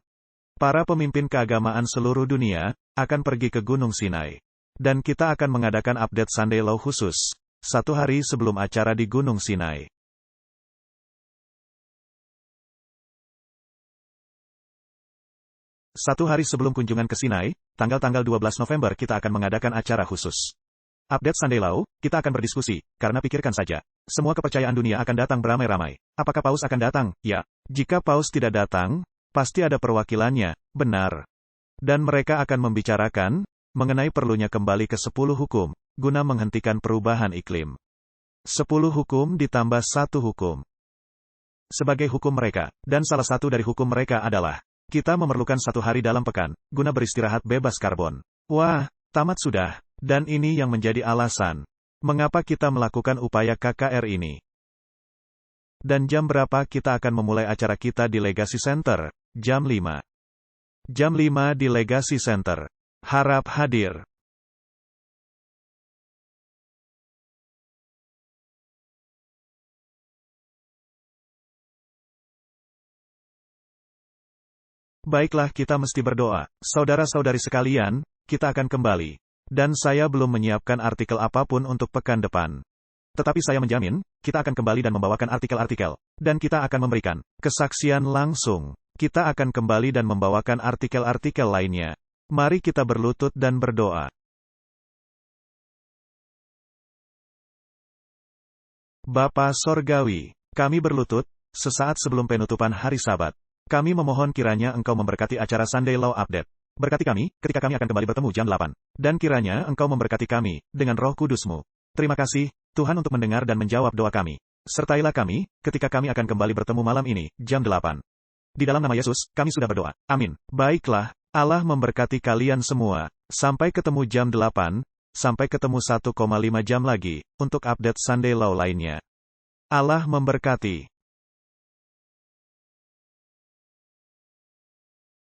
Para pemimpin keagamaan seluruh dunia akan pergi ke Gunung Sinai. Dan kita akan mengadakan update Sunday Law khusus, 1 hari sebelum acara di Gunung Sinai. Satu hari sebelum kunjungan ke Sinai, tanggal 12 November kita akan mengadakan acara khusus. Update Sunday Law, kita akan berdiskusi, karena pikirkan saja. Semua kepercayaan dunia akan datang beramai-ramai. Apakah Paus akan datang? Ya. Jika Paus tidak datang, pasti ada perwakilannya, benar. Dan mereka akan membicarakan mengenai perlunya kembali ke 10 hukum, guna menghentikan perubahan iklim. 10 hukum ditambah 1 hukum. Sebagai hukum mereka, dan salah satu dari hukum mereka adalah, kita memerlukan 1 hari dalam pekan, guna beristirahat bebas karbon. Wah, tamat sudah. Dan ini yang menjadi alasan, mengapa kita melakukan upaya KKR ini. Dan jam berapa kita akan memulai acara kita di Legacy Center? Jam 5. Jam 5 di Legacy Center. Harap hadir. Baiklah, kita mesti berdoa. Saudara-saudari sekalian, kita akan kembali. Dan saya belum menyiapkan artikel apapun untuk pekan depan. Tetapi saya menjamin, kita akan kembali dan membawakan artikel-artikel. Dan kita akan memberikan kesaksian langsung. Kita akan kembali dan membawakan artikel-artikel lainnya. Mari kita berlutut dan berdoa. Bapa Sorgawi, kami berlutut, sesaat sebelum penutupan hari Sabat. Kami memohon kiranya Engkau memberkati acara Sunday Law Update. Berkati kami, ketika kami akan kembali bertemu jam 8. Dan kiranya Engkau memberkati kami, dengan Roh Kudus-Mu. Terima kasih, Tuhan untuk mendengar dan menjawab doa kami. Sertailah kami, ketika kami akan kembali bertemu malam ini, jam 8. Di dalam nama Yesus, kami sudah berdoa. Amin. Baiklah, Allah memberkati kalian semua. Sampai ketemu jam 8, sampai ketemu 1,5 jam lagi, untuk update Sunday Law lainnya. Allah memberkati.